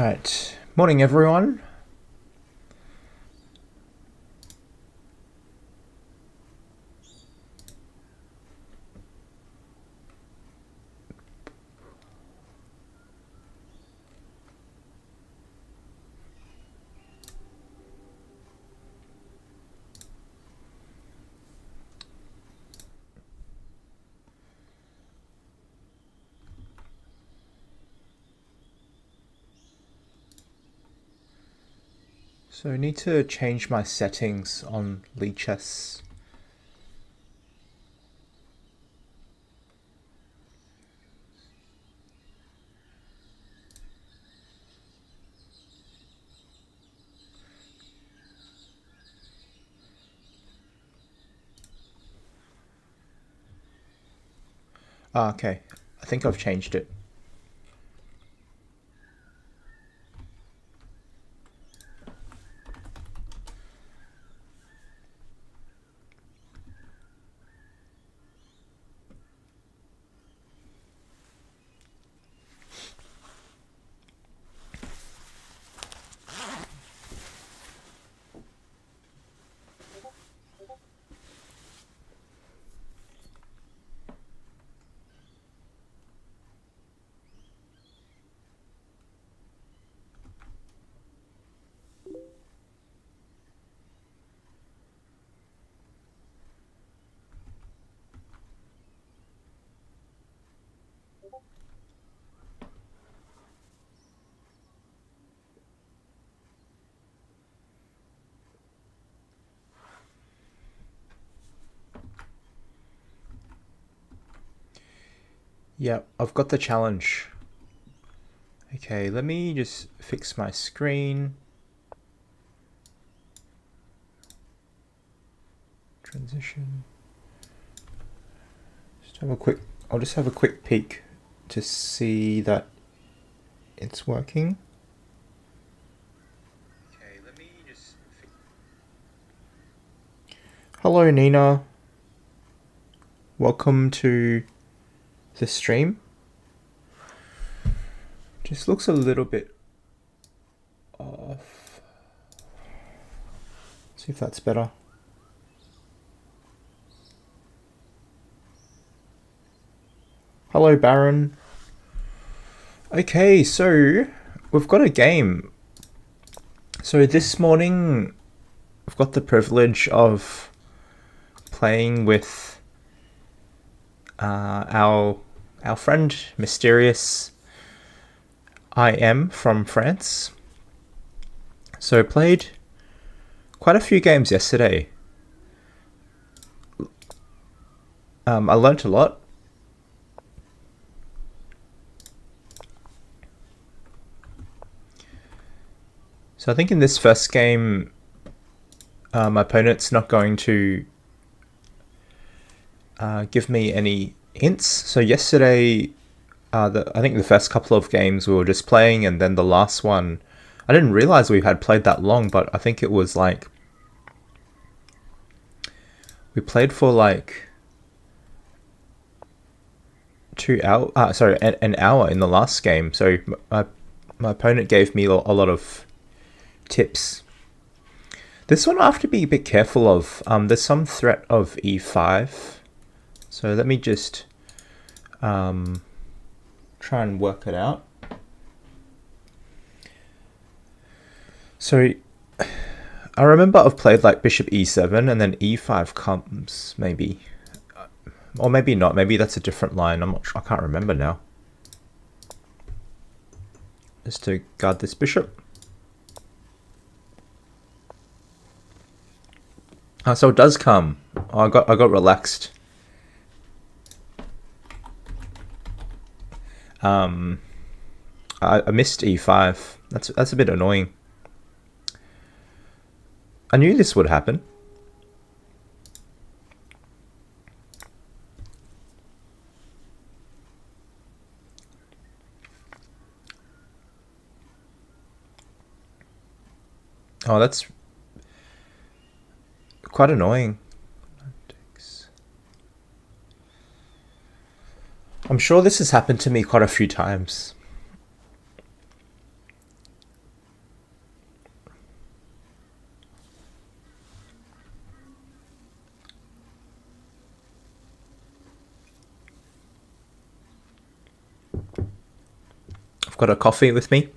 Alright, morning everyone. So I need to change my settings on Lichess. Okay. I think I've changed it. Yep, I've got the challenge. Okay, let me just fix my screen. Transition. I'll just have a quick peek to see that it's working. Okay, let me just Hello Nina. Welcome to the stream. Just looks a little bit off. See if that's better. Hello Baron. Okay, so we've got a game. So this morning I've got the privilege of playing with our friend Mysterious IM from France. So played quite a few games yesterday. I learnt a lot. So I think in this first game, my opponent's not going to give me any hints. So yesterday, I think the first couple of games we were just playing, and then the last one, I didn't realize we had played that long, but I think it was like, we played for like 2 hours, sorry, an hour in the last game. So my opponent gave me a lot of tips. This one I have to be a bit careful of. There's some threat of e5. So let me just try and work it out. So I remember I've played like bishop e7 and then e5 comes, maybe. Or maybe not. Maybe that's a different line. I'm not sure. I can't remember now. Just to guard this bishop. So it does come. Oh, I got relaxed. I missed e5. That's a bit annoying. I knew this would happen. Oh, that's quite annoying. I'm sure this has happened to me quite a few times. got a coffee with me.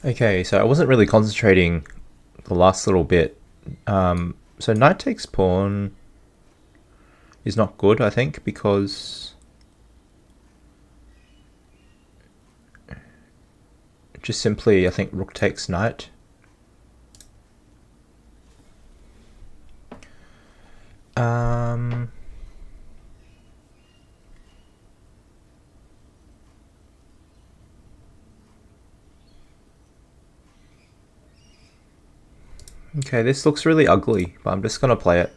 Okay, so I wasn't really concentrating the last little bit. So knight takes pawn is not good, I think, because just simply, I think rook takes knight. Okay, this looks really ugly, but I'm just gonna play it.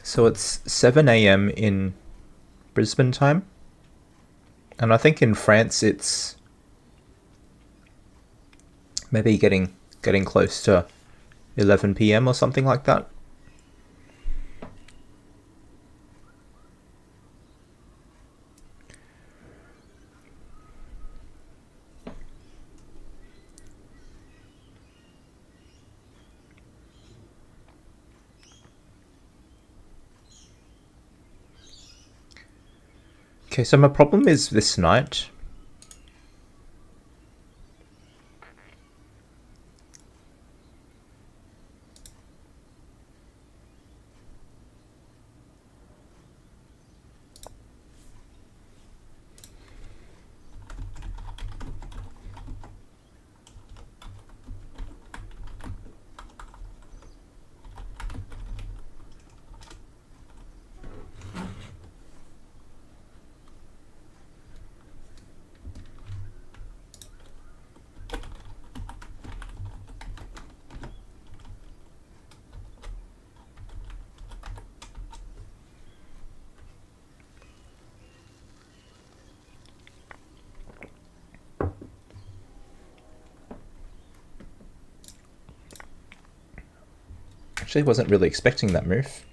So it's 7 a.m. in Brisbane time. And I think in France it's maybe getting close to 11 p.m. or something like that. Okay, so my problem is this knight. Actually, wasn't really expecting that move.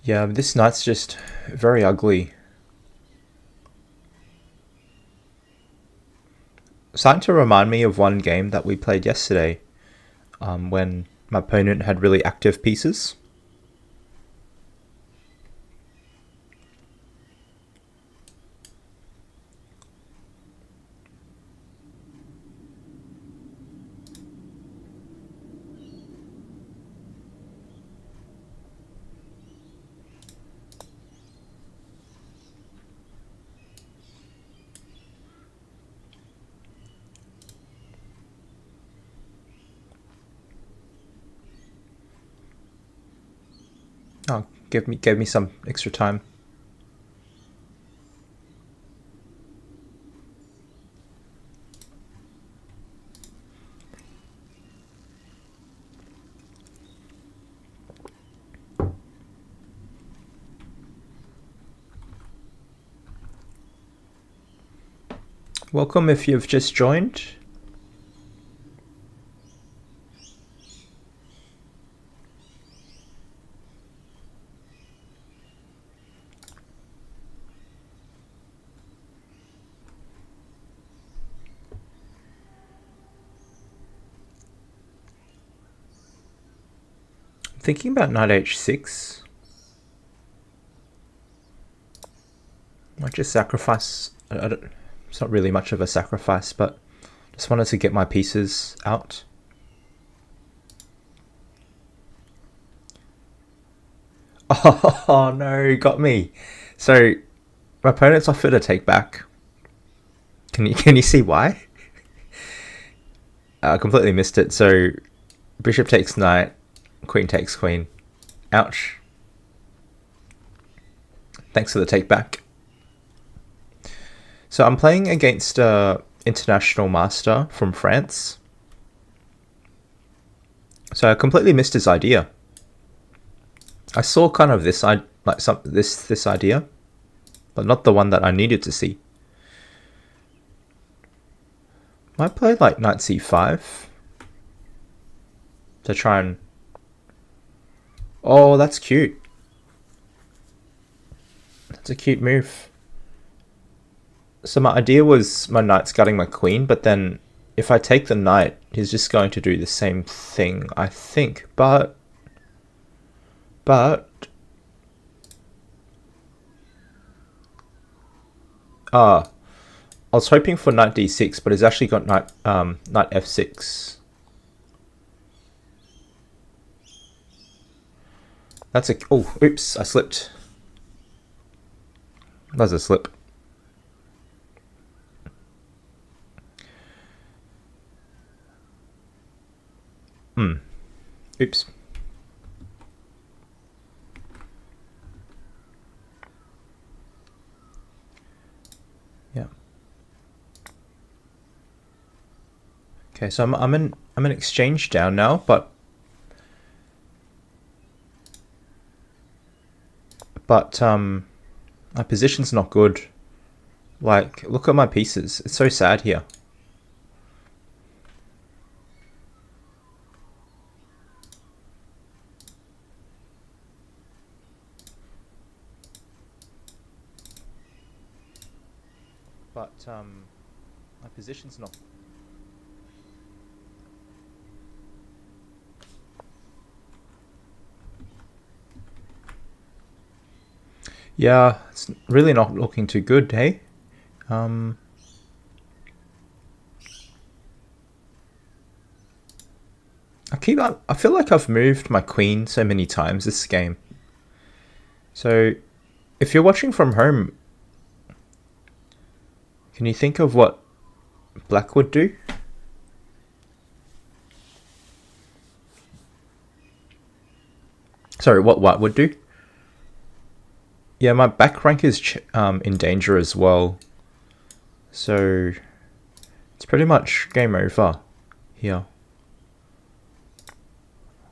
Yeah, this knight's just very ugly. Starting to remind me of one game that we played yesterday, when my opponent had really active pieces. Oh, gave me some extra time. Welcome if you've just joined. Thinking about knight h6. Might just sacrifice. I don't, it's not really much of a sacrifice, but just wanted to get my pieces out. Oh no, got me. So my opponent's offered a take back. Can you see why? I completely missed it. So bishop takes knight, queen takes queen. Ouch. Thanks for the take back. So I'm playing against a international master from France. So I completely missed his idea. I saw kind of this this idea, but not the one that I needed to see. Might play like knight c5 to try and... Oh, that's cute. That's a cute move. So my idea was my knight's guarding my queen, but then if I take the knight, he's just going to do the same thing, I think. But I was hoping for knight d6, but he's actually got knight f6. That's a... Oh, oops, I slipped. That was a slip. Oops. Yeah. Okay, so I'm in exchange down now, but my position's not good. Like, look at my pieces. It's so sad here. But my position's not... Yeah, it's really not looking too good, hey? I feel like I've moved my queen so many times this game. So, if you're watching from home, can you think of what black would do? Sorry, what white would do? Yeah, my back rank is in danger as well. So, it's pretty much game over here.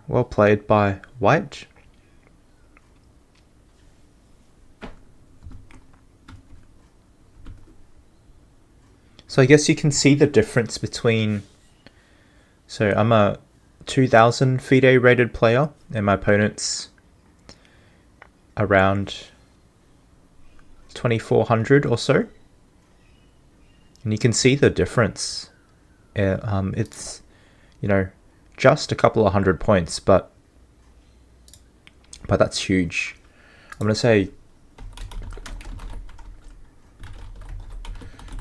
Well played by white. So I guess you can see the difference between... So I'm a 2000 FIDE rated player and my opponent's around 2400 or so. And you can see the difference. It's, you know, just a couple of 100 points, but that's huge. I'm going to say...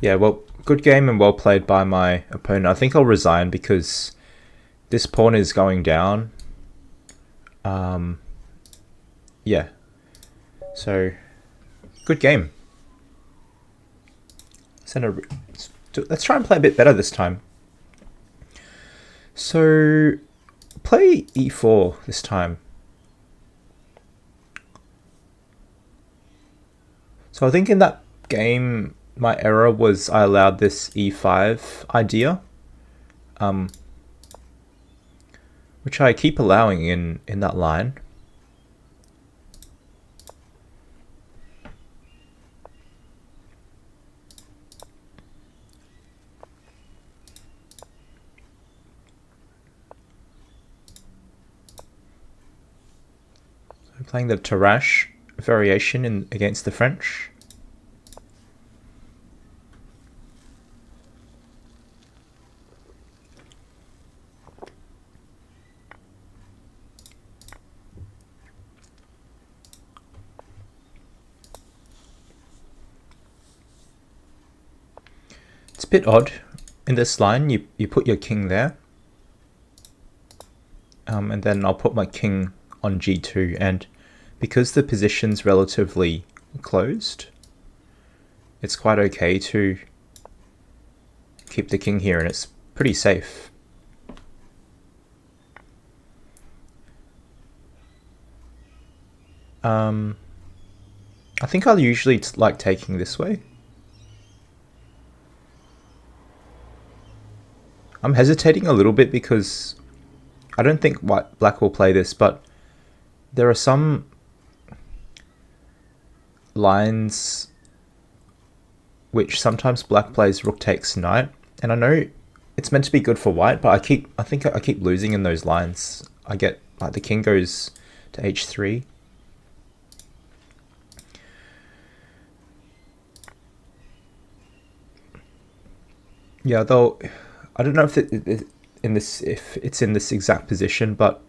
Yeah, well, good game and well played by my opponent. I think I'll resign because this pawn is going down. Yeah. So, good game. Let's try and play a bit better this time. So, play e4 this time. So I think in that game, my error was I allowed this e5 idea, which I keep allowing in that line. So playing the Tarrasch variation against the French. It's a bit odd. In this line, you put your king there. And then I'll put my king on g2. And because the position's relatively closed, it's quite okay to keep the king here, and it's pretty safe. I think I'll usually like taking this way. I'm hesitating a little bit because I don't think black will play this, but there are some lines which sometimes black plays rook takes knight, and I know it's meant to be good for white, but I think I keep losing in those lines. I get like the king goes to h3. Yeah, though I don't know if it's in this exact position, but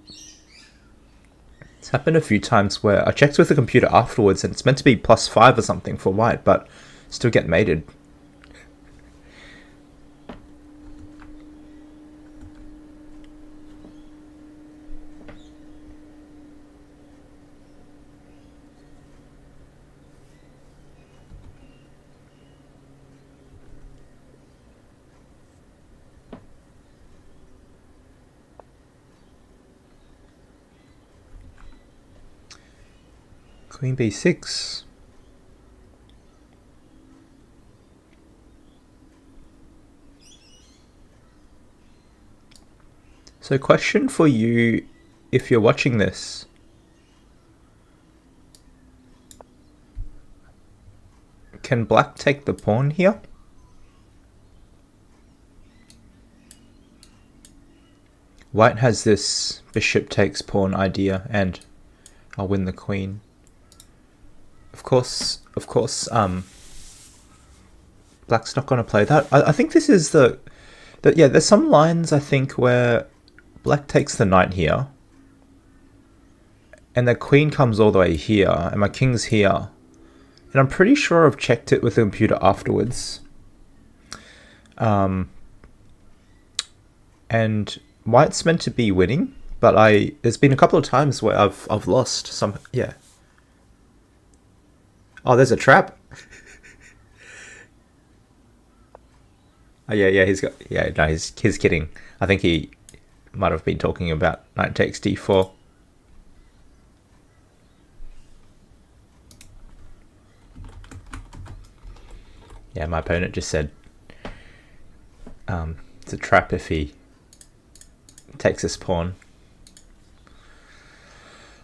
it's happened a few times where I checked with the computer afterwards, and it's meant to be +5 or something for white, but still get mated. Queen b6. So question for you, if you're watching this. Can black take the pawn here? White has this bishop takes pawn idea, and I'll win the queen. Of course, black's not going to play that. I think this is yeah, there's some lines I think where black takes the knight here, and the queen comes all the way here, and my king's here. And I'm pretty sure I've checked it with the computer afterwards. And white's meant to be winning, but there's been a couple of times where I've lost some. Yeah. Oh, there's a trap. Oh, yeah, he's kidding. I think he might have been talking about knight takes d4. Yeah, my opponent just said it's a trap if he takes this pawn.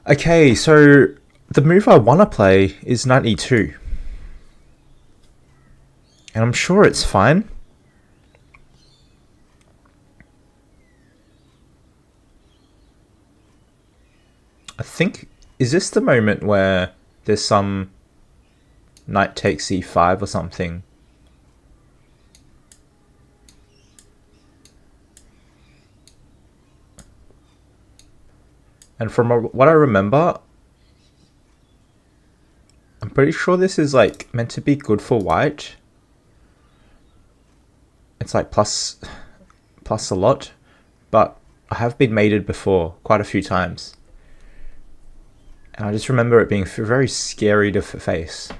Okay, so the move I want to play is knight e2. And I'm sure it's fine. I think, is this the moment where there's some knight takes e5 or something? And from what I remember, I'm pretty sure this is like meant to be good for white. It's like plus a lot, but I have been mated before quite a few times. And I just remember it being very scary to face.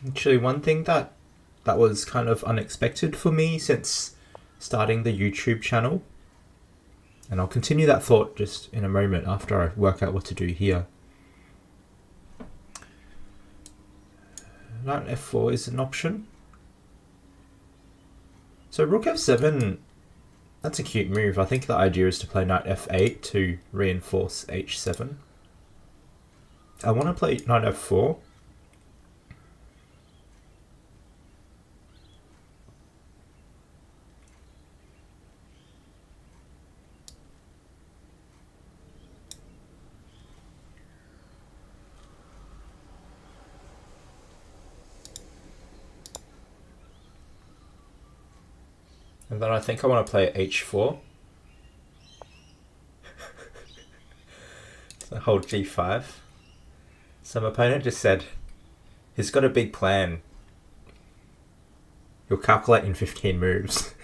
Actually, one thing that was kind of unexpected for me since starting the YouTube channel, and I'll continue that thought just in a moment after I work out what to do here. Knight f4 is an option. So rook f7, that's a cute move. I think the idea is to play knight f8 to reinforce h7. I want to play knight f4. And then I think I want to play h4. So hold g5. So my opponent just said, He's got a big plan. He'll calculate in 15 moves.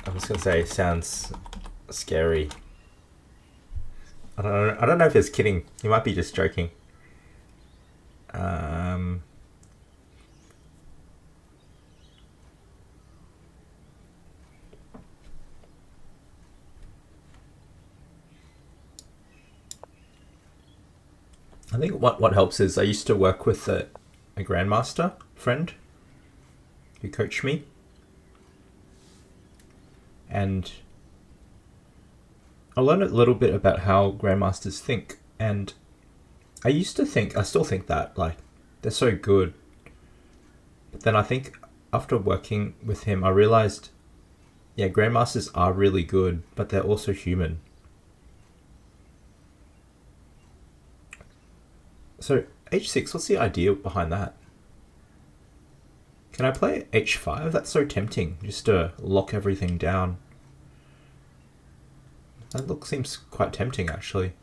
I'm just gonna say, sounds scary. I don't know if he's kidding. He might be just joking. I think what helps is I used to work with a grandmaster friend who coached me, and I learned a little bit about how grandmasters think. And I used to think, I still think that, like, they're so good. But then I think after working with him, I realized, yeah, grandmasters are really good, but they're also human. So h6, what's the idea behind that? Can I play h5? That's so tempting, just to lock everything down. That look seems quite tempting, actually.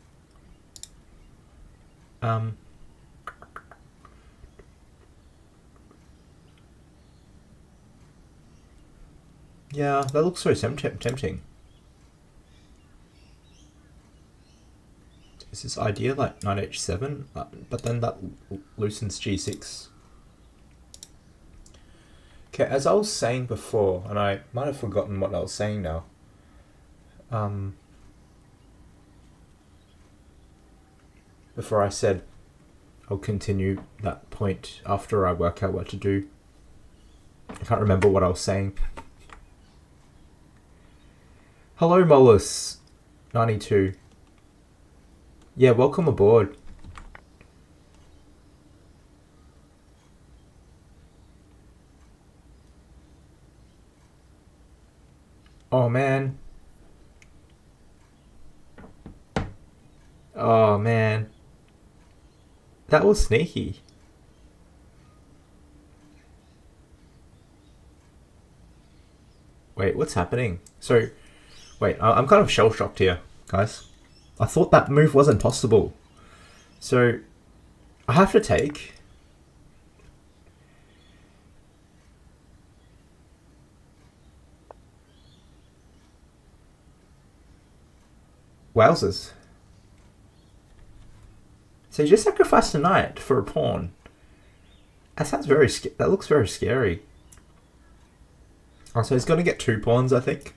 Yeah, that looks so tempting. Is this idea like knight h7? But then that loosens g6. Okay, as I was saying before, and I might have forgotten what I was saying now. Before I said I'll continue that point after I work out what to do. I can't remember what I was saying. Hello, Molus 92. Yeah, welcome aboard. Oh man. Oh man. That was sneaky. Wait, what's happening? So, wait, I'm kind of shell-shocked here, guys. I thought that move wasn't possible. So, I have to take... Wowzers. So you just sacrificed a knight for a pawn. That sounds very... That looks very scary. Oh, so he's going to get 2 pawns, I think.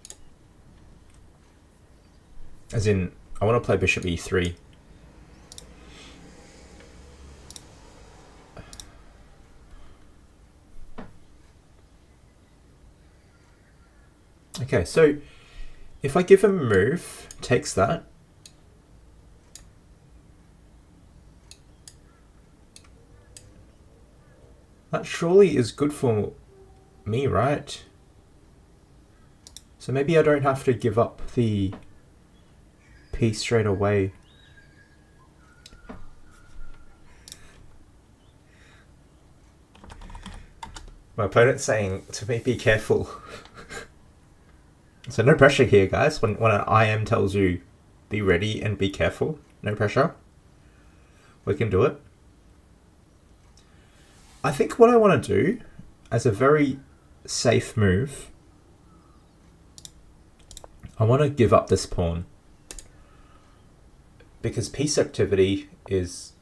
As in, I want to play bishop e3. Okay, so if I give him a move, takes that. That surely is good for me, right? So maybe I don't have to give up the piece straight away. My opponent's saying to me, be careful. So no pressure here, guys. When an IM tells you, be ready and be careful, no pressure. We can do it. I think what I want to do, as a very safe move, I want to give up this pawn. Because piece activity is...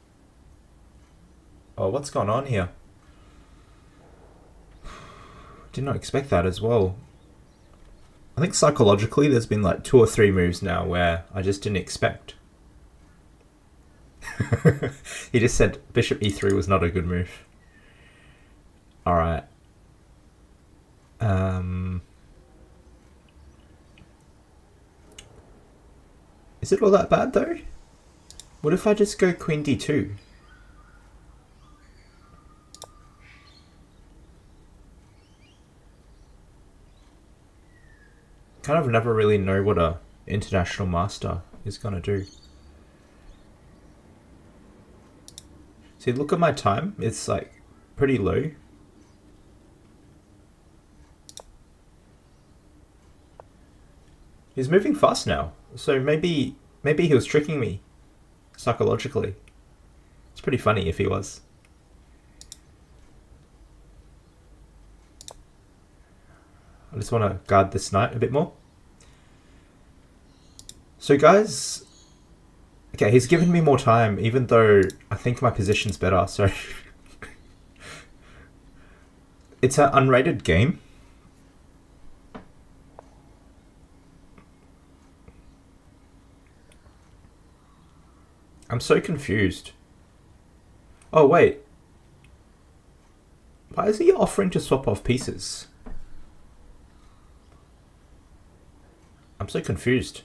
Oh, what's going on here? Did not expect that as well. I think psychologically there's been like 2 or 3 moves now where I just didn't expect. He just said bishop e3 was not a good move. Alright. Is it all that bad though? What if I just go queen d2? Kind of never really know what a international master is gonna do. See, look at my time. It's like pretty low. He's moving fast now. So maybe he was tricking me psychologically. It's pretty funny if he was. I just want to guard this knight a bit more. So guys, okay, he's given me more time, even though I think my position's better, so... It's an unrated game. I'm so confused. Oh, wait. Why is he offering to swap off pieces? I'm so confused.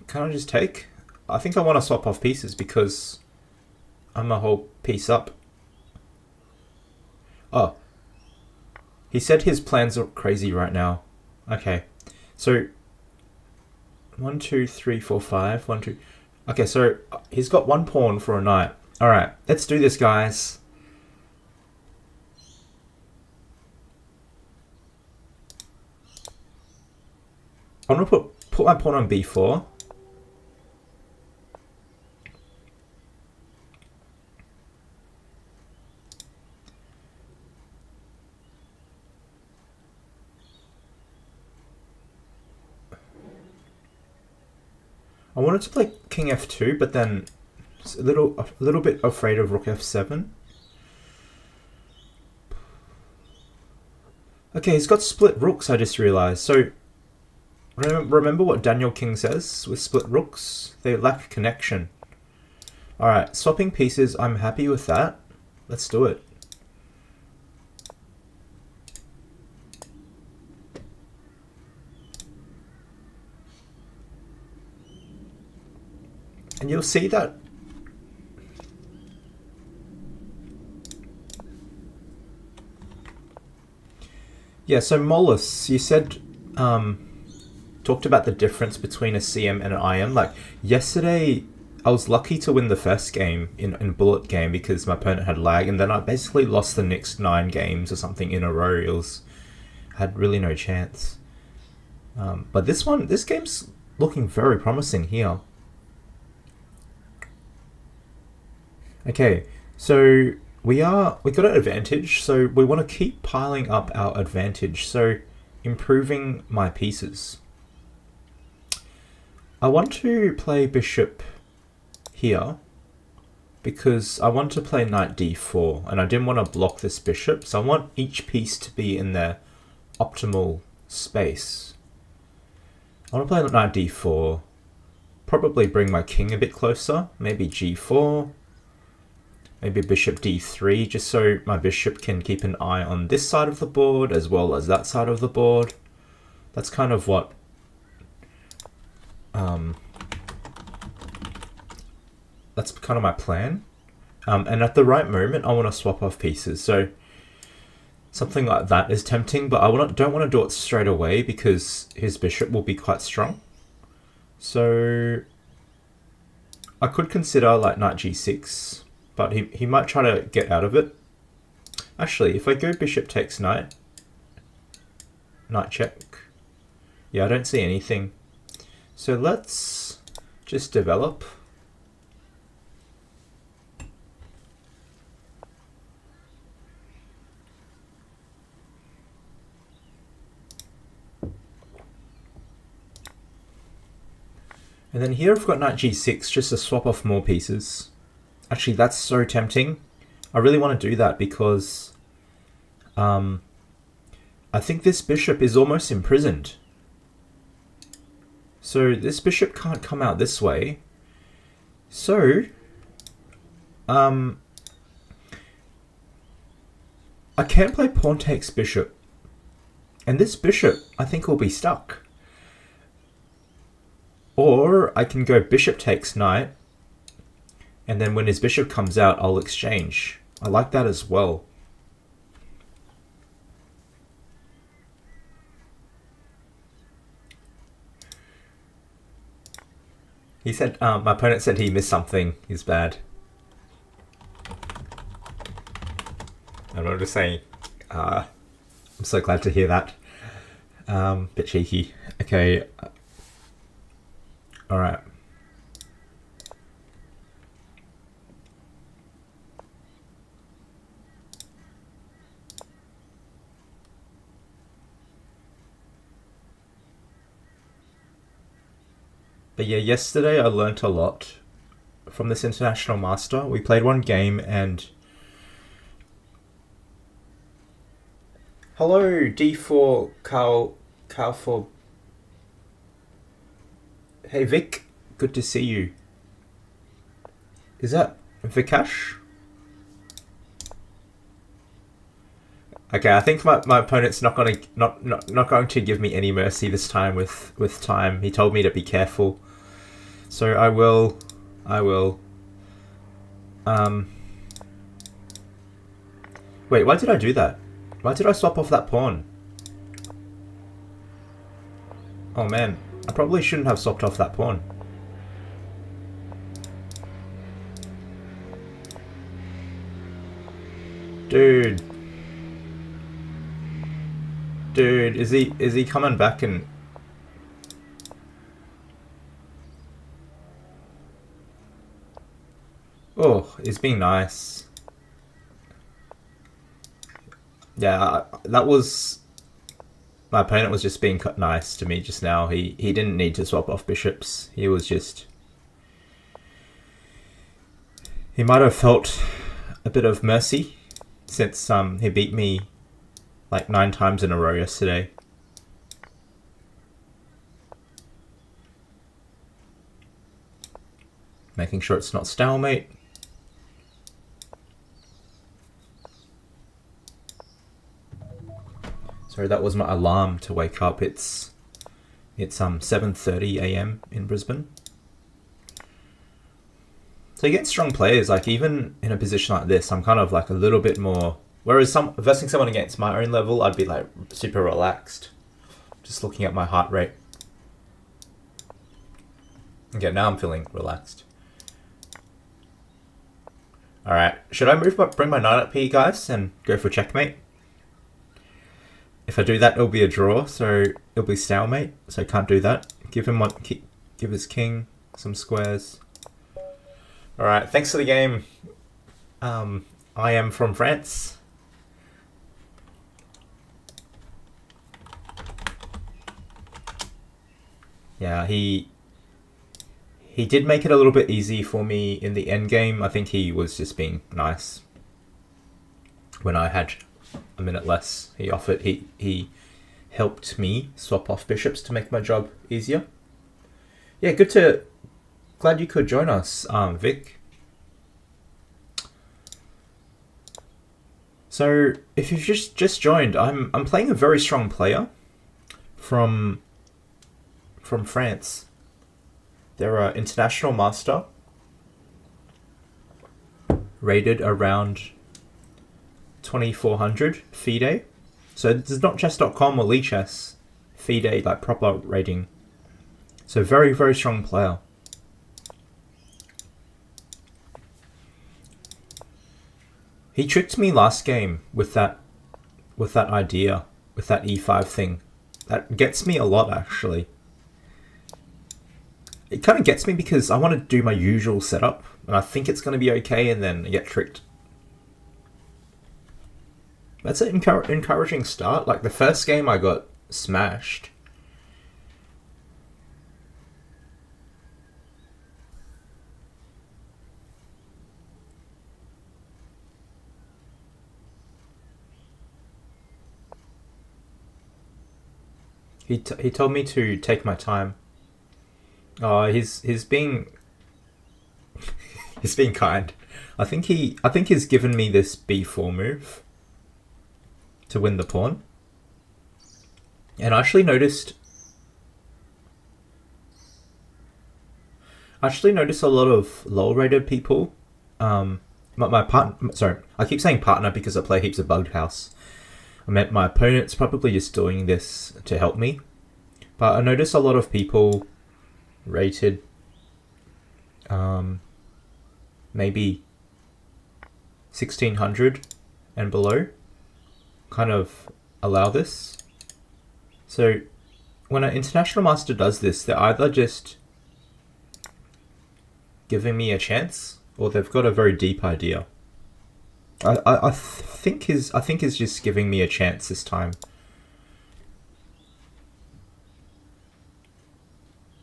Can I just take? I think I want to swap off pieces because I'm a whole piece up. Oh. He said his plans are crazy right now. Okay. So 1, 2, 3, 4, 5. 1, 2. Okay, so he's got one pawn for a knight. Alright, let's do this, guys. I'm gonna put my pawn on b4. I wanted to play king f2, but then a little bit afraid of rook f7. Okay, he's got split rooks, I just realized. So remember what Daniel King says with split rooks? They lack connection. Alright, swapping pieces, I'm happy with that. Let's do it. And you'll see that yeah, so Mollis, you said talked about the difference between a CM and an IM. Like yesterday I was lucky to win the first game in bullet game because my opponent had lag, and then I basically lost the next 9 games or something in a row. I had really no chance. But this game's looking very promising here. Okay, so we got an advantage, so we want to keep piling up our advantage, so improving my pieces. I want to play bishop here because I want to play knight d4, and I didn't want to block this bishop, so I want each piece to be in their optimal space. I want to play knight d4, probably bring my king a bit closer, maybe g4, maybe bishop d3, just so my bishop can keep an eye on this side of the board as well as that side of the board. That's kind of what that's kind of my plan. And at the right moment, I want to swap off pieces. So something like that is tempting, but I don't want to do it straight away because his bishop will be quite strong. So I could consider like knight g6, but he might try to get out of it. Actually, if I go bishop takes knight, knight check. Yeah, I don't see anything. So let's just develop. And then here I've got knight g6 just to swap off more pieces. Actually, that's so tempting. I really want to do that because I think this bishop is almost imprisoned. So this bishop can't come out this way. So I can't play pawn takes bishop. And this bishop, I think, will be stuck. Or I can go bishop takes knight, and then when his bishop comes out, I'll exchange. I like that as well. He said, my opponent said he missed something. He's bad. I'm not just saying, I'm so glad to hear that. Bit cheeky. Okay. All right. But yeah, yesterday I learnt a lot from this international master. We played one game and... Hello, D4 Carl for... Hey Vic, good to see you. Is that Vikash? Okay, I think my opponent's not going to give me any mercy this time with time. He told me to be careful. So I will. Wait, why did I do that? Why did I swap off that pawn? Oh man, I probably shouldn't have swapped off that pawn. Dude, is he coming back and... Oh, he's being nice. Yeah, that was... My opponent was just being nice to me just now. He didn't need to swap off bishops. He was just... He might have felt a bit of mercy since he beat me like 9 times in a row yesterday. Making sure it's not stalemate. Sorry, that was my alarm to wake up. It's 7:30 AM in Brisbane. So you get strong players, like even in a position like this, I'm kind of like a little bit more... Whereas versing someone against my own level, I'd be like super relaxed. Just looking at my heart rate. Okay, now I'm feeling relaxed. Alright, should I bring my knight up here, guys, and go for checkmate? If I do that, it'll be a draw, so it'll be stalemate, so I can't do that. Give his king some squares. Alright, thanks for the game. I am from France. Yeah, he did make it a little bit easy for me in the end game. I think he was just being nice. When I had a minute less, he helped me swap off bishops to make my job easier. Yeah, glad you could join us, Vic. So if you've just joined, I'm playing a very strong player from France. They're an international master, rated around 2400 FIDE. So this is not chess.com or Lichess, FIDE, like proper rating. So very, very strong player. He tricked me last game with that idea, with that e5 thing. That gets me a lot, actually. It kind of gets me because I want to do my usual setup, and I think it's going to be okay, and then I get tricked. That's an encouraging start. Like the first game I got smashed. He told me to take my time. Oh, he's being he's being kind. I think he's given me this b4 move to win the pawn. And I actually noticed a lot of low-rated people. My partner, sorry, I keep saying partner because I play heaps of Bugged House. I meant my opponent's probably just doing this to help me. But I noticed a lot of people rated maybe 1600 and below kind of allow this. So when an international master does this, they're either just giving me a chance, or they've got a very deep idea. I think he's just giving me a chance this time.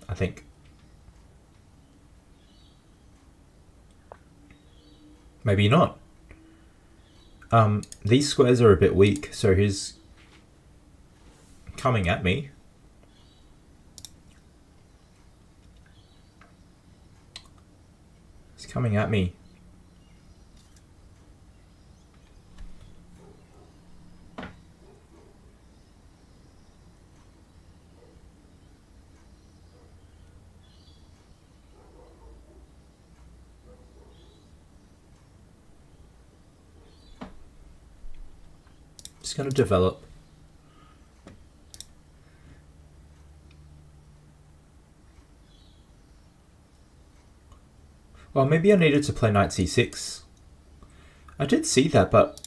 I think. Maybe not. These squares are a bit weak, so he's coming at me. He's coming at me. Just going to develop. Well, maybe I needed to play knight c6. I did see that, but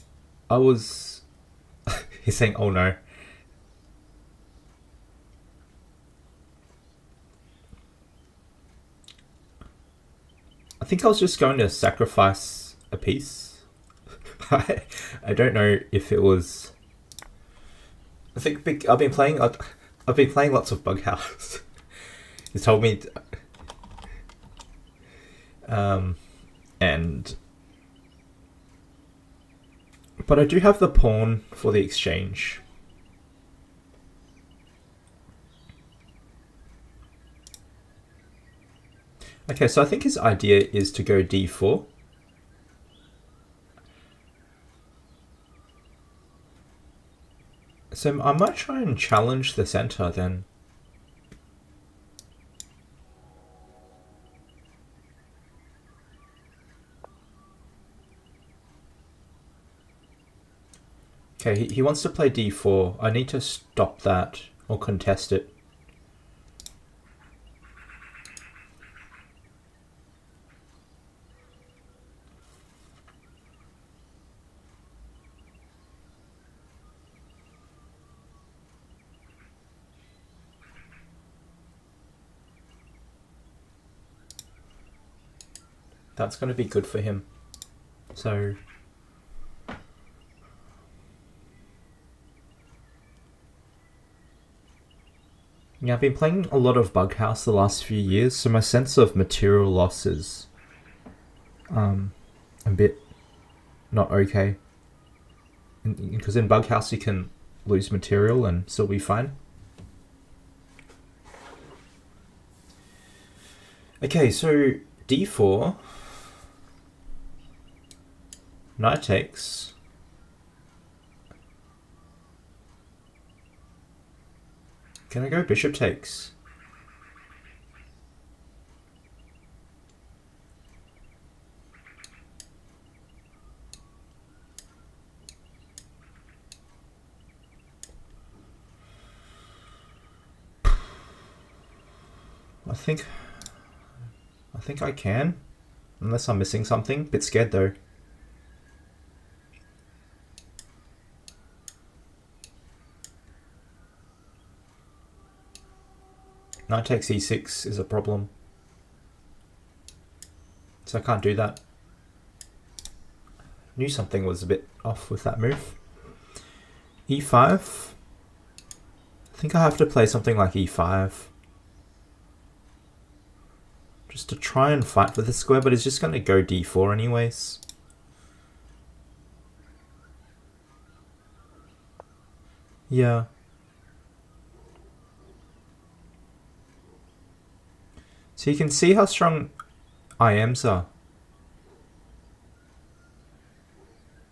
I was... He's saying, oh no. I think I was just going to sacrifice a piece. I don't know if it was... I think I've been playing lots of Bughouse. He's told me... But I do have the pawn for the exchange. Okay, so I think his idea is to go d4. So I might try and challenge the center then. Okay, he wants to play d4. I need to stop that or contest it. That's going to be good for him. So... yeah, I've been playing a lot of Bughouse the last few years, so my sense of material loss is a bit not okay. Because in Bughouse you can lose material and still be fine. Okay, so d4, knight takes. Can I go bishop takes? I think I can, unless I'm missing something. Bit scared though. Knight takes e6 is a problem. So I can't do that. Knew something was a bit off with that move. e5. I think I have to play something like e5. Just to try and fight for the square, but it's just going to go d4 anyways. Yeah. So you can see how strong IMs are.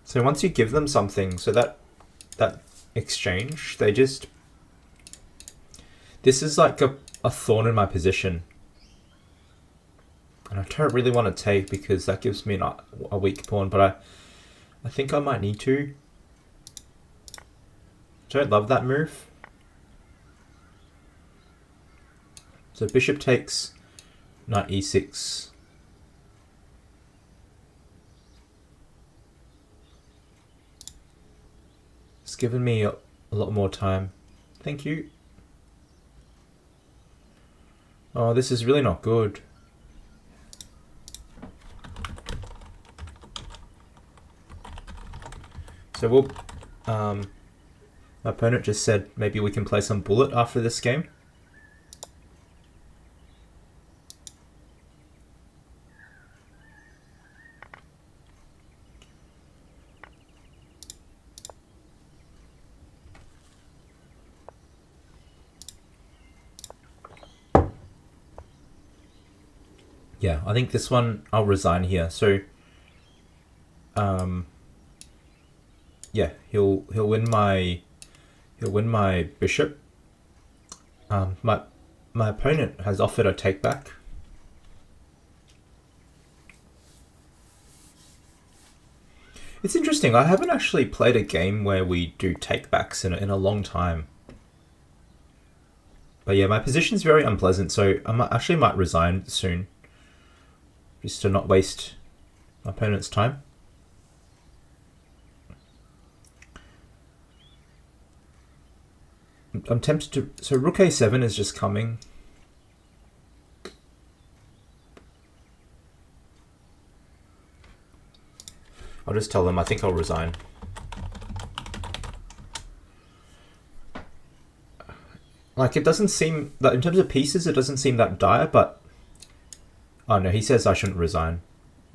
So once you give them something, so that exchange, they just... This is like a thorn in my position. And I don't really want to take because that gives me a weak pawn, but I think I might need to. Don't love that move. So bishop takes, knight e6. It's given me a lot more time. Thank you. Oh, this is really not good. So we'll... my opponent just said maybe we can play some bullet after this game. Yeah, I think this one I'll resign here. So, yeah, he'll win my bishop. My opponent has offered a take back. It's interesting. I haven't actually played a game where we do take backs in a long time. But yeah, my position's very unpleasant, so I actually might resign soon. Just to not waste my opponent's time. I'm tempted to... So rook a7 is just coming. I'll just tell them I think I'll resign. Like, it doesn't seem... that in terms of pieces, it doesn't seem that dire, but... Oh no, he says I shouldn't resign.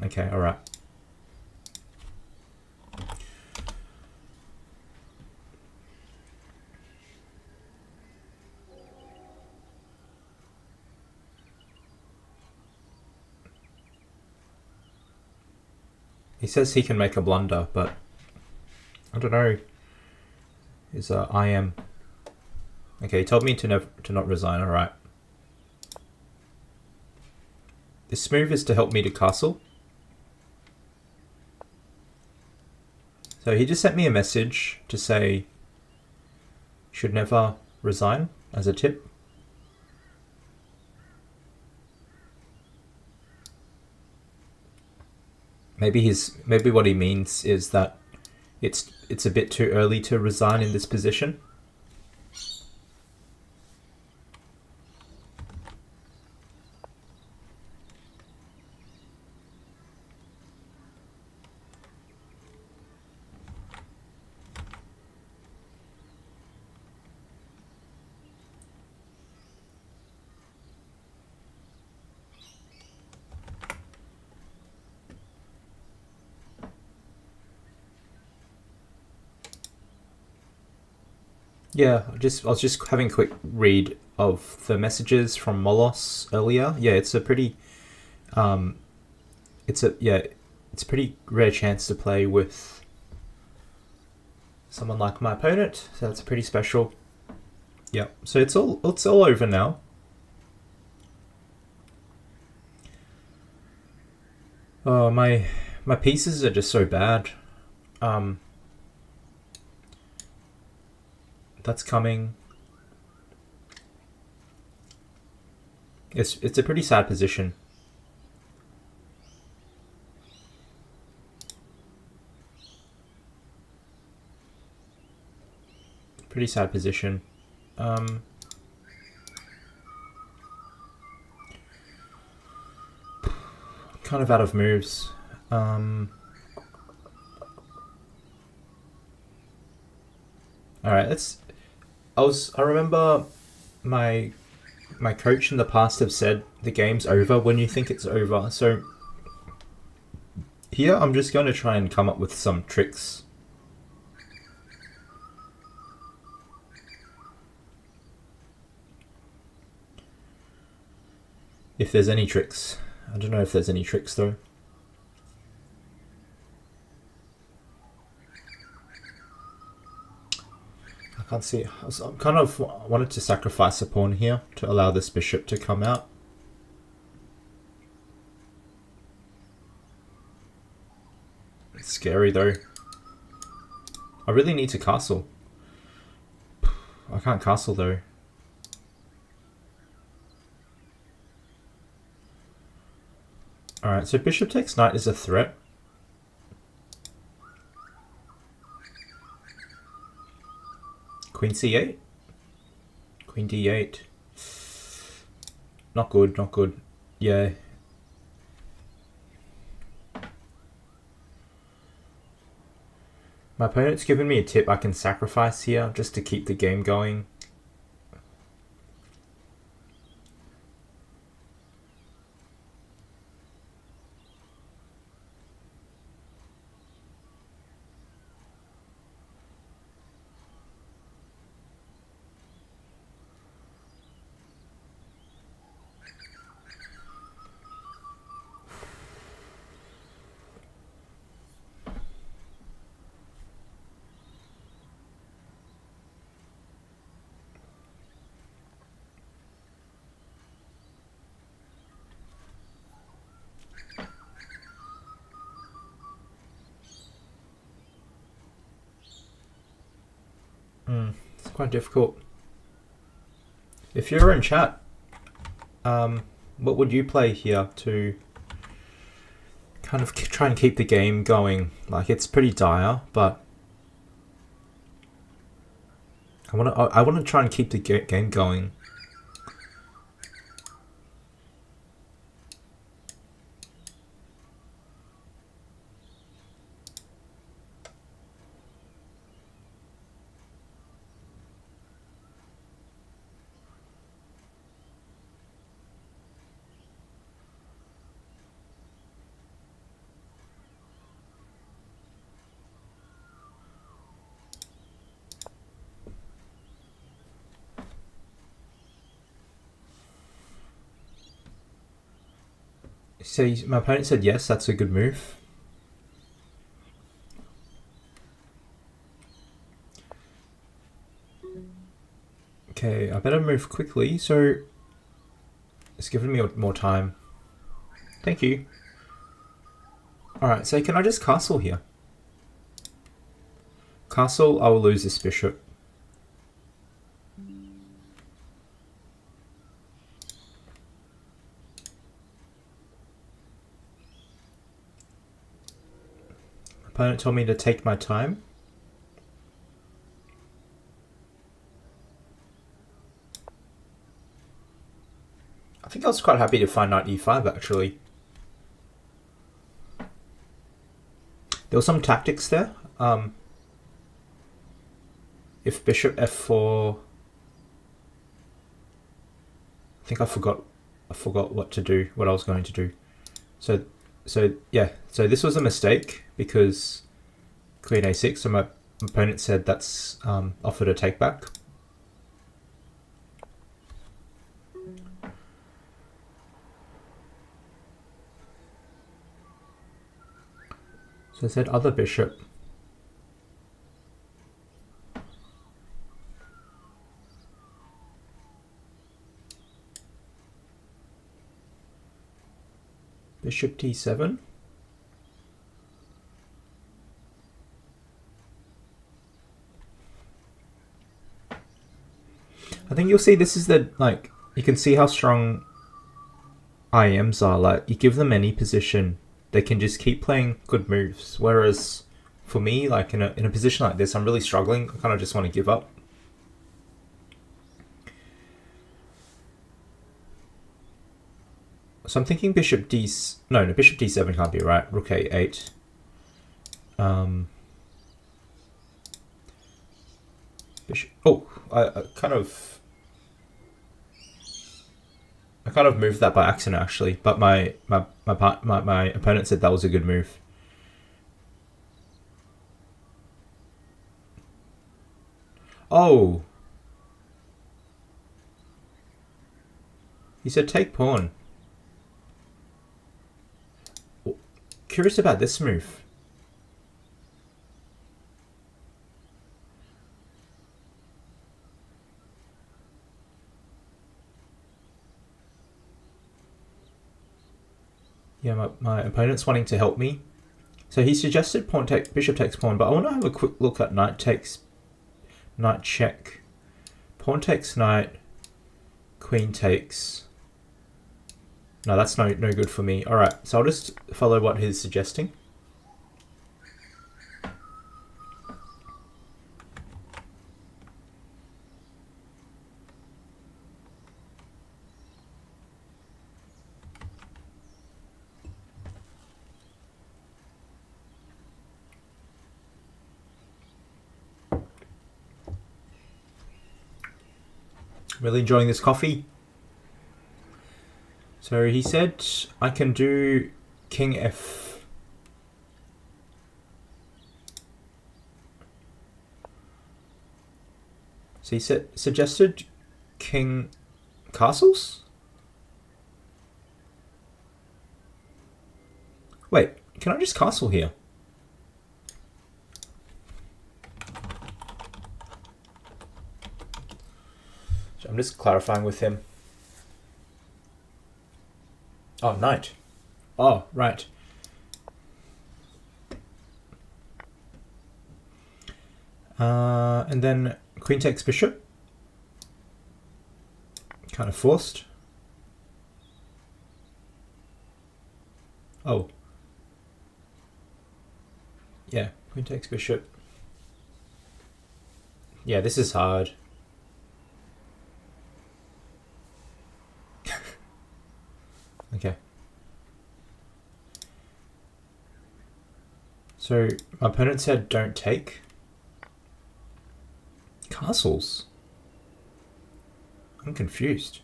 Okay, alright. He says he can make a blunder, but I don't know. Is I am... Okay, he told me to not resign, alright. This move is to help me to castle. So he just sent me a message to say should never resign as a tip. Maybe what he means is that it's a bit too early to resign in this position. Yeah, I was just having a quick read of the messages from Molos earlier. Yeah, it's a pretty it's a pretty rare chance to play with someone like my opponent, so that's pretty special. Yeah, so it's all over now. Oh, my pieces are just so bad. That's coming. It's a pretty sad position. Pretty sad position. Kind of out of moves. Alright, I remember my coach in the past have said the game's over when you think it's over. So here I'm just going to try and come up with some tricks. If there's any tricks. I don't know if there's any tricks though. I can't see. I kind of wanted to sacrifice a pawn here to allow this bishop to come out. It's scary though. I really need to castle. I can't castle though. Alright, so bishop takes knight is a threat. Queen c8. Queen d8. Not good, not good. Yeah. My opponent's given me a tip I can sacrifice here just to keep the game going. It's quite difficult. If you're in chat, what would you play here to kind of try and keep the game going? Like, it's pretty dire, but I want to try and keep the game going. So my opponent said yes, that's a good move. Okay, I better move quickly, so it's giving me more time. Thank you. Alright, so can I just castle here? Castle, I will lose this bishop. Opponent told me to take my time. I think I was quite happy to find knight e5 actually. There were some tactics there. If bishop f4, I think I forgot what to do, what I was going to do. So yeah, so this was a mistake because queen a6, so my opponent said that's offered a take back. So I said other bishop. Bishop d7. I think you'll see this is the, like, you can see how strong IMs are. Like, you give them any position, they can just keep playing good moves. Whereas for me, like in a position like this, I'm really struggling. I kind of just want to give up. So I'm thinking bishop no, bishop d7 can't be right. Rook a8. Bishop. Oh, I kind of moved that by accident actually, but my opponent said that was a good move. Oh, he said take pawn. Curious about this move. Yeah, my opponent's wanting to help me. So he suggested bishop takes pawn, but I want to have a quick look at knight check. Pawn takes knight, queen takes. No, that's no good for me. Alright, so I'll just follow what he's suggesting. Really enjoying this coffee. So he said I can do King F. So he suggested King Castles? Wait, can I just castle here? So I'm just clarifying with him. Oh, knight. Oh, right. And then queen takes bishop. Kind of forced. Oh. Yeah, queen takes bishop. Yeah, this is hard. Okay. So my opponent said don't take. Castles? I'm confused.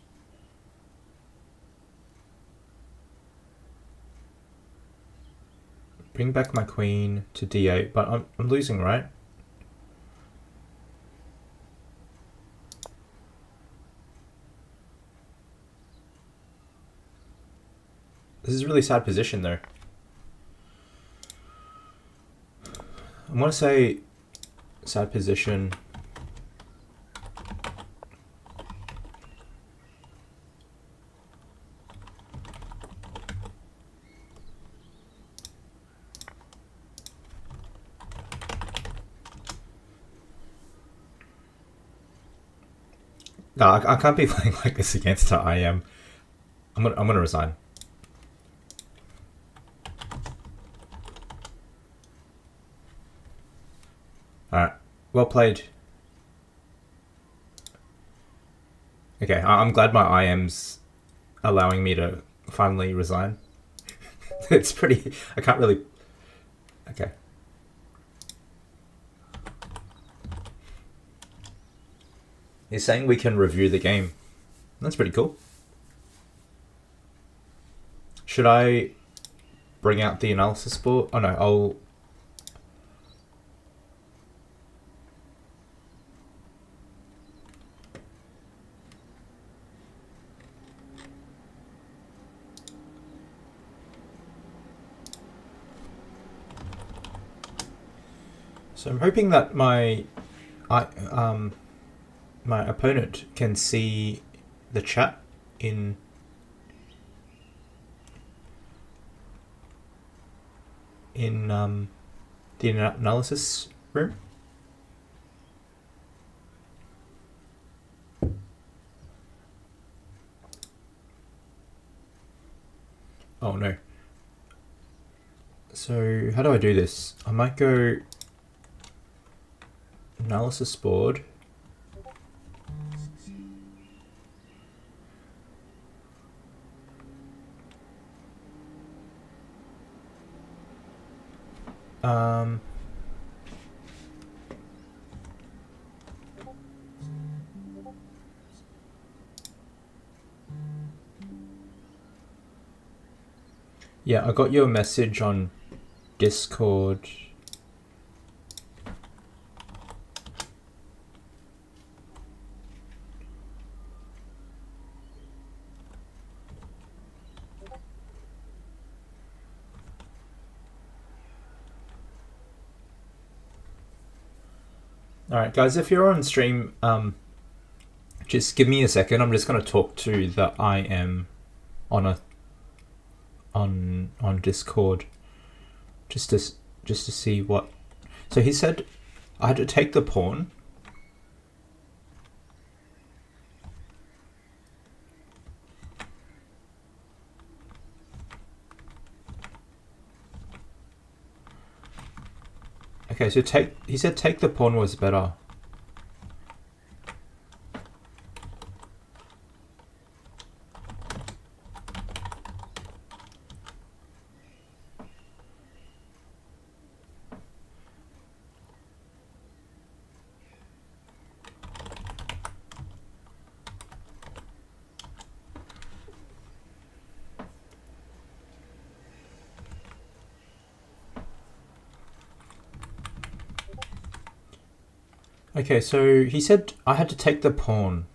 Bring back my queen to d8, but I'm losing, right? This is a really sad position, though. I want to say sad position. No, I can't be playing like this against her. I'm gonna resign. Alright. Well played. Okay, I'm glad my IM's allowing me to finally resign. It's pretty... I can't really... Okay. He's saying we can review the game. That's pretty cool. Should I bring out the analysis board? Oh no, I'll... So I'm hoping that my opponent can see the chat in the analysis room. Oh no. So how do I do this? I might go analysis board. Yeah, I got your message on Discord. Alright guys, if you're on stream, just give me a second. I'm just going to talk to the IM on Discord just to see what... So he said I had to take the pawn. Okay, so he said take the pawn was better. Okay, so he said I had to take the pawn.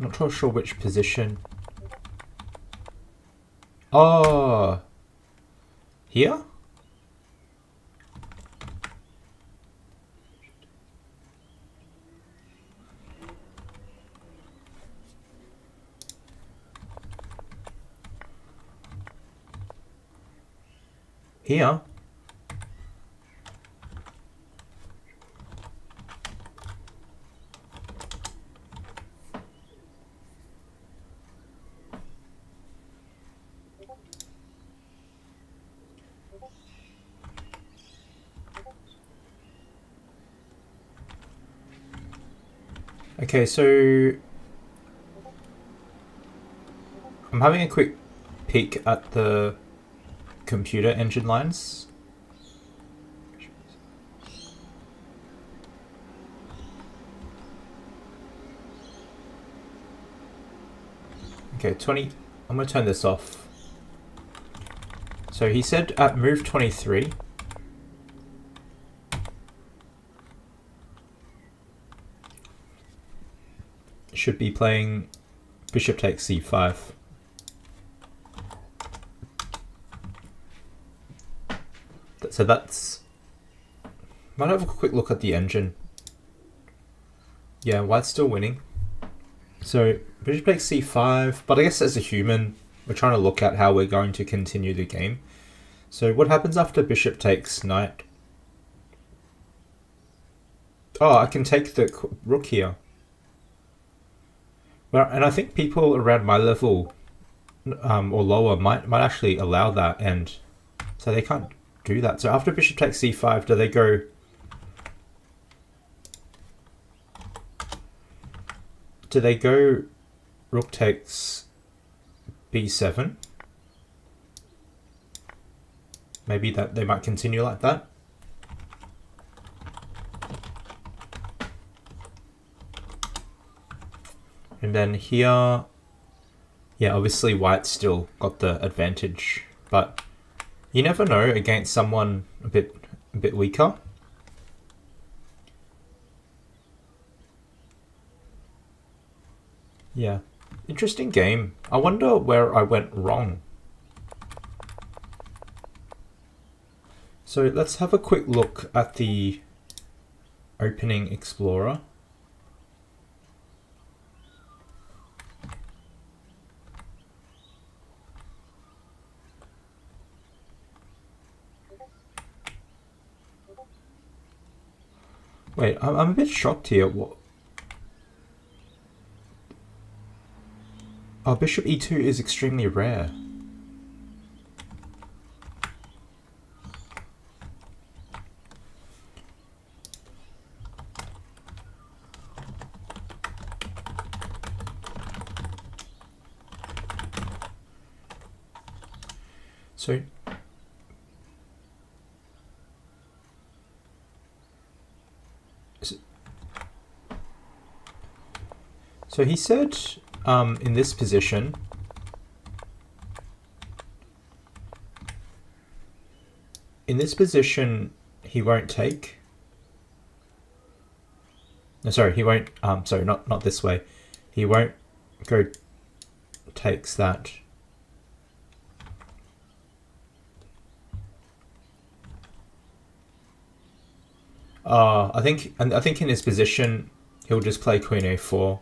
I'm not sure which position. Oh, here? Here? Okay, so I'm having a quick peek at the computer engine lines. Okay, 20. I'm going to turn this off. So he said at move 23. Should be playing bishop takes c5. So that's... Might have a quick look at the engine. Yeah, white's still winning. So bishop takes c5, but I guess as a human, we're trying to look at how we're going to continue the game. So what happens after bishop takes knight? Oh, I can take the rook here. Well, and I think people around my level or lower might actually allow that, and so they can't do that. So after bishop takes c5, do they go... Do they go rook takes b7? Maybe that they might continue like that. And then here, yeah, obviously white's still got the advantage, but you never know against someone a bit weaker. Yeah, interesting game. I wonder where I went wrong. So let's have a quick look at the opening explorer. Wait, I'm a bit shocked here. What? Oh, bishop e2 is extremely rare. So he said in this position, he won't take. No, sorry, he won't. Sorry, not this way. He won't go takes that. I think in his position he'll just play queen a4.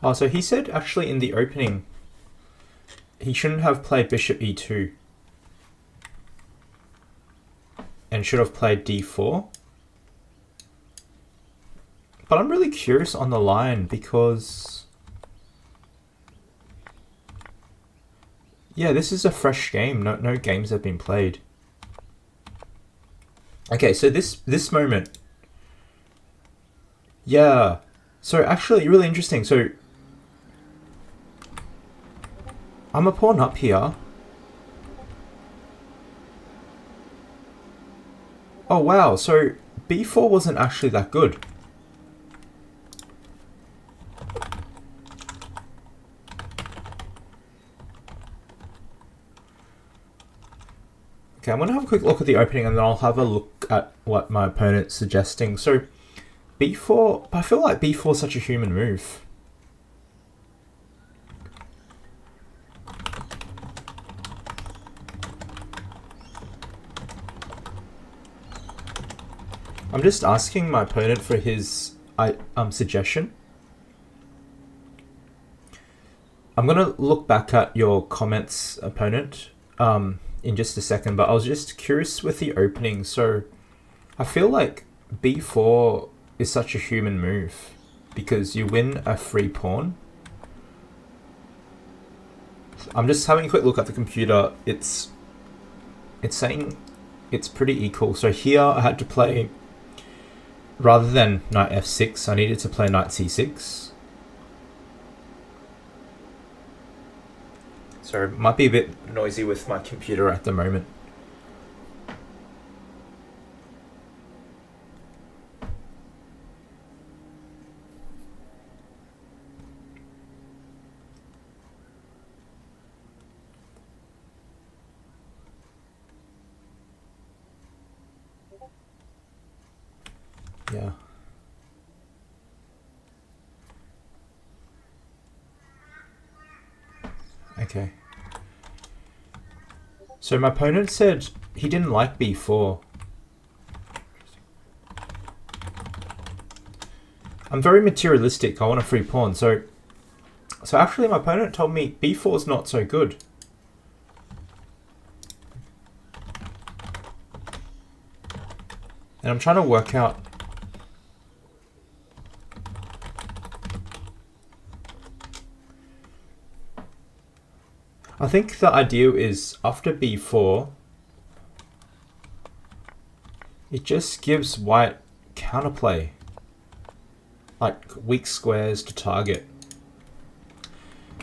Oh, so he said actually in the opening he shouldn't have played bishop e2 and should have played d4. But I'm really curious on the line because, yeah, this is a fresh game. No games have been played. Okay, so this moment, yeah. So actually, really interesting. So I'm a pawn up here. Oh wow, so b4 wasn't actually that good. Okay, I'm going to have a quick look at the opening and then I'll have a look at what my opponent's suggesting. So, b4, I feel like b4 is such a human move. I'm just asking my opponent for his suggestion. I'm going to look back at your comments, opponent, in just a second, but I was just curious with the opening. So I feel like b4 is such a human move because you win a free pawn. I'm just having a quick look at the computer. It's saying it's pretty equal. So here I had to play, rather than knight f6, I needed to play knight c6. So it might be a bit noisy with my computer at the moment. Yeah. Okay. So my opponent said he didn't like b4. I'm very materialistic. I want a free pawn. So actually my opponent told me b4 is not so good. And I'm trying to work out I think the idea is after b4, it just gives white counterplay, like weak squares to target.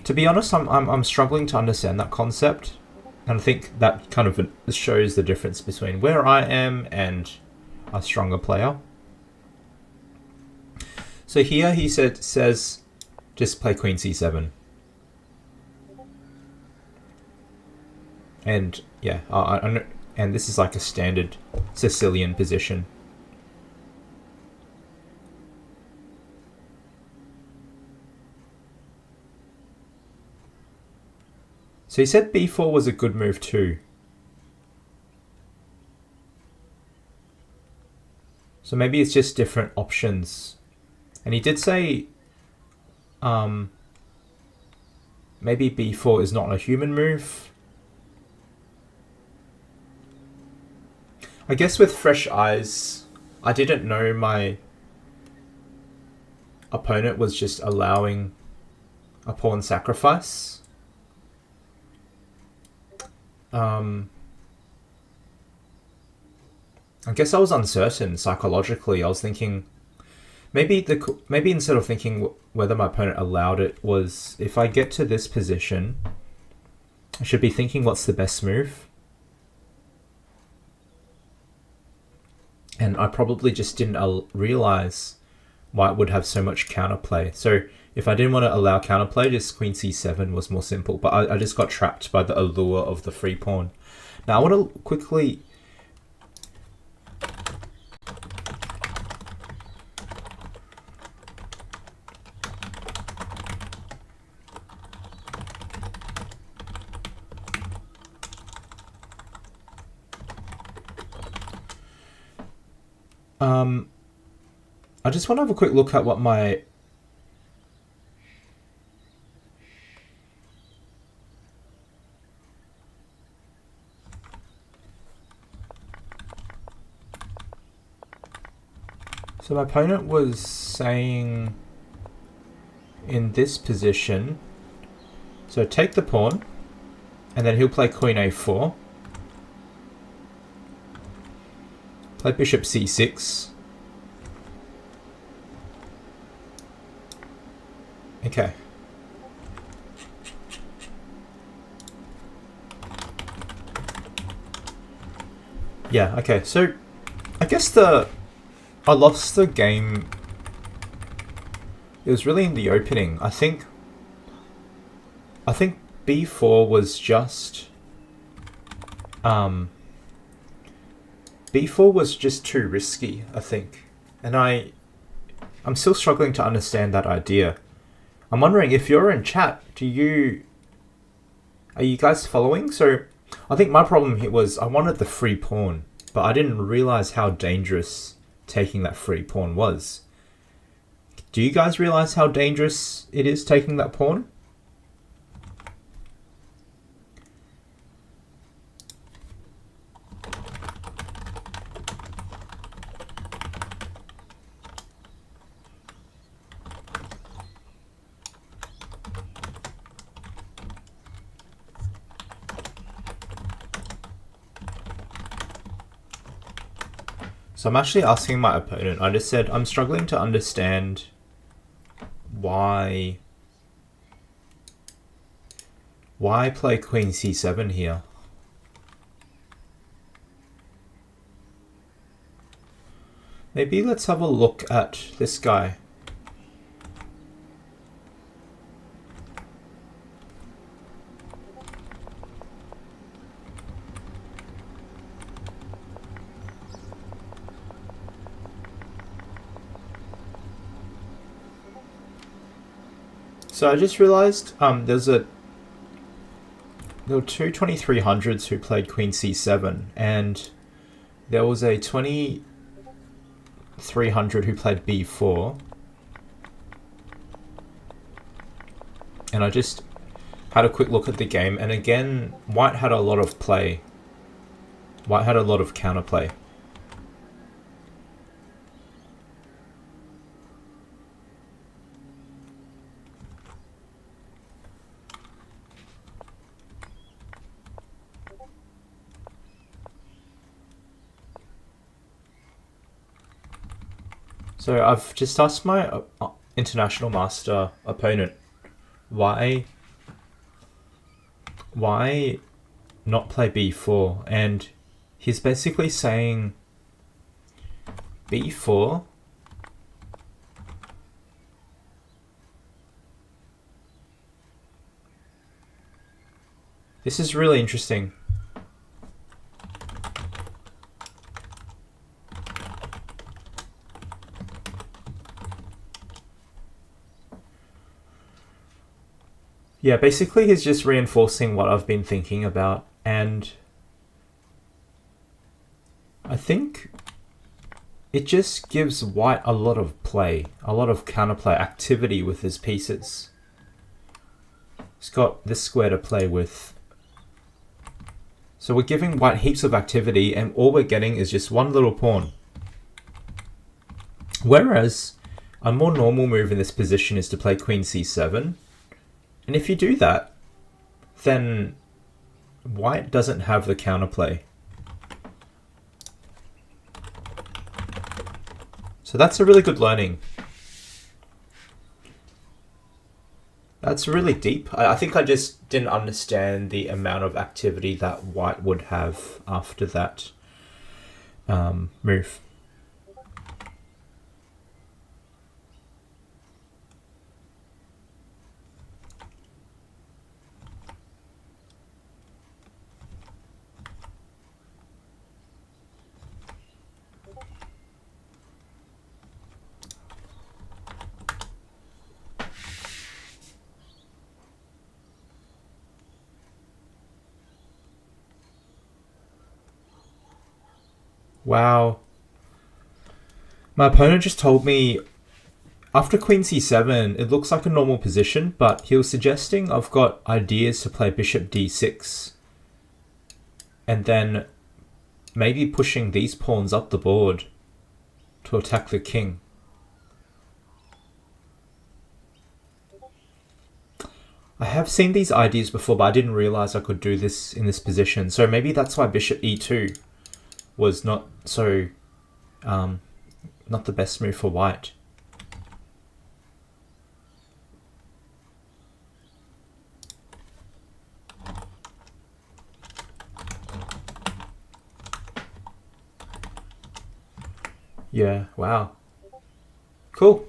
To be honest, I'm struggling to understand that concept, and I think that kind of shows the difference between where I am and a stronger player. So here he says just play queen c7. And yeah, and this is like a standard Sicilian position. So he said b4 was a good move too. So maybe it's just different options. And he did say maybe b4 is not a human move. I guess with fresh eyes, I didn't know my opponent was just allowing a pawn sacrifice. I guess I was uncertain psychologically. I was thinking maybe instead of thinking whether my opponent allowed it, was if I get to this position, I should be thinking what's the best move. And I probably just didn't realize why it would have so much counterplay. So if I didn't want to allow counterplay, just queen c7 was more simple. But I just got trapped by the allure of the free pawn. Now I want to quickly... I just want to have a quick look at what my... So my opponent was saying in this position, so take the pawn, and then he'll play queen a4, play bishop c6. Okay. Yeah, okay, so I guess I lost the game. It was really in the opening. I think b4 was just b4 was just too risky, I think. And I'm still struggling to understand that idea. I'm wondering if you're in chat, are you guys following? So I think my problem here was I wanted the free pawn, but I didn't realize how dangerous taking that free pawn was. Do you guys realize how dangerous it is taking that pawn? So I'm actually asking my opponent. I just said, I'm struggling to understand why play queen c7 here. Maybe let's have a look at this guy. So I just realized there were two 2300s who played queen c7, and there was a 2300 who played b4. And I just had a quick look at the game, and again, white had a lot of play. White had a lot of counterplay. So I've just asked my international master opponent, why not play b4? And he's basically saying b4 this is really interesting. Yeah, basically he's just reinforcing what I've been thinking about, and I think it just gives white a lot of play, a lot of counterplay activity with his pieces. He's got this square to play with. So we're giving white heaps of activity, and all we're getting is just one little pawn. Whereas a more normal move in this position is to play queen c7. And if you do that, then white doesn't have the counterplay. So that's a really good learning. That's really deep. I think I just didn't understand the amount of activity that white would have after that move. Wow. My opponent just told me after queen c7, it looks like a normal position, but he was suggesting I've got ideas to play bishop d6. And then maybe pushing these pawns up the board to attack the king. I have seen these ideas before, but I didn't realize I could do this in this position. So maybe that's why bishop e2 was not so, not the best move for white. Yeah, wow. Cool.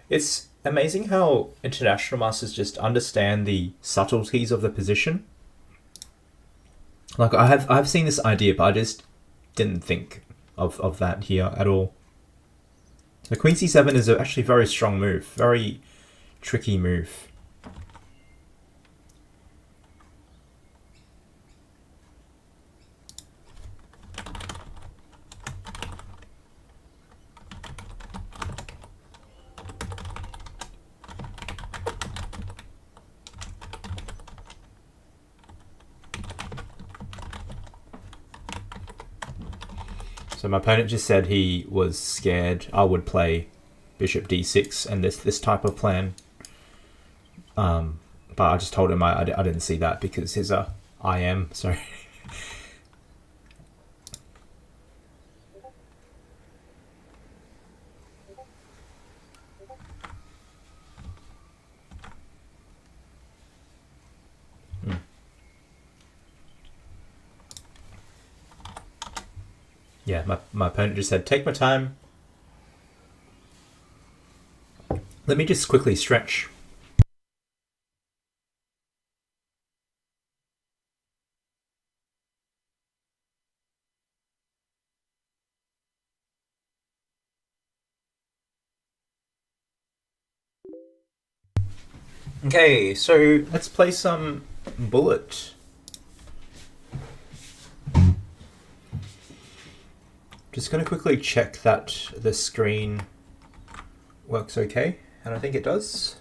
It's amazing how international masters just understand the subtleties of the position. Like I've seen this idea, but I just didn't think of that here at all. So Queen C7 is actually a very strong move, very tricky move. So my opponent just said he was scared I would play Bishop D6 and this type of plan. But I just told him I didn't see that because he's a IM, so... Yeah, my opponent just said, take my time. Let me just quickly stretch. Okay, so let's play some Bullet. Just going to quickly check that the screen works okay, and I think it does.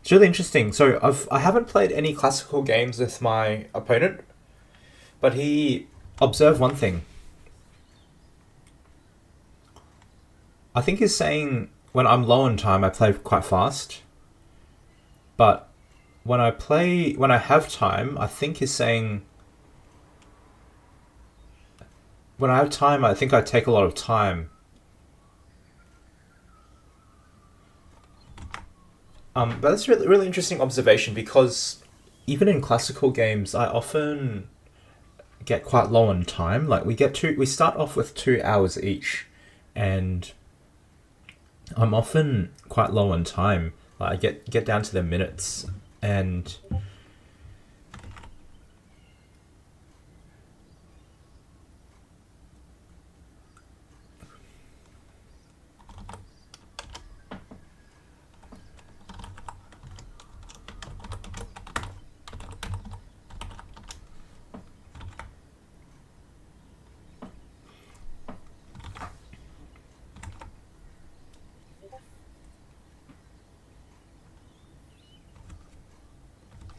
It's really interesting. So I haven't played any classical games with my opponent, but he observed one thing. I think he's saying when I'm low on time, I play quite fast. But when I have time, I think he's saying when I have time, I think I take a lot of time. But that's really really interesting observation because even in classical games, I often get quite low on time. Like we start off with 2 hours each, and I'm often quite low on time. Like I get down to the minutes, and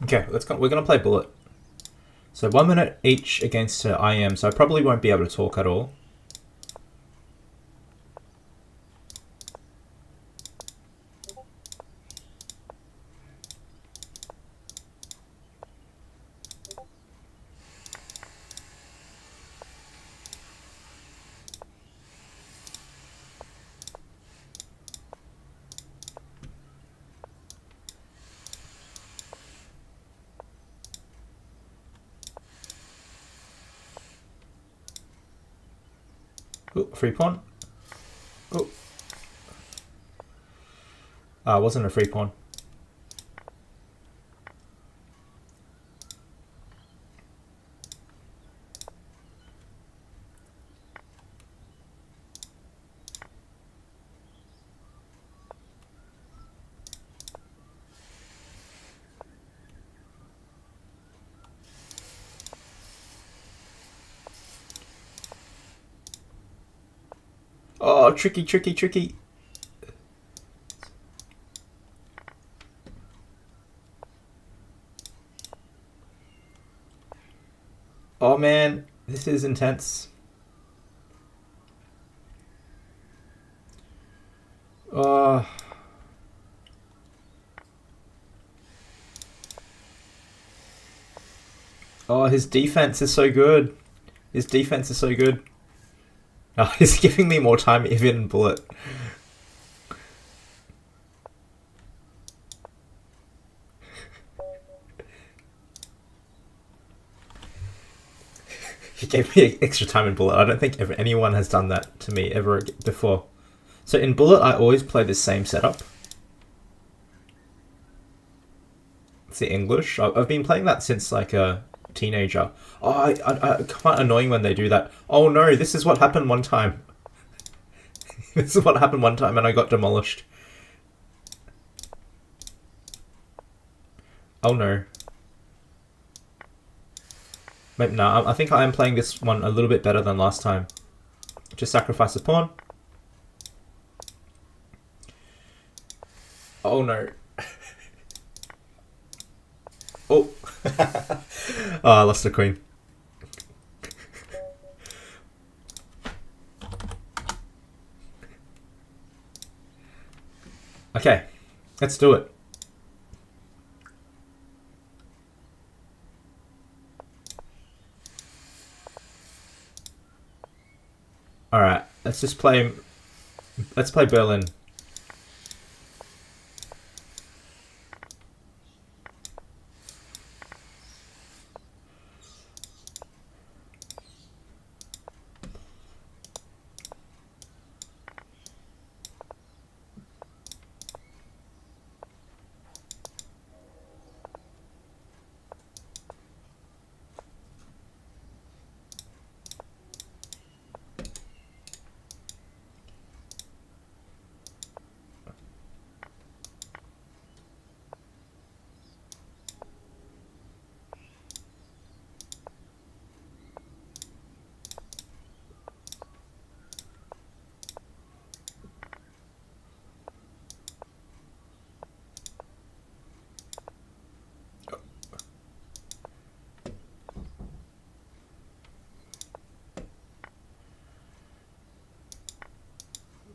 okay, let's go. We're gonna play Bullet. So 1 minute each against IM. So I probably won't be able to talk at all. Ooh, free pawn. Oh, wasn't a free pawn. Oh, tricky, tricky, tricky. Oh man, this is intense. Oh, his defense is so good. His defense is so good. Oh, he's giving me more time even in Bullet. He gave me extra time in Bullet. I don't think anyone has done that to me ever before. So in Bullet, I always play the same setup. It's the English. I've been playing that since like a teenager. Oh, I quite annoying when they do that. Oh no, this is what happened one time. This is what happened one time and I got demolished. Oh no. Maybe, no, I think I am playing this one a little bit better than last time. Just sacrifice a pawn. Oh no. Oh. Oh, I lost the queen. Okay, let's do it. Alright, let's play Berlin.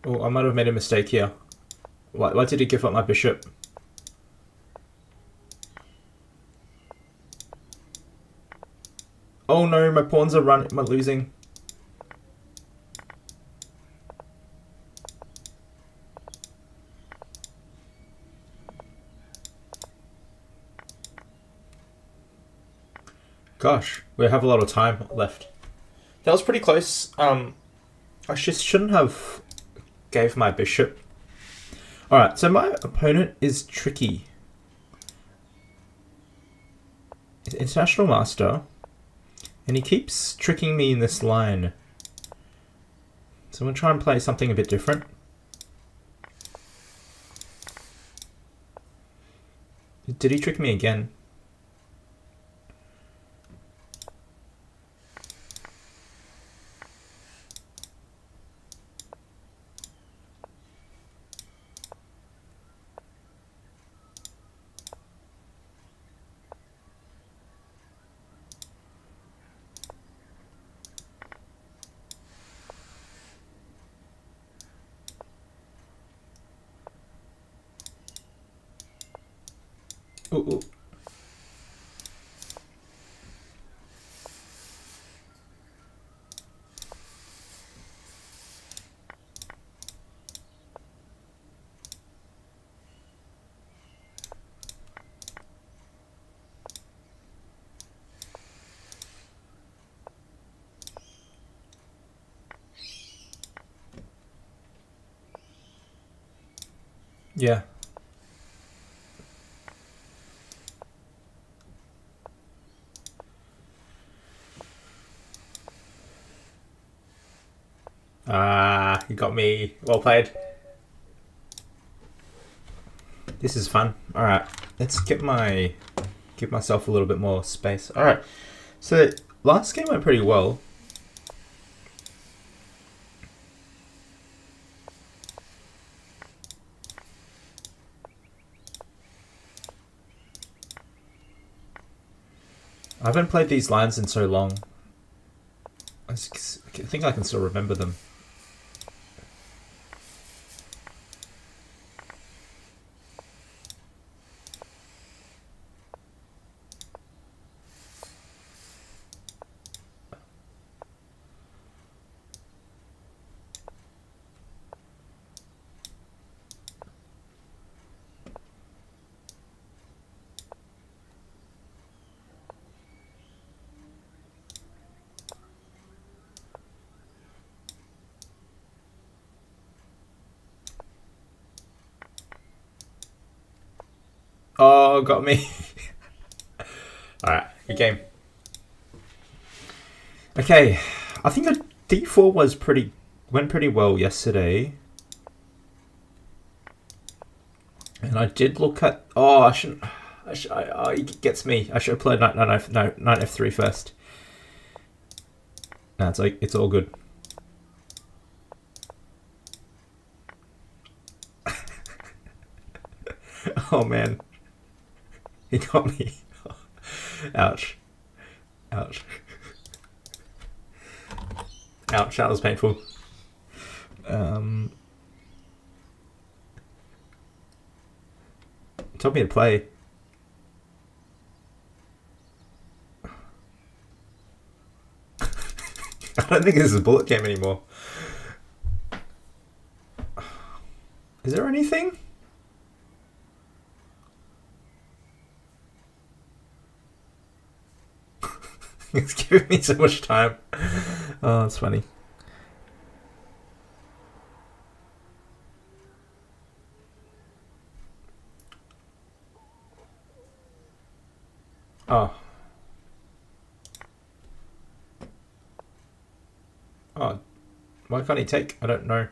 Oh, I might have made a mistake here. Why did he give up my bishop? Oh no, my pawns are losing. Gosh, we have a lot of time left. That was pretty close. I just shouldn't have gave my bishop. Alright, so my opponent is tricky. He's an international master. And he keeps tricking me in this line. So I'm going to try and play something a bit different. Did he trick me again? Ooh. Yeah. Ah, you got me. Well played. This is fun. Alright, let's give myself a little bit more space. Alright, so last game went pretty well. I haven't played these lines in so long. I think I can still remember them. Oh, got me. Alright, good game. Okay, I think the d4 went pretty well yesterday. And I did look at... Oh, I shouldn't... it gets me. I should have played knight f3 first. No, it's all good. Oh man, he got me. Ouch. Ouch. Ouch, that was painful. Told me to play. I don't think this is a bullet game anymore. Is there anything? It's giving me so much time. Oh, it's funny. Oh. Oh. Why can't he take? I don't know.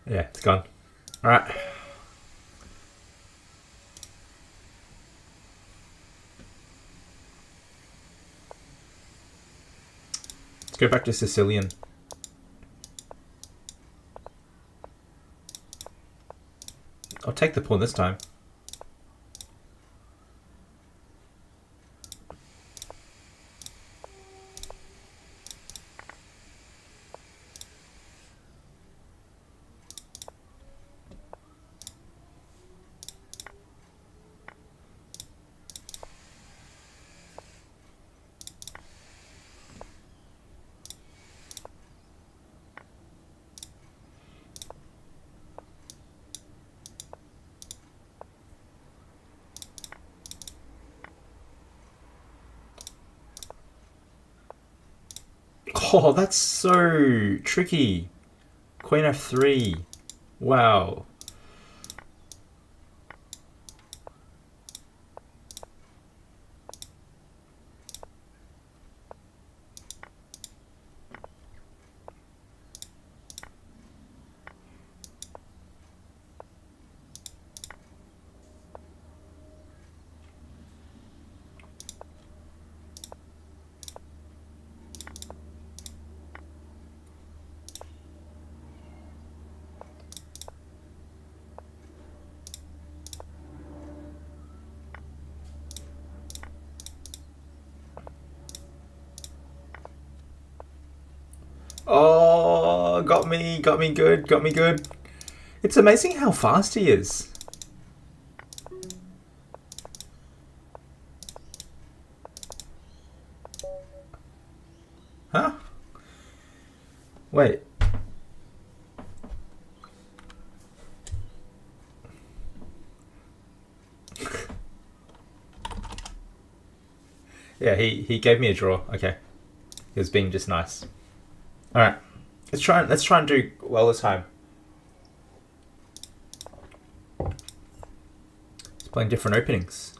Yeah, it's gone. Alright. Let's go back to Sicilian. I'll take the pawn this time. Oh, that's so tricky. Queen f3. Wow. Oh, got me good. It's amazing how fast he is. Huh? Wait. Yeah, he gave me a draw. Okay. He was being just nice. Alright. Let's try and do well this time. Let's play different openings.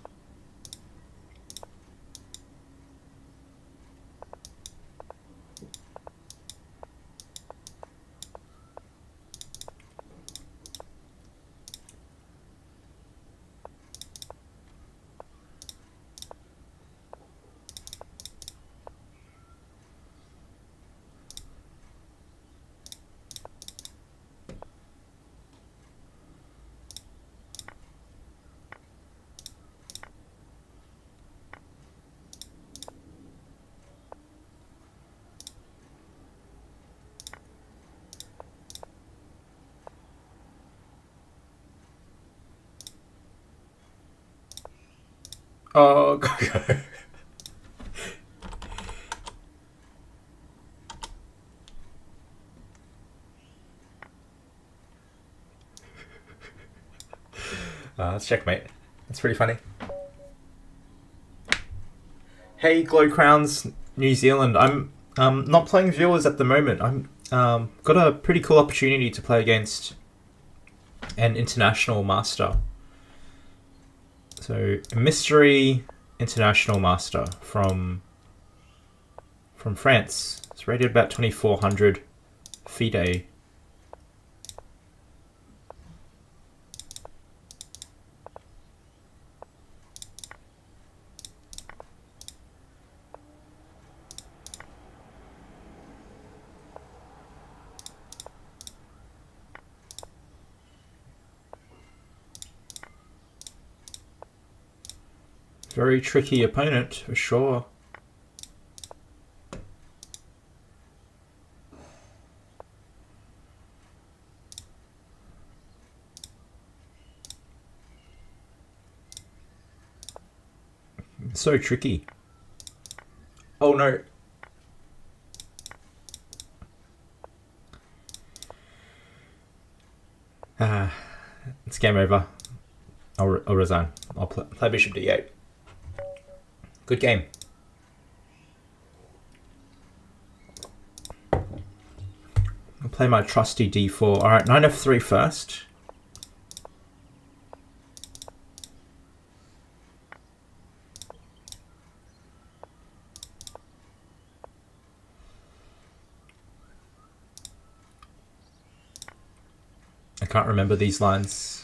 Oh, go. Let's checkmate. That's pretty funny. Hey, Glow Crowns, New Zealand. I'm not playing viewers at the moment. I'm got a pretty cool opportunity to play against an international master. So a mystery international master from France. It's rated about 2400 FIDE. Very tricky opponent, for sure. So tricky. Oh no. It's game over. I'll resign. I'll play bishop d8. Good game. I'll play my trusty d4. Alright, knight f3 first. I can't remember these lines.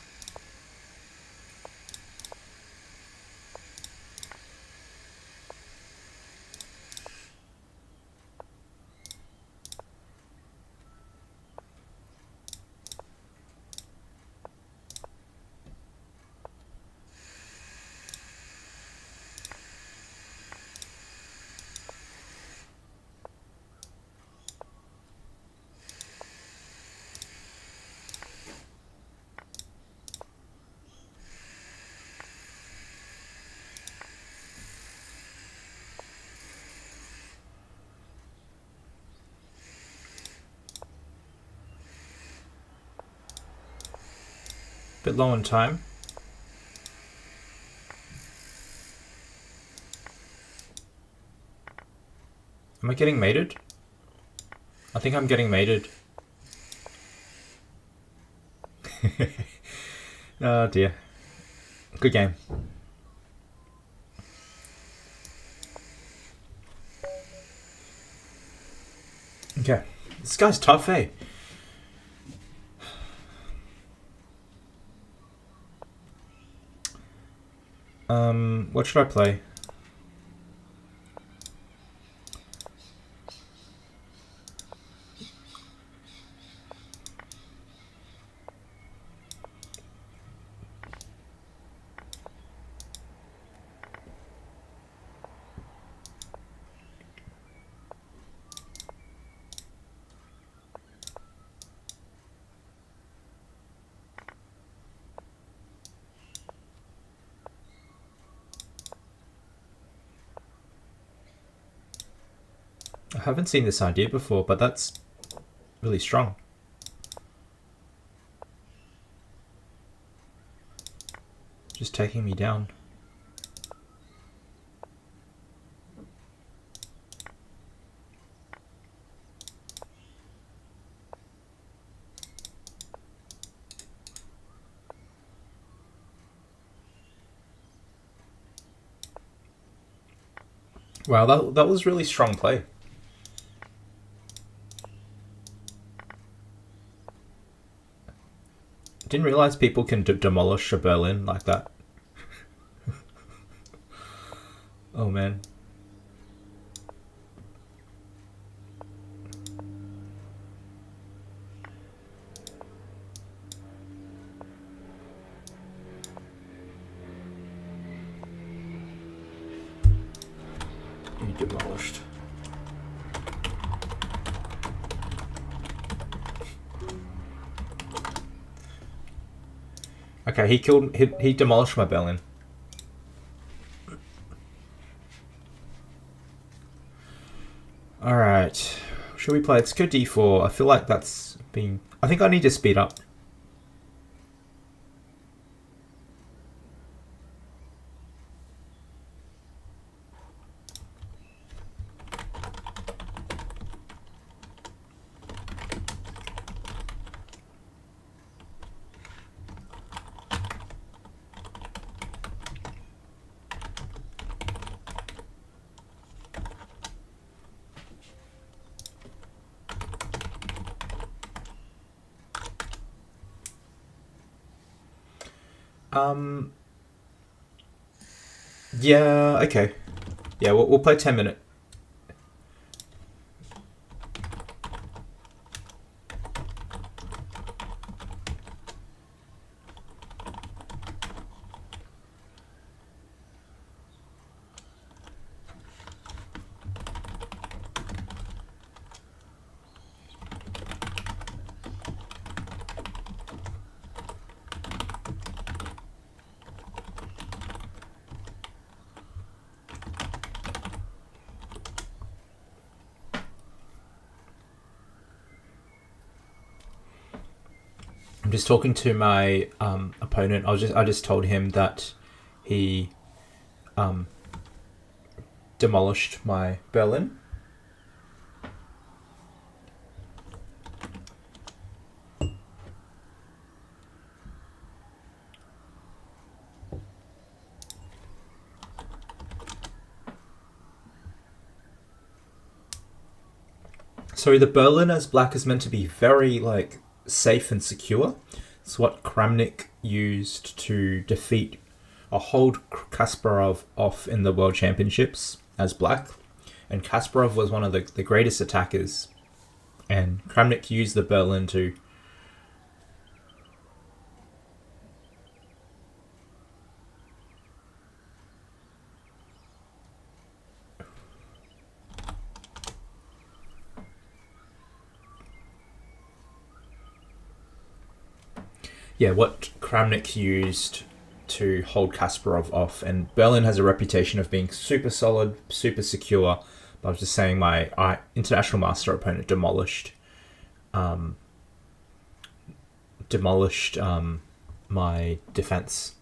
Bit low on time. Am I getting mated? I think I'm getting mated. Oh dear. Good game. Okay. This guy's tough, eh? What should I play? I haven't seen this idea before, but that's really strong. Just taking me down. Wow, that was really strong play. Didn't realize people can demolish a Berlin like that. Oh man. You demolished. Okay, he demolished my Berlin. Alright. Should we play? Let's go d4. I feel like that's being... I think I need to speed up. Yeah, okay. Yeah, we'll play 10-minute. I'm just talking to my opponent. I just told him that he demolished my Berlin. So the Berlin as black is meant to be very like safe and secure. It's what Kramnik used to defeat or hold Kasparov off in the World Championships as black. And Kasparov was one of the greatest attackers. And Kramnik used the Berlin to what Kramnik used to hold Kasparov off. And Berlin has a reputation of being super solid, super secure. But I was just saying my international master opponent demolished my defense.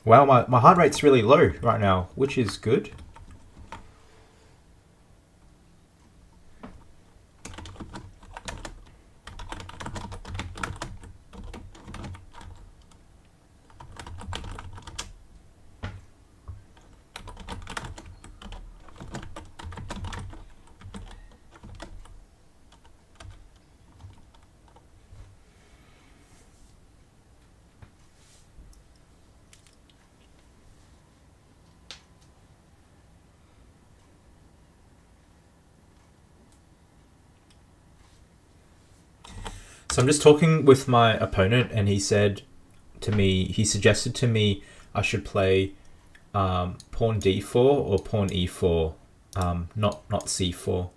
Wow, my heart rate's really low right now, which is good. So I'm just talking with my opponent, and he suggested to me I should play pawn d4 or pawn e4, not c4.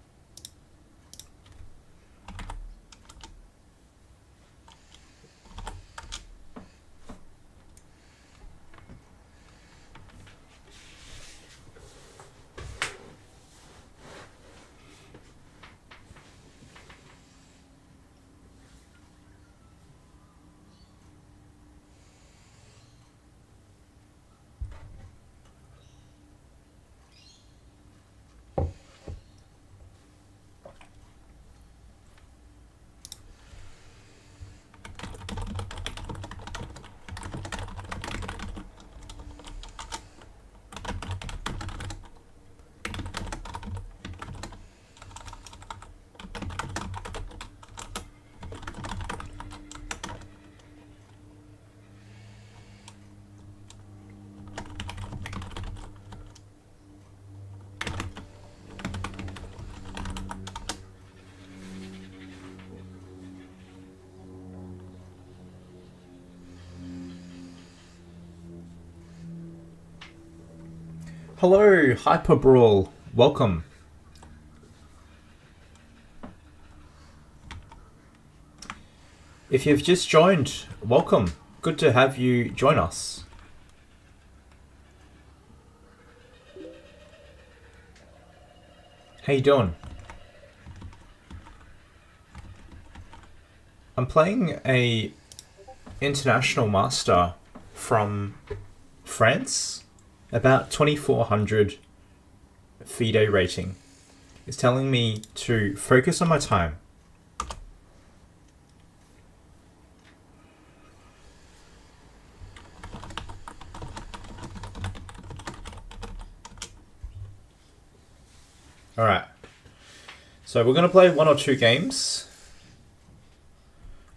Hello, Hyperbrawl. Welcome. If you've just joined, welcome. Good to have you join us. How you doing? I'm playing a international master from France, about 2400 FIDE rating. It's telling me to focus on my time. Alright. So we're going to play 1 or 2 games.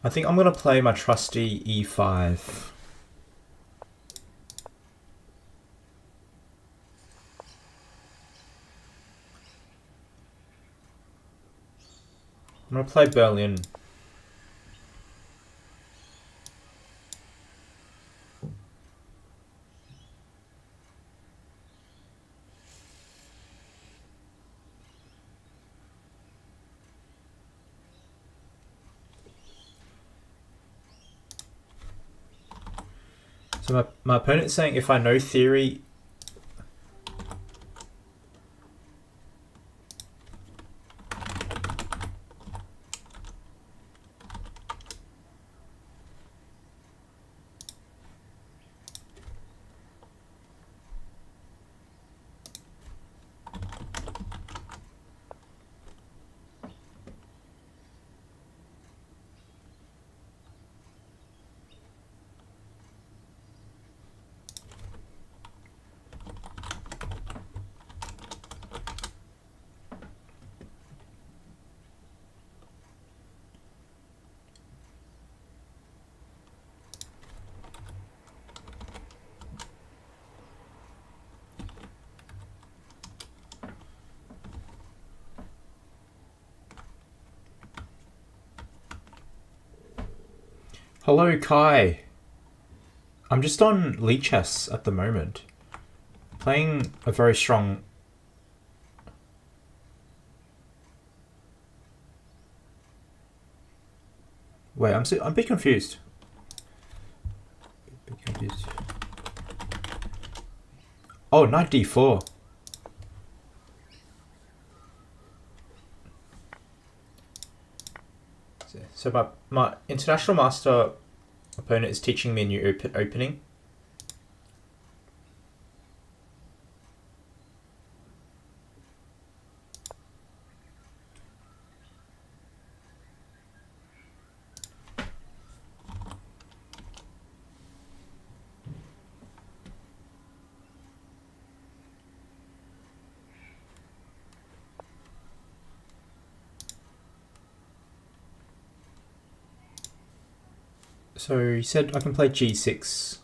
I think I'm going to play my trusty e5. I'm going to play Berlin. So my opponent's saying if I know theory... Hello, Kai. I'm just on Lee Chess at the moment. Playing a very strong... Wait, I'm a bit confused. Oh, knight d4. So my international master opponent is teaching me a new opening. So he said I can play g6.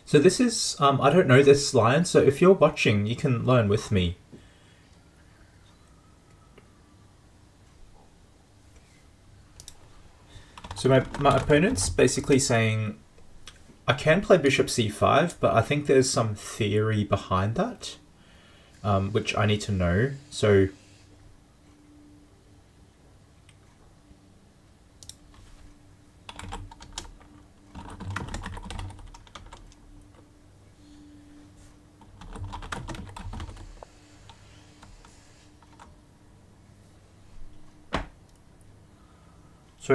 So this is, I don't know this line, so if you're watching, you can learn with me. So my opponent's basically saying, I can play bishop c5, but I think there's some theory behind that, which I need to know. So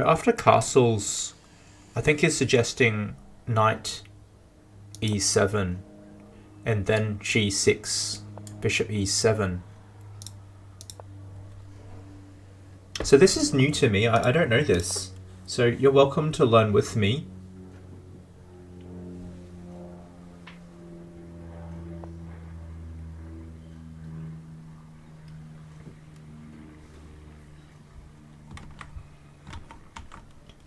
after castles, I think he's suggesting knight e7 and then g6, bishop e7. So this is new to me, I don't know this. So you're welcome to learn with me.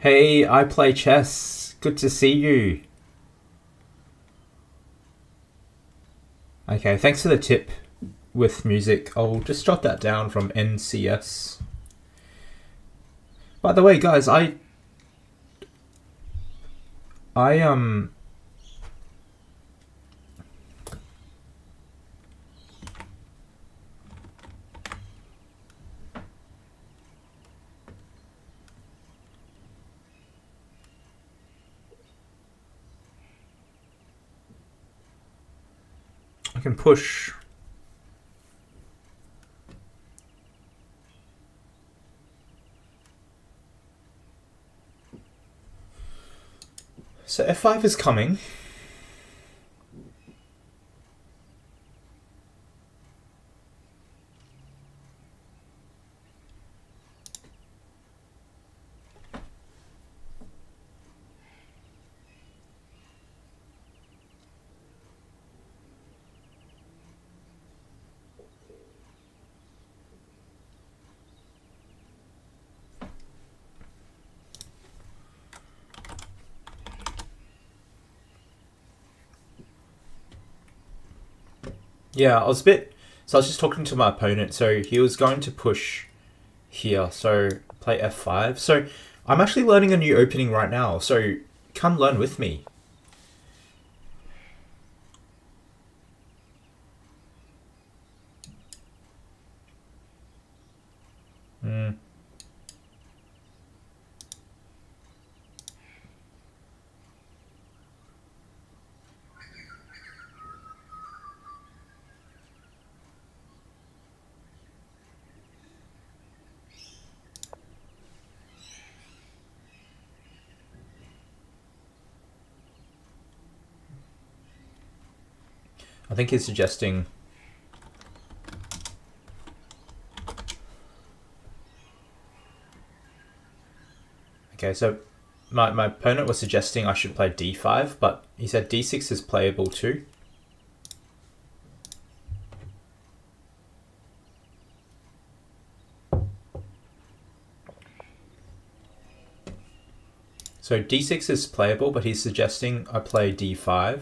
Hey, I play chess. Good to see you. Okay, thanks for the tip with music. I'll just jot that down from NCS. By the way, guys, I I can push. So f5 is coming. Yeah, I was just talking to my opponent, so he was going to push here, so play f5. So I'm actually learning a new opening right now, so come learn with me. I think he's suggesting... Okay, so my opponent was suggesting I should play d5, but he said d6 is playable too. So d6 is playable, but he's suggesting I play d5.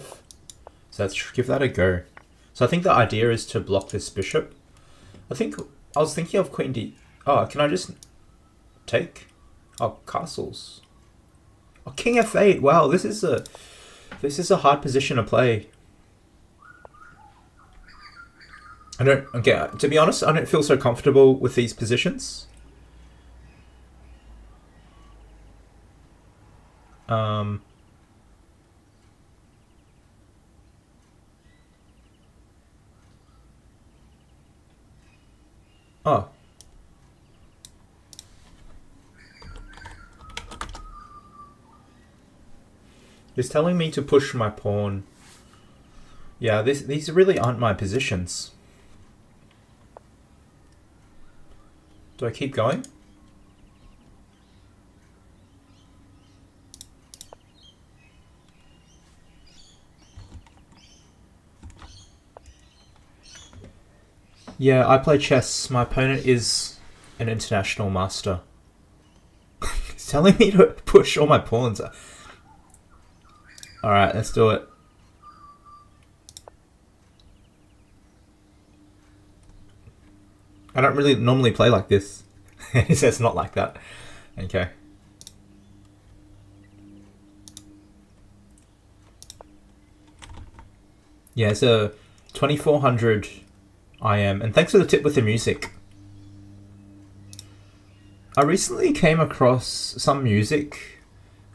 So let's give that a go. So I think the idea is to block this bishop. I was thinking of queen d... Oh, can I just take? Oh, castles. Oh, king f8. Wow, this is a hard position to play. To be honest, I don't feel so comfortable with these positions. Oh. It's telling me to push my pawn. Yeah, these really aren't my positions. Do I keep going? Yeah, I play chess. My opponent is an international master. He's telling me to push all my pawns. Alright, let's do it. I don't really normally play like this. He says not like that. Okay. Yeah, it's a 2400 IM. And thanks for the tip with the music. I recently came across some music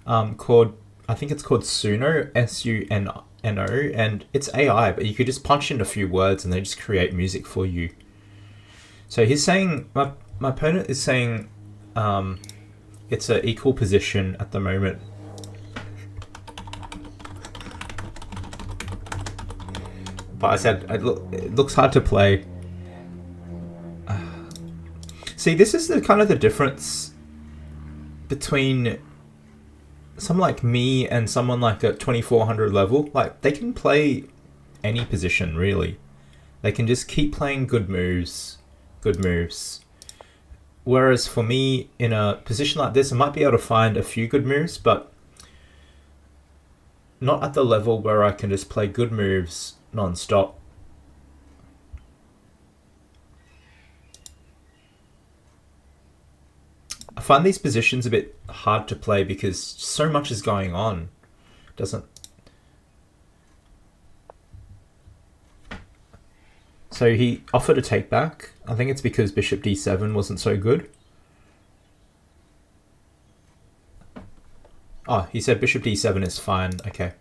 called, I think it's called Suno, Suno, and it's AI, but you could just punch in a few words and they just create music for you. So he's saying, my opponent is saying it's an equal position at the moment. But I said, it looks hard to play. See, this is the kind of the difference between someone like me and someone like at 2400 level. Like, they can play any position, really. They can just keep playing good moves. Whereas for me, in a position like this, I might be able to find a few good moves, but not at the level where I can just play good moves non-stop. I find these positions a bit hard to play because so much is going on. So he offered a take back. I think it's because bishop d7 wasn't so good. Oh, he said bishop d7 is fine. Okay.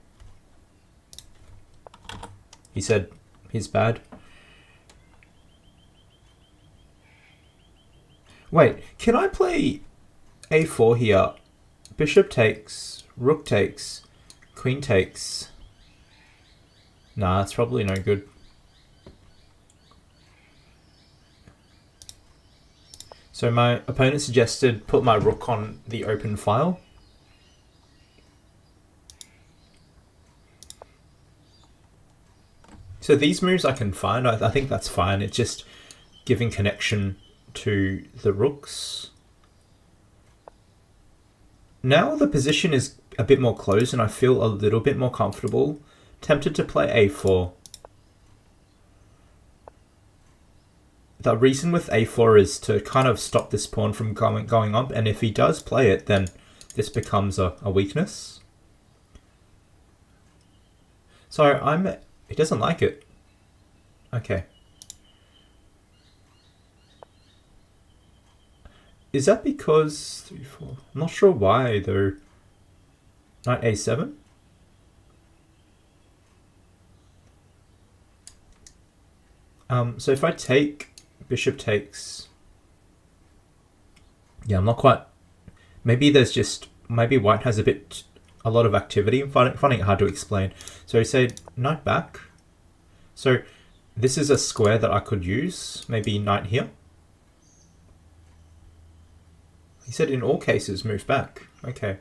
He said He's bad. Wait, can I play a4 here? Bishop takes, rook takes, queen takes. Nah, it's probably no good. So my opponent suggested put my rook on the open file. So these moves I can find. I think that's fine. It's just giving connection to the rooks. Now the position is a bit more closed and I feel a little bit more comfortable. Tempted to play a4. The reason with a4 is to kind of stop this pawn from going up, and if he does play it, then this becomes a weakness. So he doesn't like it. Okay. Is that because 3, 4? I'm not sure why though. Knight a7. So if I take bishop takes, yeah, I'm not quite. Maybe white has a lot of activity. I'm finding it hard to explain. So he said knight back. So this is a square that I could use. Maybe knight here. He said in all cases move back. Okay.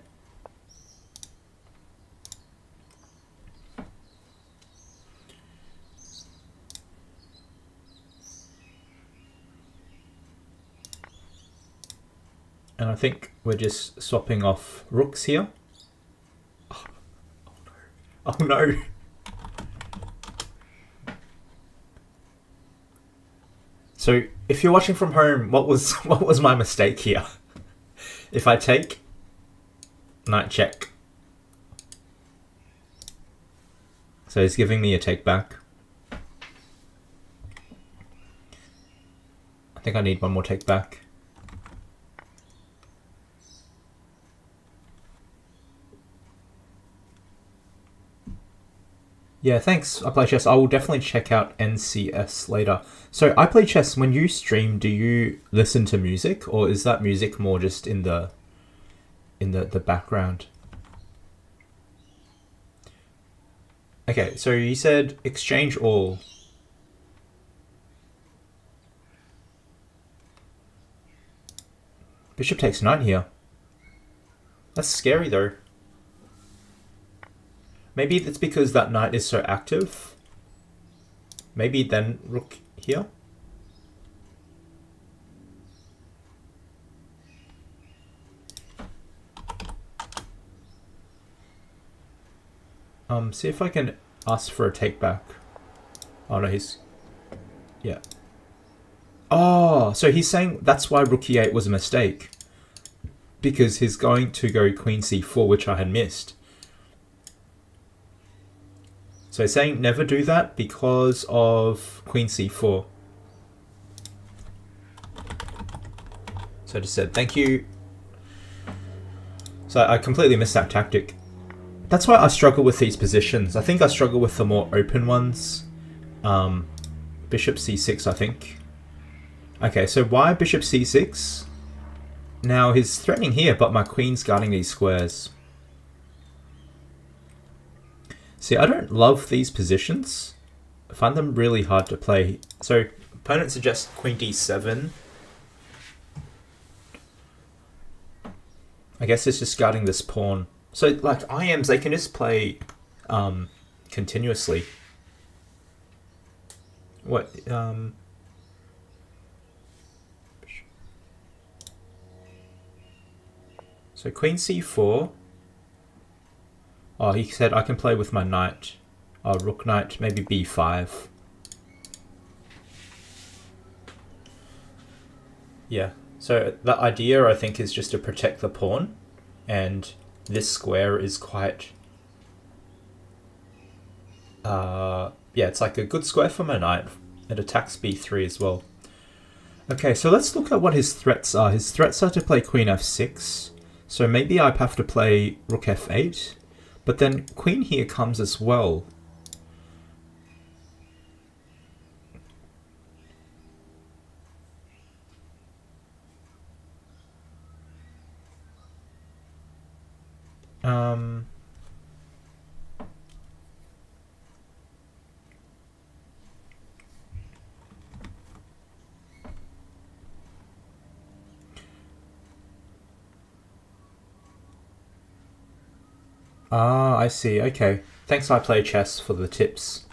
And I think we're just swapping off rooks here. Oh no. Oh no. So if you're watching from home, what was my mistake here? If I take knight check. So he's giving me a take back. I think I need one more take back. Yeah, thanks. I play chess. I will definitely check out NCS later. So I play chess. When you stream, do you listen to music, or is that music more just in the background? Okay, so you said exchange all. Bishop takes knight here. That's scary though. Maybe it's because that knight is so active. Maybe then rook here. See if I can ask for a take back. Oh no, yeah. Oh, so he's saying that's why rook e8 was a mistake. Because he's going to go queen c4, which I had missed. So he's saying never do that because of queen c4. So I just said thank you. So I completely missed that tactic. That's why I struggle with these positions. I think I struggle with the more open ones. Bishop c6, I think. Okay, so why bishop c6? Now he's threatening here, but my queen's guarding these squares. See, I don't love these positions. I find them really hard to play. So, opponent suggests queen d7. I guess it's just guarding this pawn. So, like, IMs, they can just play continuously. What? So, queen c4. Oh, he said I can play with my knight. Oh, rook knight, maybe b5. Yeah, so the idea I think is just to protect the pawn, and this square is quite... yeah, it's like a good square for my knight. It attacks b3 as well. Okay, so let's look at what his threats are. His threats are to play queen f6, so maybe I have to play rook f8. But then queen here comes as well. Um, I see. Okay. Thanks, I play chess, for the tips.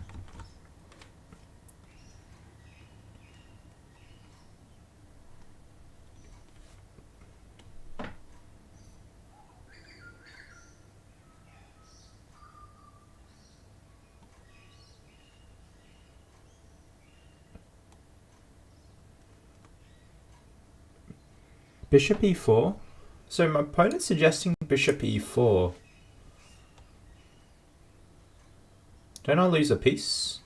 Bishop e4? So my opponent's suggesting bishop e4. Don't I lose a piece?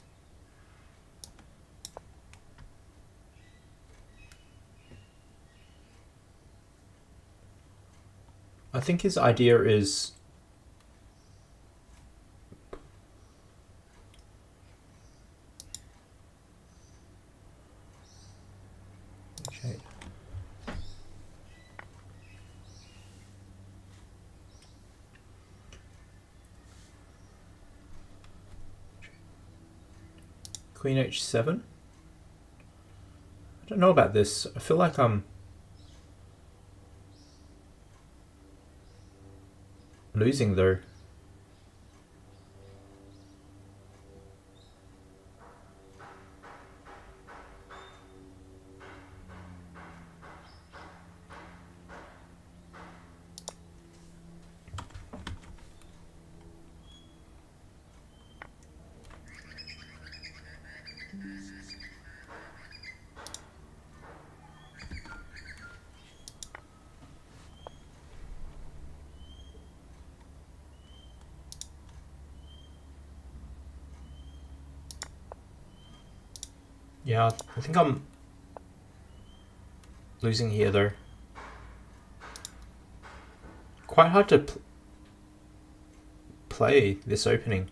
I think his idea is... Okay. Queen h7? I don't know about this. I feel like I'm losing though. Yeah, I think I'm losing here though. Quite hard to play this opening.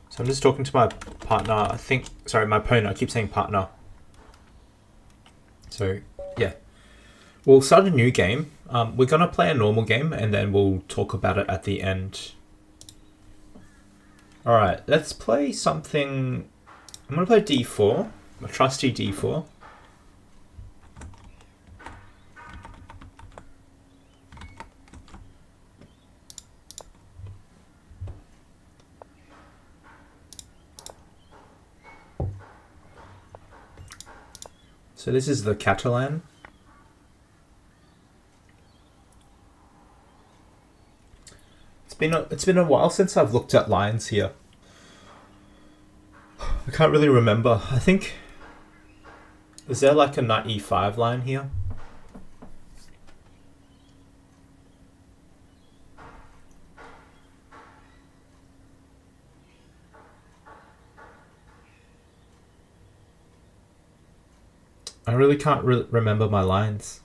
So I'm just talking to my partner, I think, sorry, my opponent, I keep saying partner. So, yeah. We'll start a new game. We're going to play a normal game and then we'll talk about it at the end. Alright, let's play something... I'm going to play d4, a trusty d4. So this is the Catalan. It's been a while since I've looked at lines here. I can't really remember. I think... Is there like a knight e5 line here? I really can't remember my lines.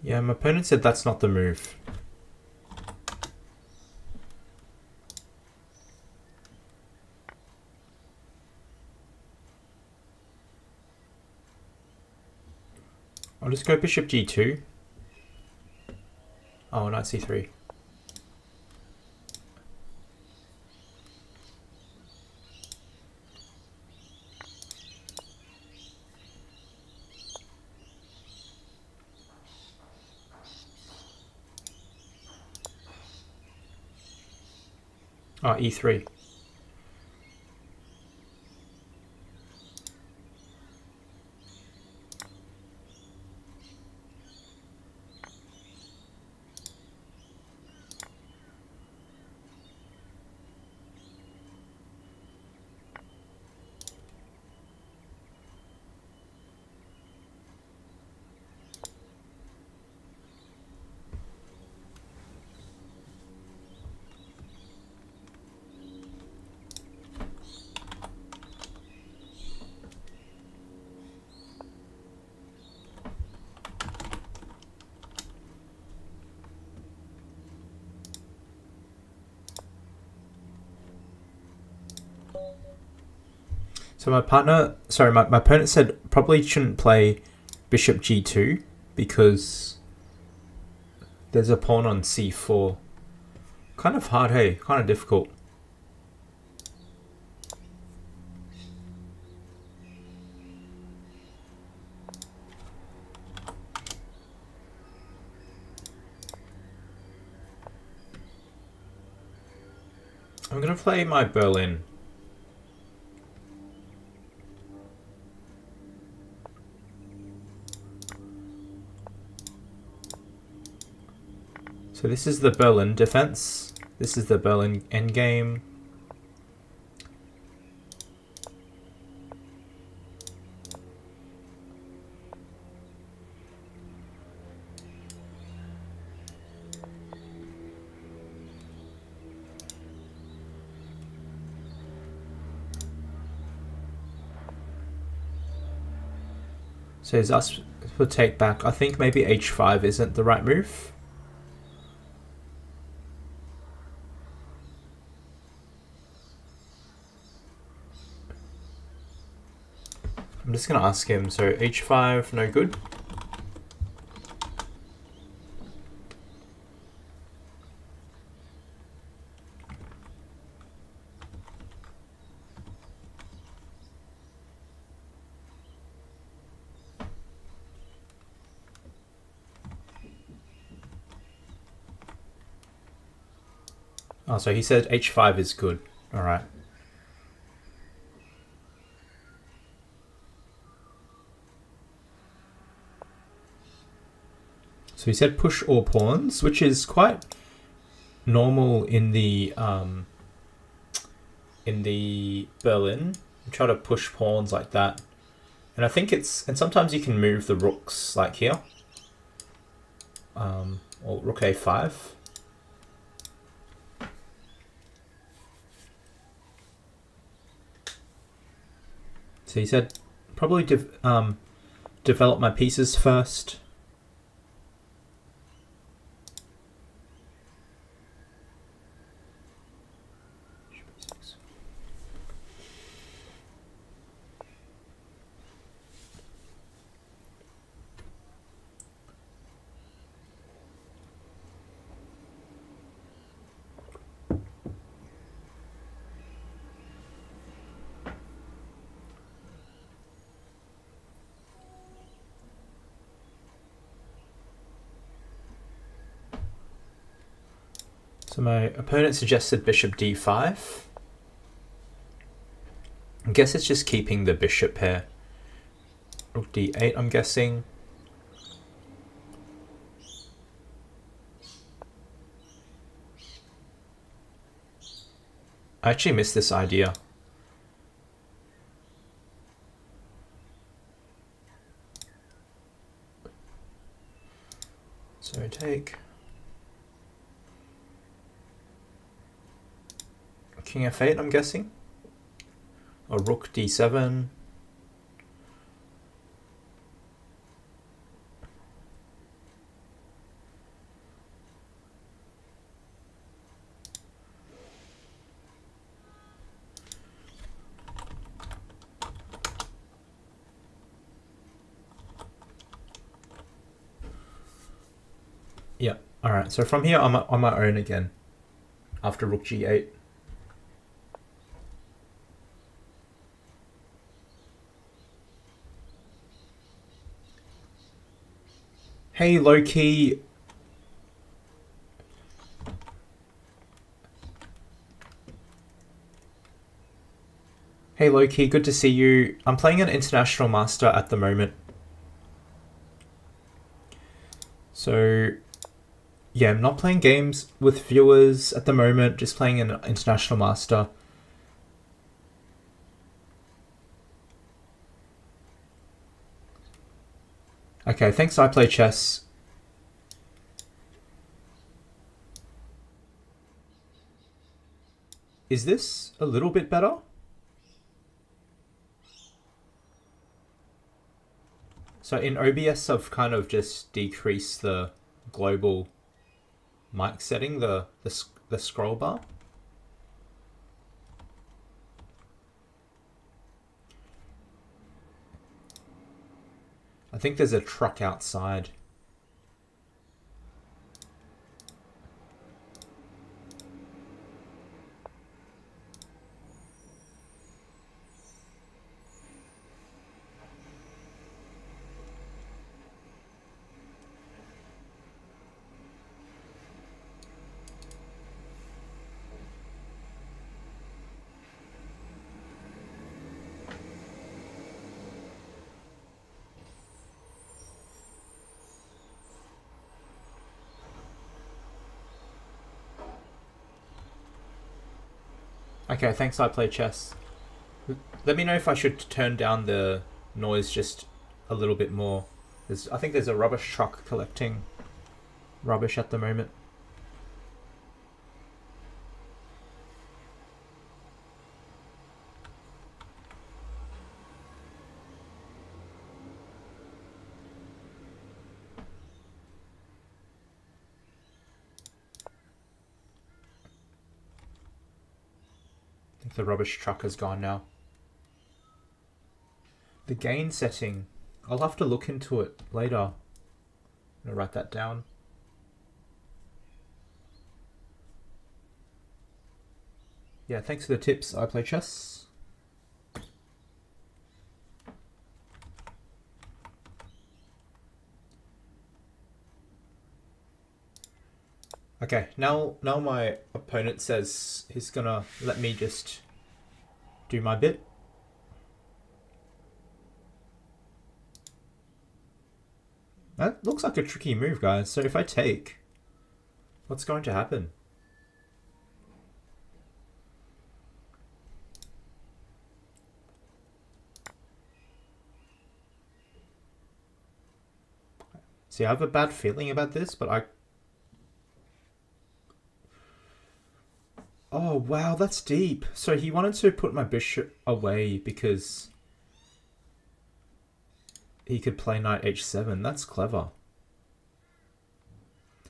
Yeah, my opponent said that's not the move. I'll just go bishop g2. Oh, knight c3. E3. So my opponent said probably shouldn't play bishop g2 because there's a pawn on c4. Kind of hard, hey? Kind of difficult. I'm gonna play my Berlin. So this is the Berlin defense. This is the Berlin endgame. So is us for take back. I think maybe h5 isn't the right move. I'm just gonna ask him. So h5, no good. Oh, so he said h5 is good. All right. So he said push all pawns, which is quite normal in the Berlin. You try to push pawns like that, and I think and sometimes you can move the rooks like here, or rook a5. So he said probably develop my pieces first. So my opponent suggested bishop d5. I guess it's just keeping the bishop pair. Rook d8, I'm guessing. I actually missed this idea. So take. King f8, I'm guessing. Or rook d7. Yeah, alright, so from here I'm on my own again after rook g8. Hey, low-key. Hey Loki, good to see you. I'm playing an international master at the moment. So, yeah, I'm not playing games with viewers at the moment, just playing an international master. Okay, thanks, I play chess. Is this a little bit better? So in OBS, I've kind of just decreased the global mic setting, the scroll bar. I think there's a truck outside. Okay, thanks, I play chess. Let me know if I should turn down the noise just a little bit more. I think there's a rubbish truck collecting rubbish at the moment. I think the rubbish truck has gone now. The gain setting. I'll have to look into it later. I'm gonna write that down. Yeah, thanks for the tips. I play chess. Okay, now my opponent says he's gonna let me just do my bit. That looks like a tricky move, guys. So if I take, what's going to happen? See, I have a bad feeling about this, but I... Oh, wow, that's deep. So he wanted to put my bishop away because he could play knight h7. That's clever.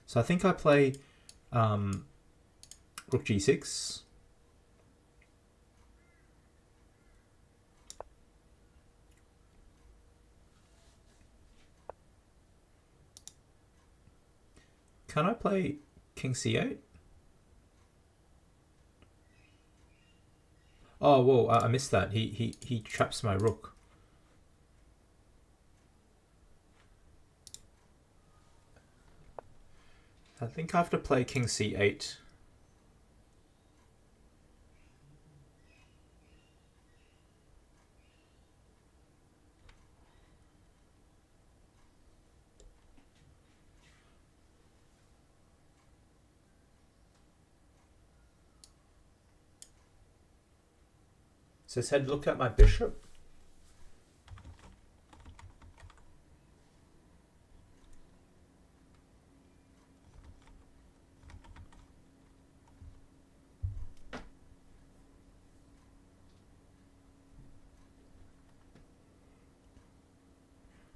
So I think I play rook g6. Can I play king c8? Oh, whoa, I missed that. He traps my rook. I think I have to play king c8. So it said look at my bishop.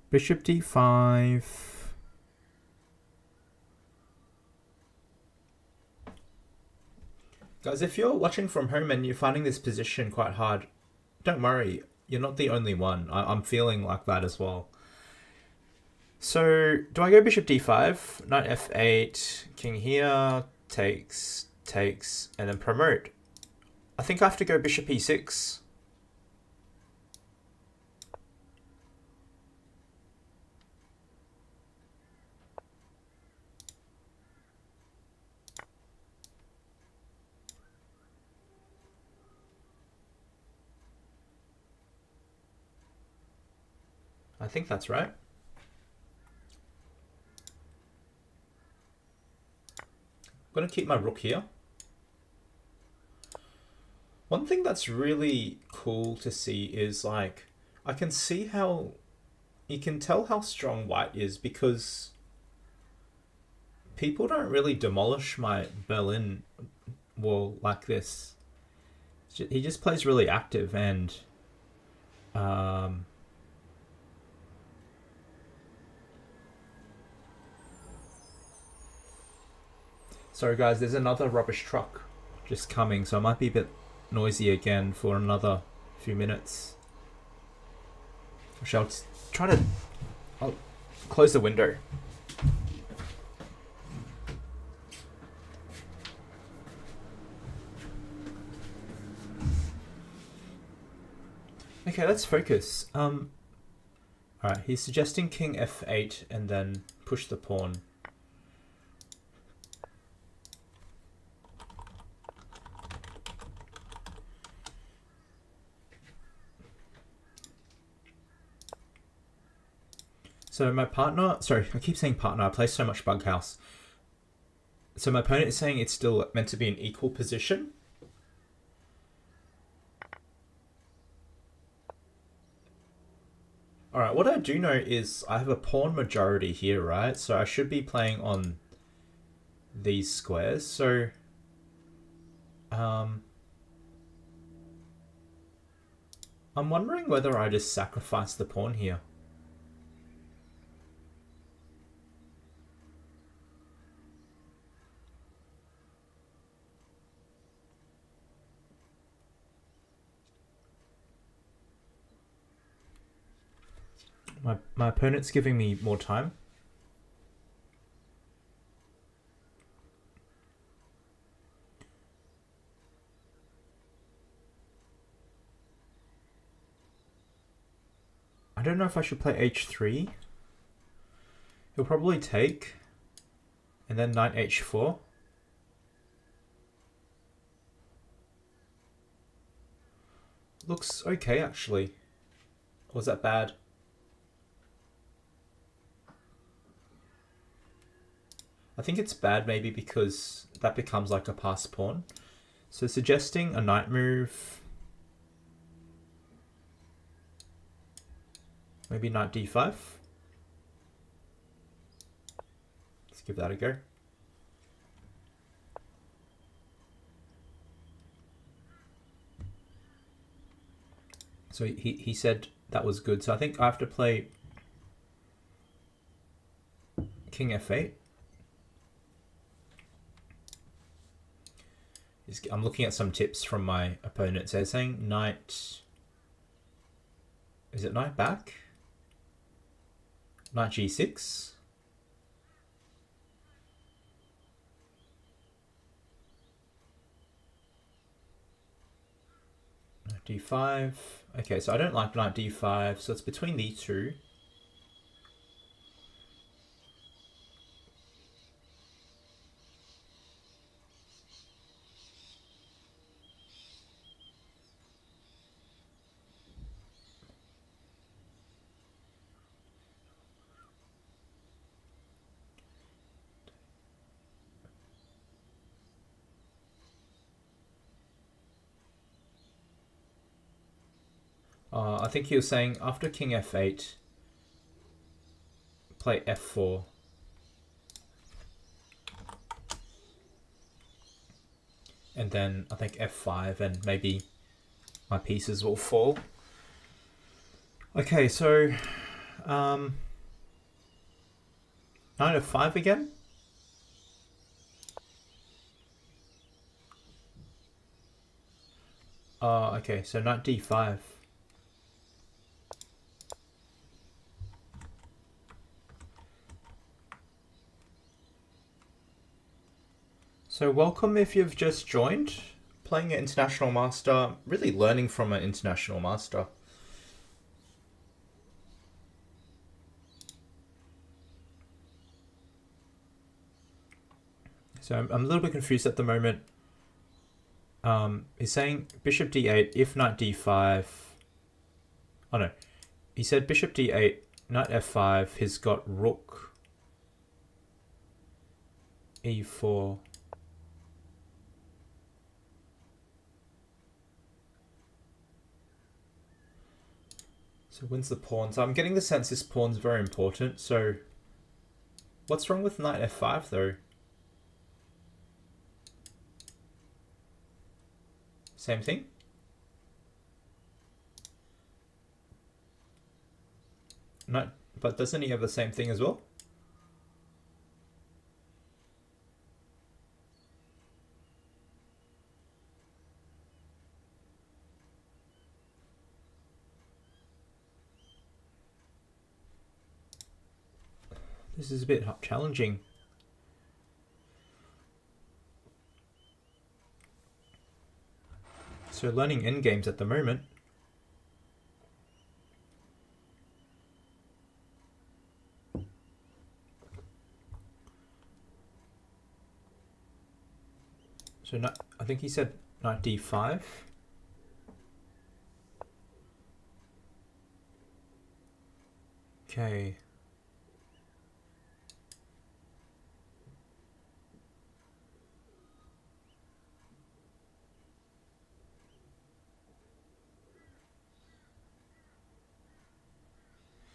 Bishop d5. Guys, if you're watching from home and you're finding this position quite hard, don't worry. You're not the only one. I'm feeling like that as well. So, do I go bishop d5, knight f8, king here, takes, and then promote? I think I have to go bishop e6. I think that's right. I'm going to keep my rook here. One thing that's really cool to see is, like, I can see how you can tell how strong white is because people don't really demolish my Berlin wall like this. He just plays really active, and sorry guys, there's another rubbish truck just coming, so I might be a bit noisy again for another few minutes. I shall try to... I'll close the window. Okay, let's focus. Alright, he's suggesting king f8 and then push the pawn. So my partner, sorry, I keep saying partner, I play so much Bug House. So my opponent is saying it's still meant to be an equal position. Alright, what I do know is I have a pawn majority here, right? So I should be playing on these squares. So I'm wondering whether I just sacrifice the pawn here. My opponent's giving me more time. I don't know if I should play h3. He'll probably take, and then knight h4. Looks okay, actually. Or was that bad? I think it's bad maybe because that becomes like a pass pawn. So suggesting a knight move. Maybe knight d5. Let's give that a go. So he said that was good. So I think I have to play king f8. I'm looking at some tips from my opponent. So they're saying knight... Is it knight back? Knight g6. Knight d5. Okay, so I don't like knight d5, so it's between these two. I think he was saying after king f8, play f4. And then I think f5 and maybe my pieces will fall. Okay, so knight f5 again. Okay, so knight d5. So welcome if you've just joined, playing an International Master, really learning from an International Master. So I'm a little bit confused at the moment. He's saying bishop d8, if knight d5. Oh no, he said bishop d8, knight f5, he's got rook e4. So wins the pawn. So I'm getting the sense this pawn's very important. So what's wrong with knight f5 though? Same thing? No, but doesn't he have the same thing as well? This is a bit challenging. So learning endgames at the moment. So I think he said knight d5. Okay.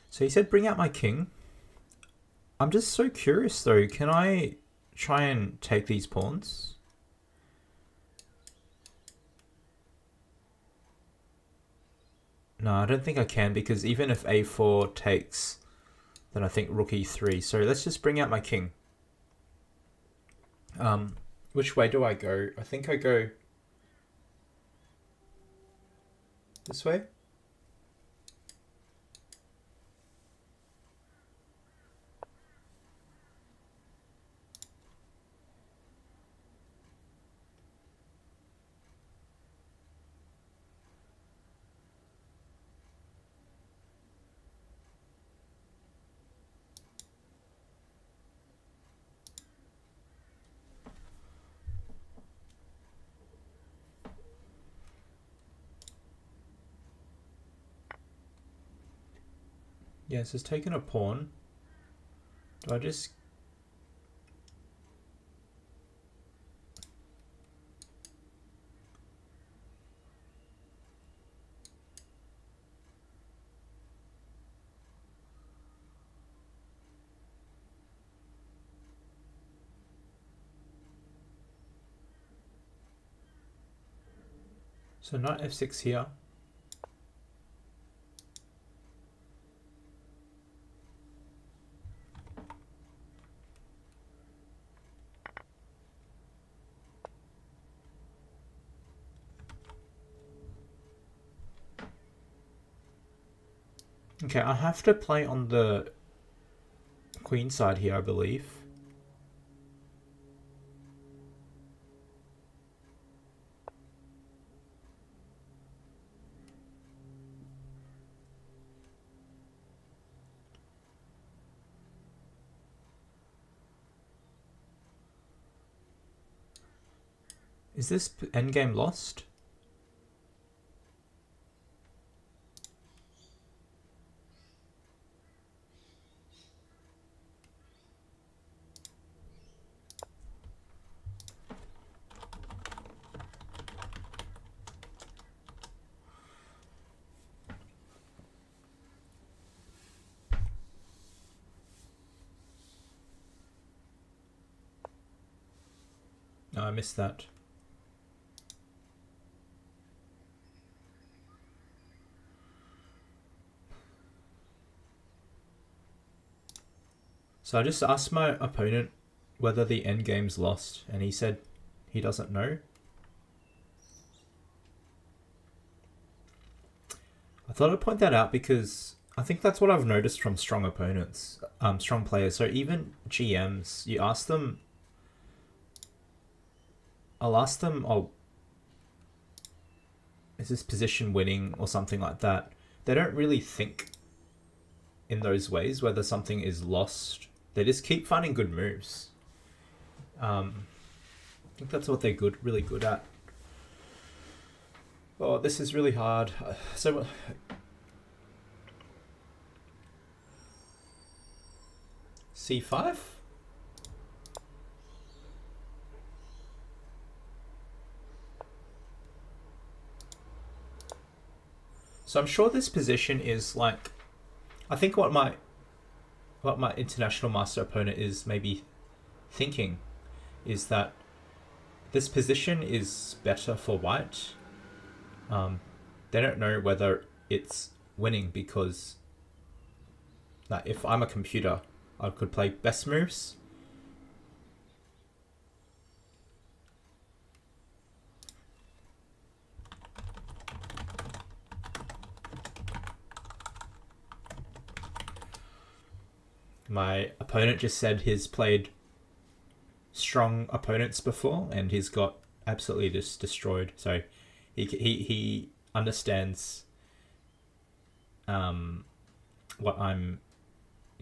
So he said bring out my king. I'm just so curious though, can I try and take these pawns? No, I don't think I can, because even if a4 takes, then I think rook e3. So let's just bring out my king. Which way do I go? I think I go this way. Yes, it's taken a pawn. Do I just... So knight f6 here. Okay, I have to play on the queen side here, I believe. Is this endgame lost? No, I missed that. So I just asked my opponent whether the endgame's lost, and he said he doesn't know. I thought I'd point that out because I think that's what I've noticed from strong opponents, strong players. So even GMs, you ask them, I'll ask them, oh, is this position winning or something like that? They don't really think in those ways whether something is lost. They just keep finding good moves. I think that's what they're really good at. Oh, this is really hard. So c5? So I'm sure this position is like, I think what my international master opponent is maybe thinking is that this position is better for white. They don't know whether it's winning because, like, if I'm a computer, I could play best moves. My opponent just said he's played strong opponents before and he's got absolutely just destroyed. So he understands what I'm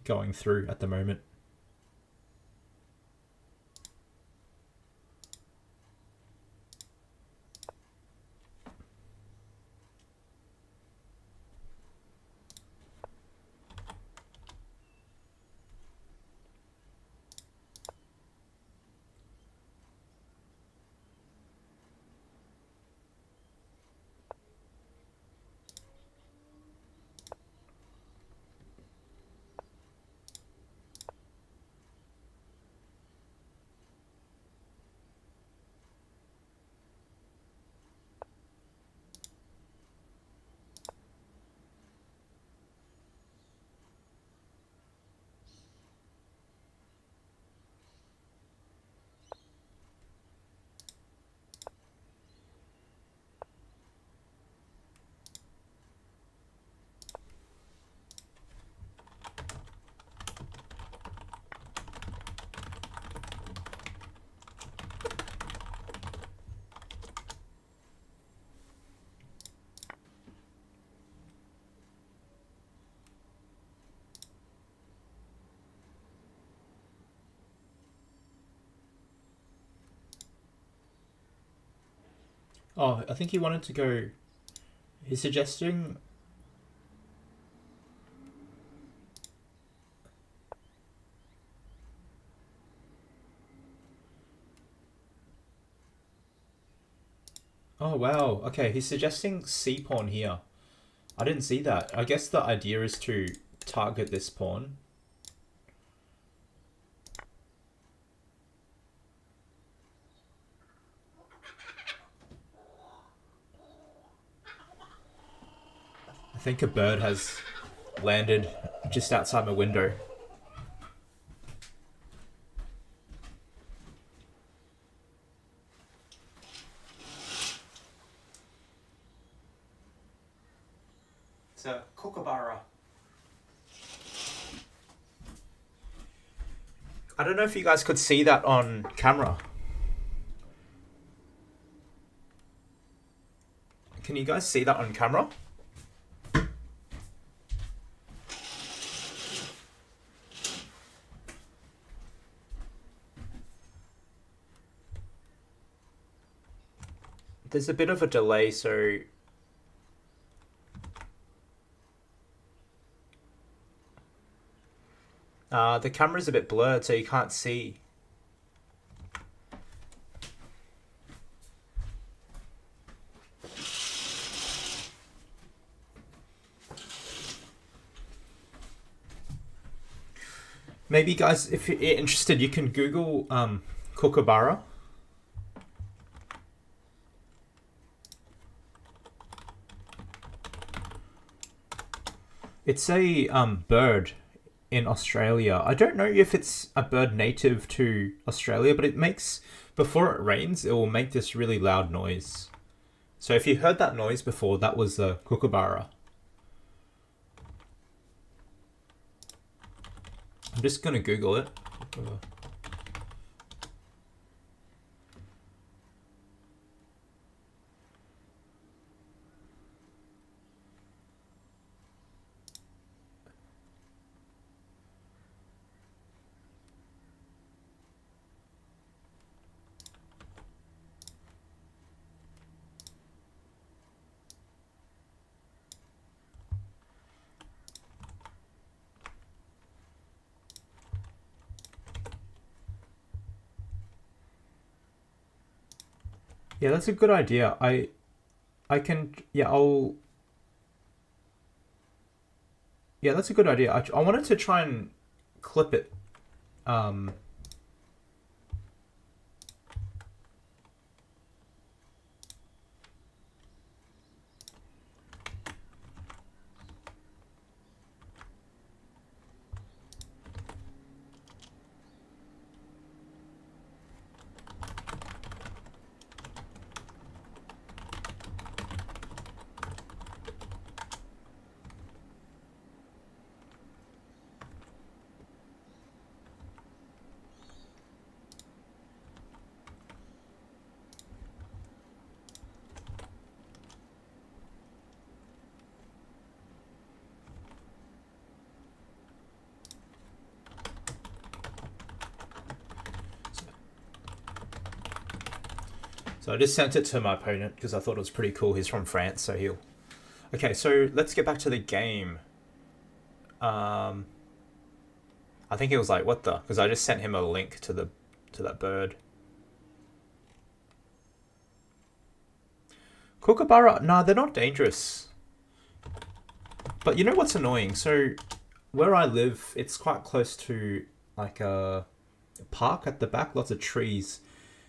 going through at the moment. Oh, I think he wanted to go. He's suggesting. Oh wow. Okay, he's suggesting c pawn here. I didn't see that. I guess the idea is to target this pawn. I think a bird has landed just outside my window. It's a Kookaburra. I don't know if you guys could see that on camera. Can you guys see that on camera? There's a bit of a delay, so the camera's a bit blurred, so you can't see. Maybe, guys, if you're interested, you can Google Kookaburra. It's a bird in Australia. I don't know if it's a bird native to Australia, but it makes, before it rains, it will make this really loud noise. So if you heard that noise before, that was a Kookaburra. I'm just going to Google it. Yeah, that's a good idea. I can, yeah, I'll, yeah, that's a good idea. I wanted to try and clip it. Um, so I just sent it to my opponent because I thought it was pretty cool. He's from France, so he'll. Okay, so let's get back to the game. Um, I think he was like, "What the?" Because I just sent him a link to that bird. Kookaburra, nah, they're not dangerous. But you know what's annoying? So where I live, it's quite close to like a park at the back, lots of trees.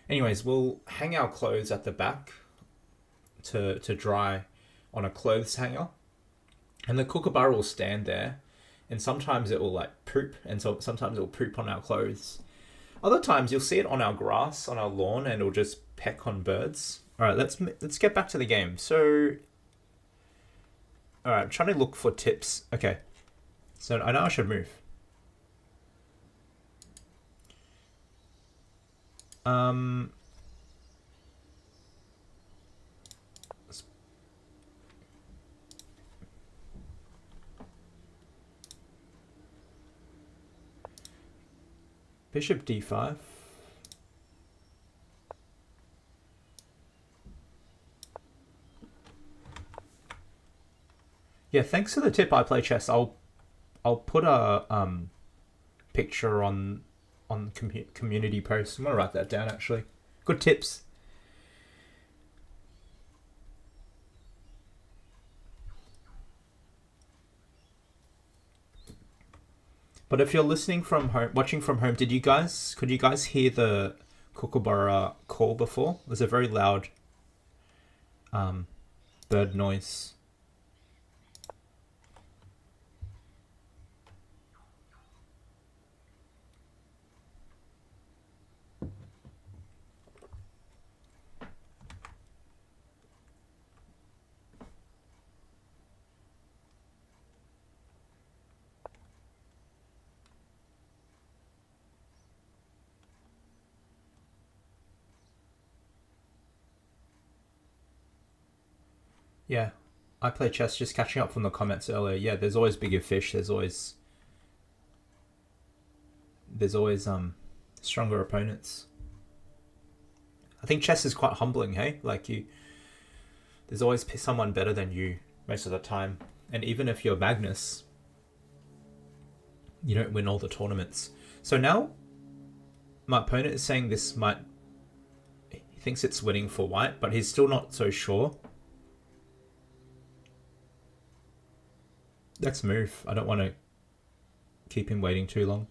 Anyways, we'll hang our clothes at the back to dry on a clothes hanger, and the kookaburra will stand there, and sometimes it will like poop, and so sometimes it will poop on our clothes. Other times you'll see it on our grass, on our lawn, and it'll just peck on birds. All right, let's get back to the game. So, all right, I'm trying to look for tips. Okay, so I know I should move. Um, Bishop d5. Yeah, thanks for the tip. I play chess. I'll put a picture on community post. I'm gonna write that down actually. Good tips. But if you're listening from home, watching from home, could you guys hear the kookaburra call before? It was a very loud um, bird noise. Yeah, I play chess. Just catching up from the comments earlier. Yeah, there's always bigger fish. There's always stronger opponents. I think chess is quite humbling. Hey, like there's always someone better than you most of the time. And even if you're Magnus, you don't win all the tournaments. So now my opponent is saying this might. He thinks it's winning for white, but he's still not so sure. Let's move. I don't want to keep him waiting too long.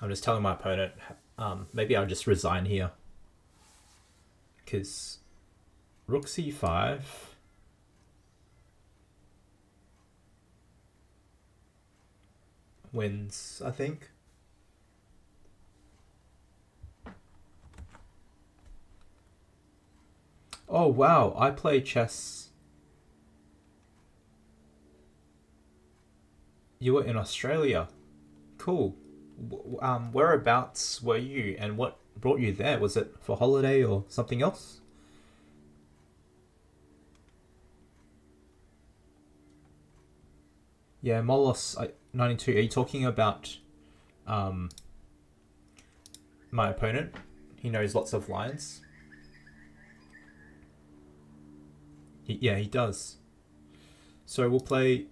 I'm just telling my opponent, maybe I'll just resign here. Because rook c5. Wins, I think. Oh, wow. I play chess. You were in Australia. Cool. Whereabouts were you, and what brought you there? Was it for holiday or something else? Yeah, Molos 92. Are you talking about um, my opponent? He knows lots of lines. Yeah, he does. So we'll play.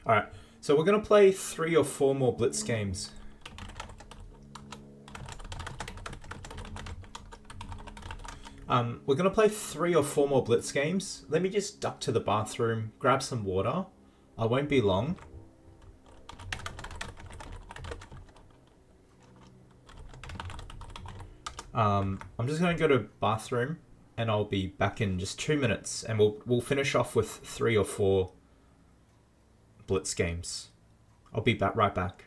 Alright, so we're going to play 3 or 4 more Blitz games. We're going to play 3 or 4 more Blitz games. Let me just duck to the bathroom, grab some water. I won't be long. I'm just going to go to bathroom, and I'll be back in just 2 minutes, and we'll finish off with 3 or 4 Blitz games. I'll be right back.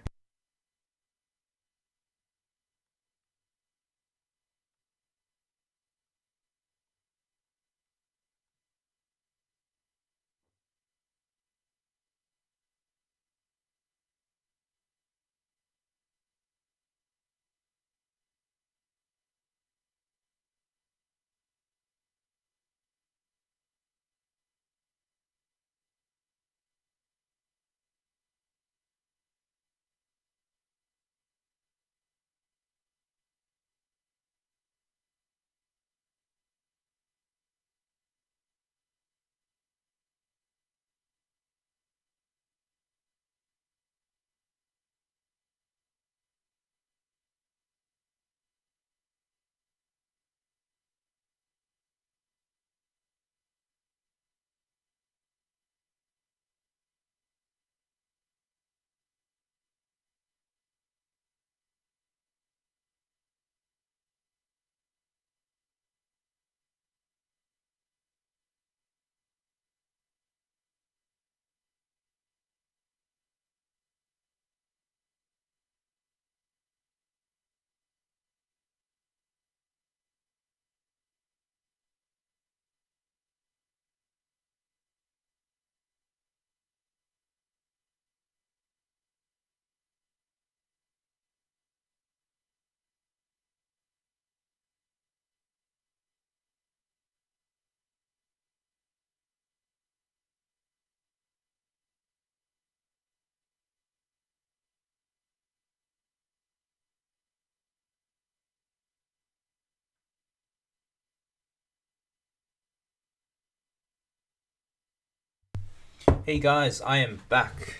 Hey guys, I am back.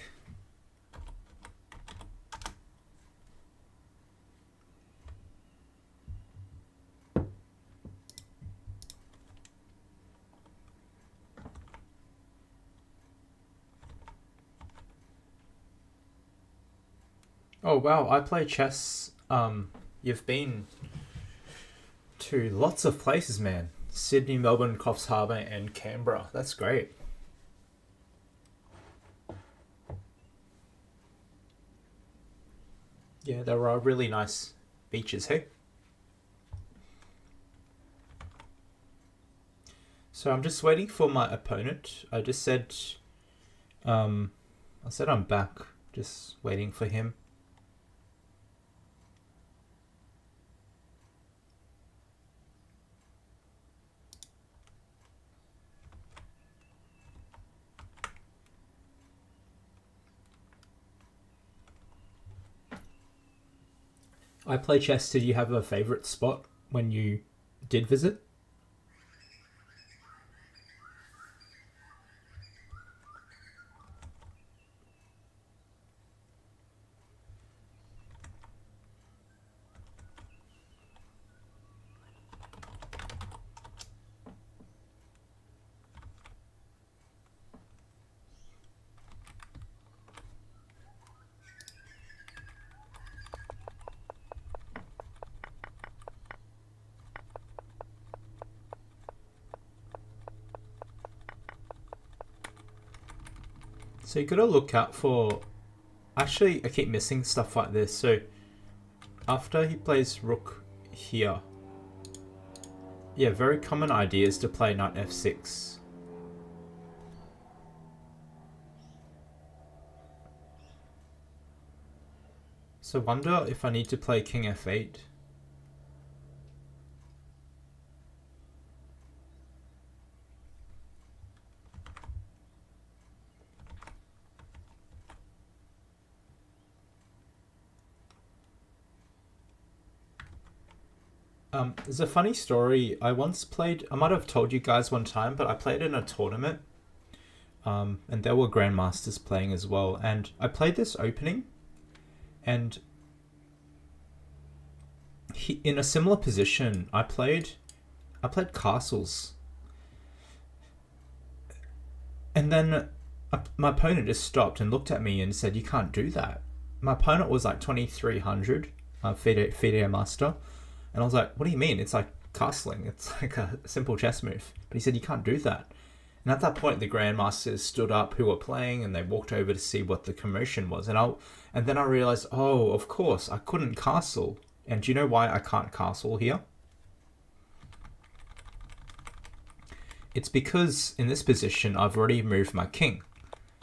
Oh wow, I play chess. You've been to lots of places, man. Sydney, Melbourne, Coffs Harbour, and Canberra. That's great. Yeah, there are really nice beaches, hey? So I'm just waiting for my opponent. I said I'm back. Just waiting for him. I play chess. Did you have a favorite spot when you did visit? So you gotta look out for... Actually, I keep missing stuff like this. So after he plays rook here, Yeah, very common idea is to play knight f6. So wonder if I need to play king f8. There's a funny story. I once played, I might have told you guys one time, but I played in a tournament, and there were grandmasters playing as well. And I played this opening, and in a similar position, I played castles, and then my opponent just stopped and looked at me and said, "You can't do that." My opponent was like 2300, FIDE master, and I was like, "What do you mean? It's like castling. It's like a simple chess move." But he said, "You can't do that." And at that point, the grandmasters stood up who were playing, and they walked over to see what the commotion was. And then I realized, oh, of course, I couldn't castle. And do you know why I can't castle here? It's because in this position, I've already moved my king.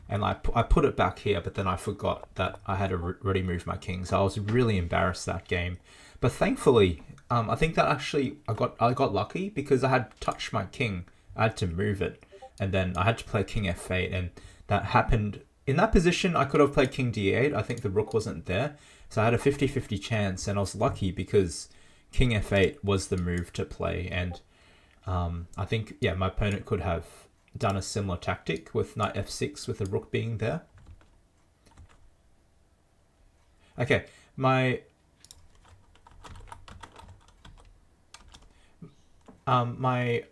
And I put it back here, but then I forgot that I had already moved my king. So I was really embarrassed that game. But thankfully, I think that actually I got lucky because I had touched my king. I had to move it. And then I had to play king f8, and that happened. In that position, I could have played king d8. I think the rook wasn't there. So I had a 50-50 chance, and I was lucky because king f8 was the move to play. And I think, yeah, my opponent could have done a similar tactic with knight f6 with the rook being there. Okay, my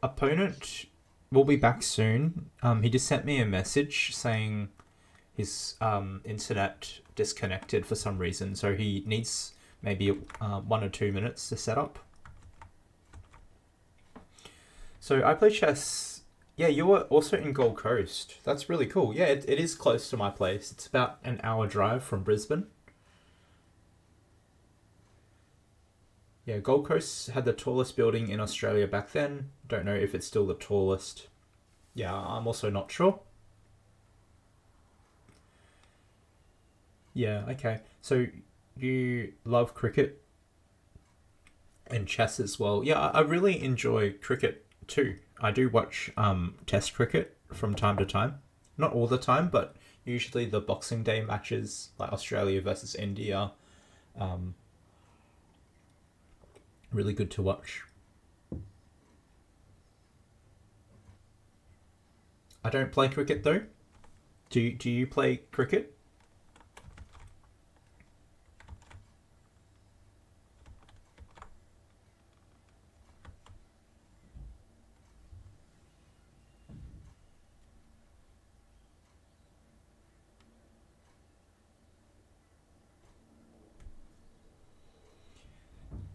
opponent will be back soon. He just sent me a message saying his internet disconnected for some reason, so he needs maybe 1 or 2 minutes to set up. So I play chess. Yeah, you were also in Gold Coast. That's really cool. Yeah, it is close to my place. It's about an hour drive from Brisbane. Yeah, Gold Coast had the tallest building in Australia back then. Don't know if it's still the tallest. Yeah, I'm also not sure. Yeah, okay. So you love cricket and chess as well. Yeah, I really enjoy cricket too. I do watch test cricket from time to time. Not all the time, but usually the Boxing Day matches, like Australia versus India. Really good to watch. I don't play cricket though. Do you play cricket?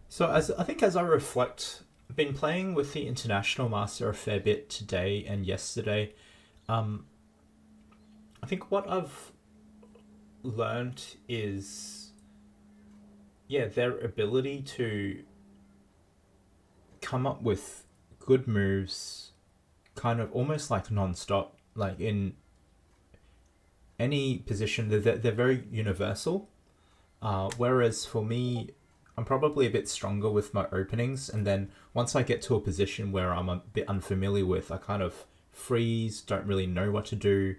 So as I reflect, I've been playing with the International Master a fair bit today and yesterday. Um, I think what I've learned is, yeah, their ability to come up with good moves, kind of almost like non-stop, like in any position. They're very universal. Whereas for me, I'm probably a bit stronger with my openings, and then once I get to a position where I'm a bit unfamiliar with, I kind of freeze, don't really know what to do.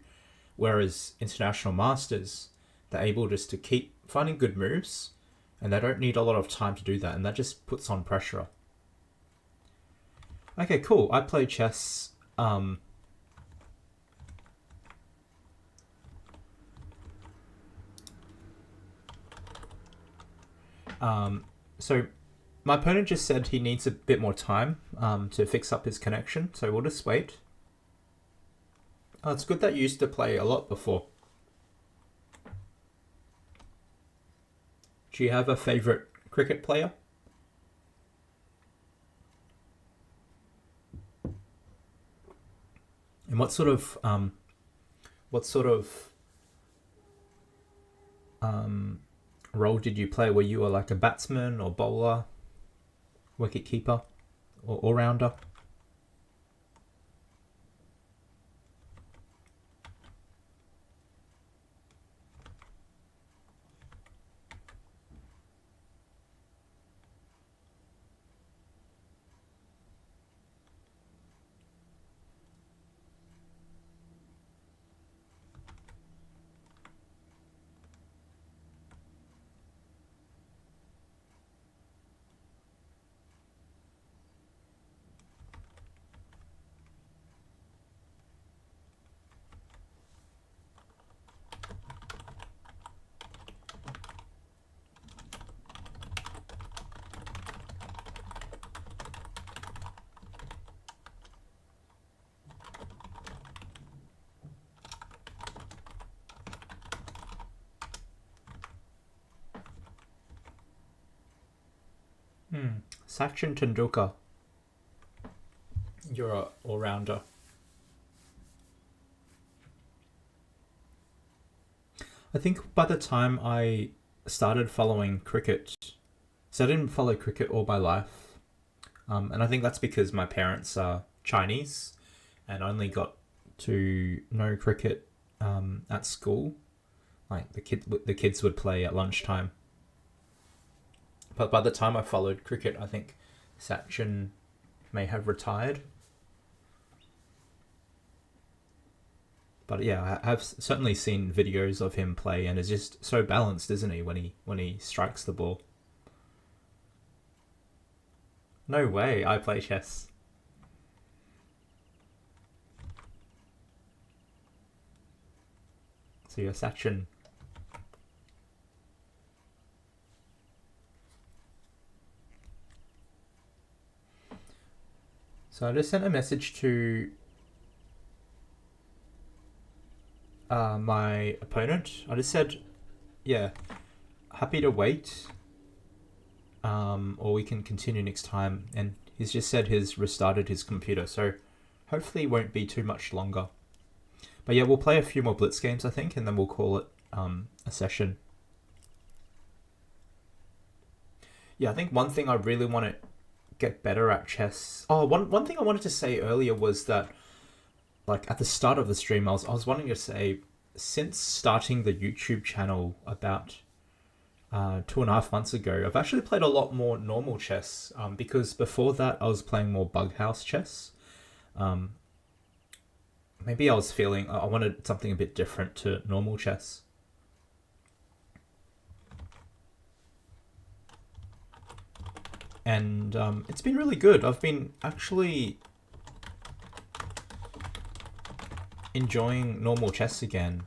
Whereas international masters, they're able just to keep finding good moves, and they don't need a lot of time to do that, and that just puts on pressure. Okay, cool. I play chess. So my opponent just said he needs a bit more time to fix up his connection, so we'll just wait. Oh, it's good that you used to play a lot before. Do you have a favorite cricket player? And what sort of role did you play? Were you like a batsman or bowler, wicket keeper? all-rounder. Sachin Tendulkar. You're a all-rounder. I think by the time I started following cricket, so I didn't follow cricket all my life, and I think that's because my parents are Chinese, and only got to know cricket at school. Like the kids would play at lunchtime. But by the time I followed cricket, I think Sachin may have retired. But yeah, I've certainly seen videos of him play, and is just so balanced, isn't he, when he strikes the ball? No way, I play chess. So you're Sachin. So I just sent a message to my opponent. I just said, yeah, happy to wait, or we can continue next time. And he's just said he's restarted his computer, so hopefully it won't be too much longer. But yeah, we'll play a few more Blitz games, I think, and then we'll call it a session. Yeah, I think one thing I really want to get better at chess. Oh, one thing I wanted to say earlier was that, like, at the start of the stream, I was wanting to say, since starting the YouTube channel about 2.5 months ago, I've actually played a lot more normal chess, because before that I was playing more bug house chess. Maybe I was feeling I wanted something a bit different to normal chess. And it's been really good. I've been actually enjoying normal chess again.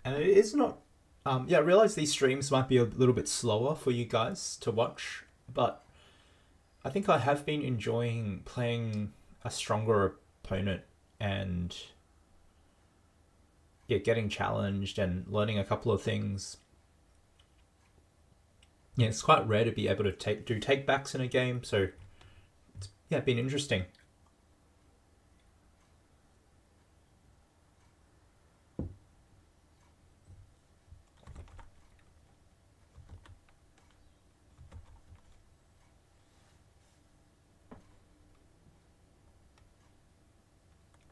And it is not... yeah, I realize these streams might be a little bit slower for you guys to watch, but I think I have been enjoying playing a stronger opponent and yeah, getting challenged and learning a couple of things. Yeah, it's quite rare to be able to do takebacks in a game, so it's been interesting.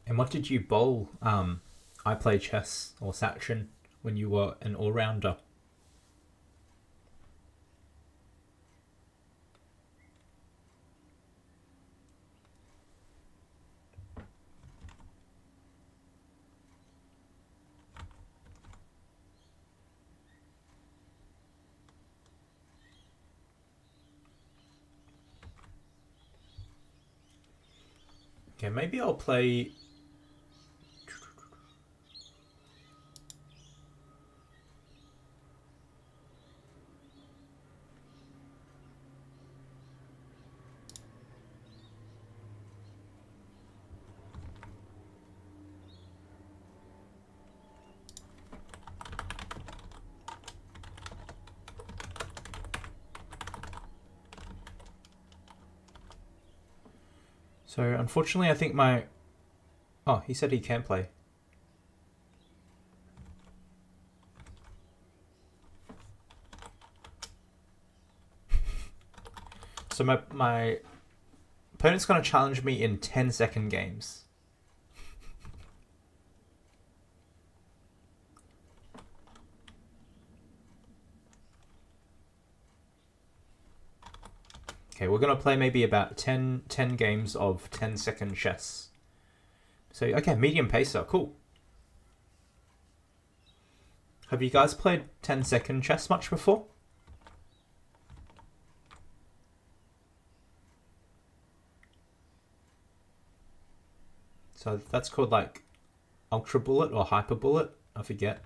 And what did you bowl? I play chess or Sachin when you were an all-rounder. Okay, maybe I'll play... So unfortunately, I think my Oh, he said he can play. So my opponent's going to challenge me in 10-second games. Okay, we're going to play maybe about 10 games of 10-second chess. So, okay, medium pacer, cool. Have you guys played 10-second chess much before? So that's called like Ultrabullet or Hyperbullet, I forget.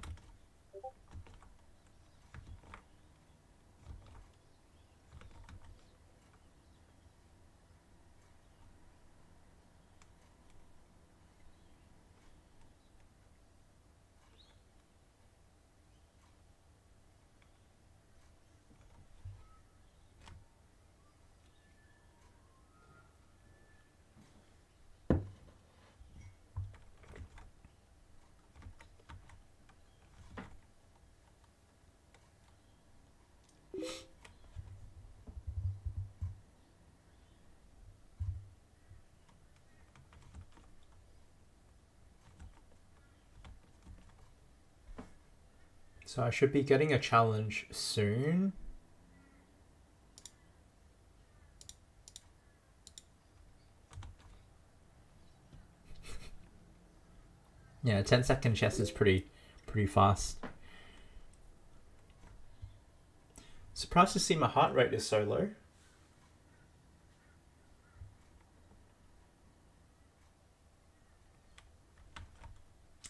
So I should be getting a challenge soon. Yeah, 10-second chess is pretty fast. Surprised to see my heart rate is so low.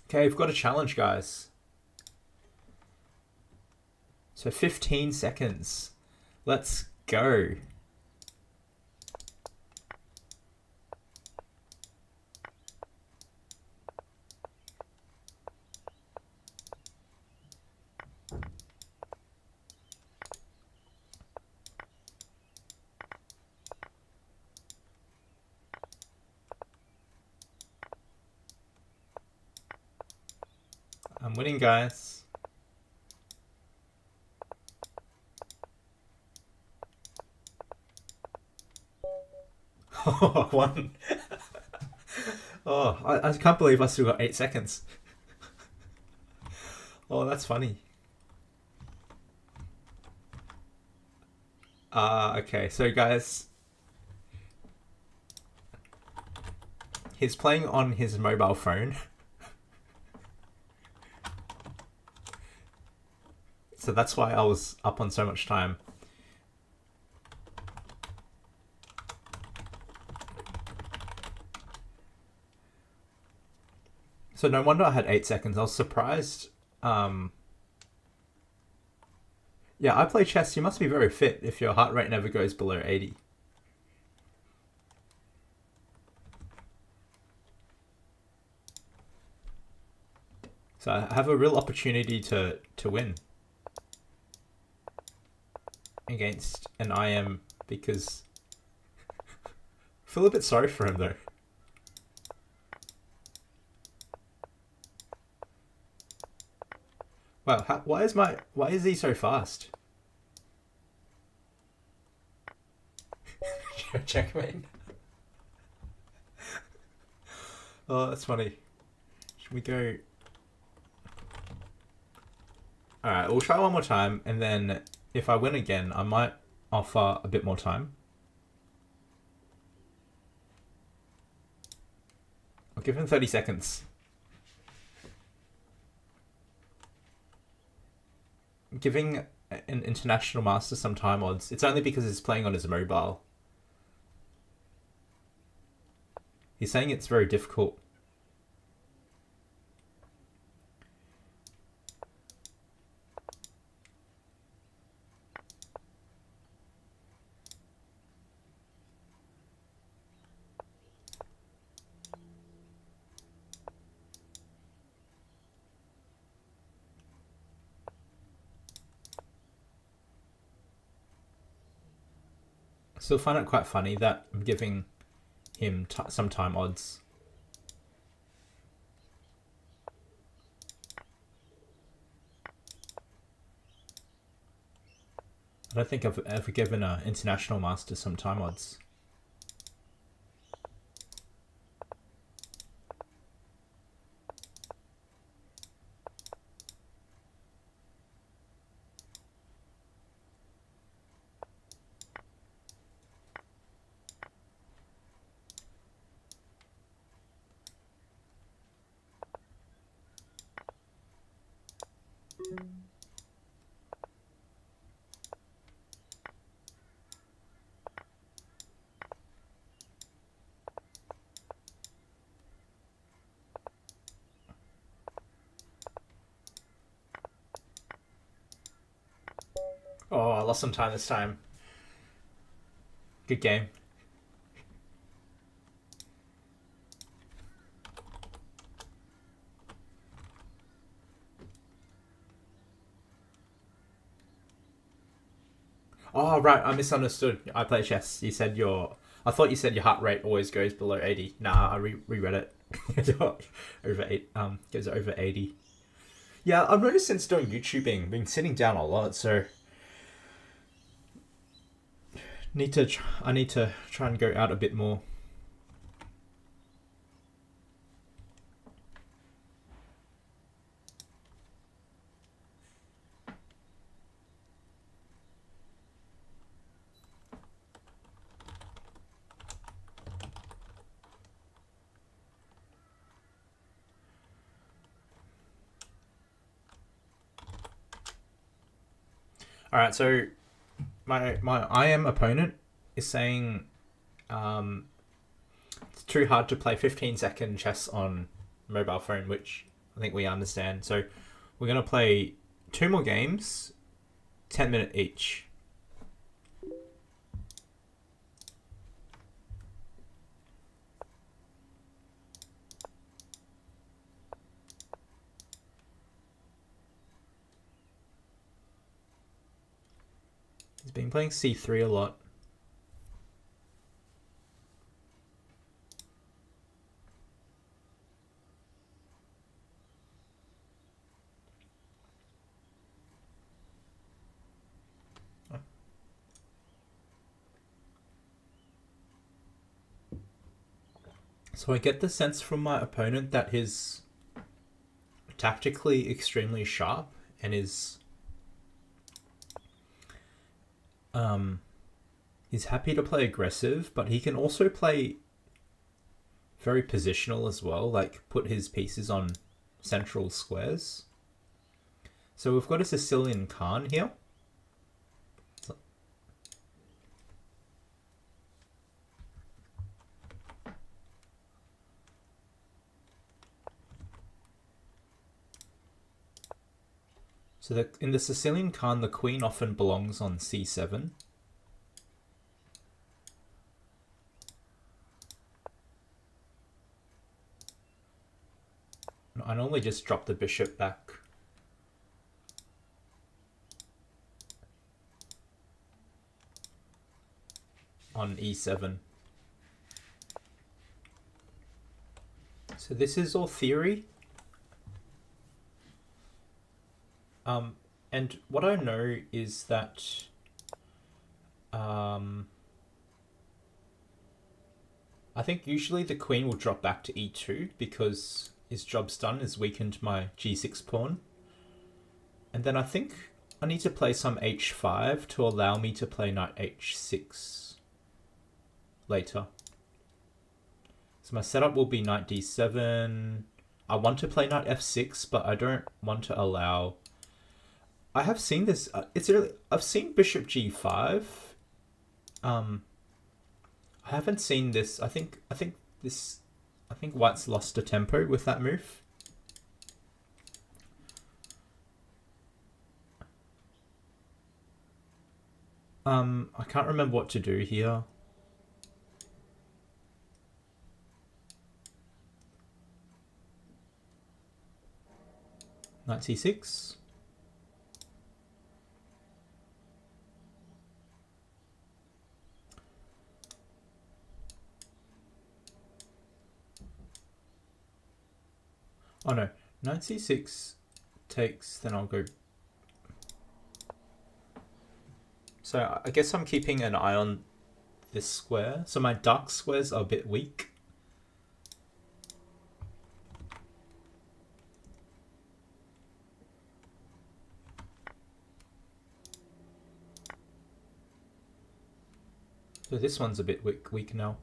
Okay, I've got a challenge, guys. So 15 seconds. Let's go. I'm winning, guys. Oh, one. Oh, I can't believe I still got 8 seconds. Oh, that's funny. Okay, so guys, he's playing on his mobile phone. So that's why I was up on so much time. So no wonder I had 8 seconds. I was surprised. Yeah, I play chess. You must be very fit if your heart rate never goes below 80. So I have a real opportunity to win against an IM because I feel a bit sorry for him though. Wow, why is he so fast? Checkmate. Oh, that's funny. Should we go? Alright, we'll try one more time, and then if I win again, I might offer a bit more time. I'll give him 30 seconds. Giving an international master some time odds. It's only because he's playing on his mobile. He's saying it's very difficult. I still find it quite funny that I'm giving him some time odds. I don't think I've ever given an international master some time odds. Oh, I lost some time this time. Good game. Oh, right, I misunderstood. I play chess. You said I thought you said your heart rate always goes below 80. Nah, I reread it. Over 8, goes over 80. Yeah, I've noticed since doing YouTubing, been sitting down a lot, so I need to try and go out a bit more. All right, so my IM opponent is saying it's too hard to play 15-second chess on mobile phone, which I think we understand. So we're gonna play 2 more games, 10-minute each. He's been playing c3 a lot. So I get the sense from my opponent that he's tactically extremely sharp and is he's happy to play aggressive, but he can also play very positional as well, like put his pieces on central squares. So we've got a Sicilian Kan here. So in the Sicilian Kan, the queen often belongs on c7. I normally just drop the bishop back. On e7. So this is all theory. And what I know is that I think usually the queen will drop back to e2 because his job's done, has weakened my g6 pawn. And then I think I need to play some h5 to allow me to play knight h6 later. So my setup will be knight d7. I want to play knight f6, but I don't want to allow... I have seen this. I've seen bishop g5. I haven't seen this. I think White's lost a tempo with that move. I can't remember what to do here. Knight c6. Oh no, knight c6 takes, then I'll go... So I guess I'm keeping an eye on this square. So my dark squares are a bit weak. So this one's a bit weak now.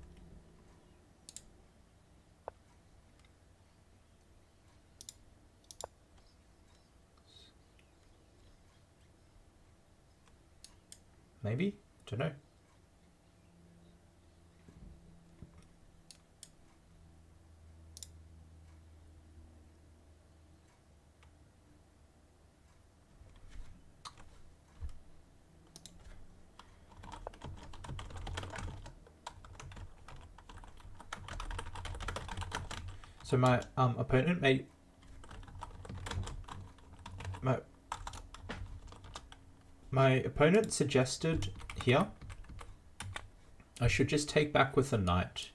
Maybe? Don't know. So my opponent made my opponent suggested here I should just take back with a knight.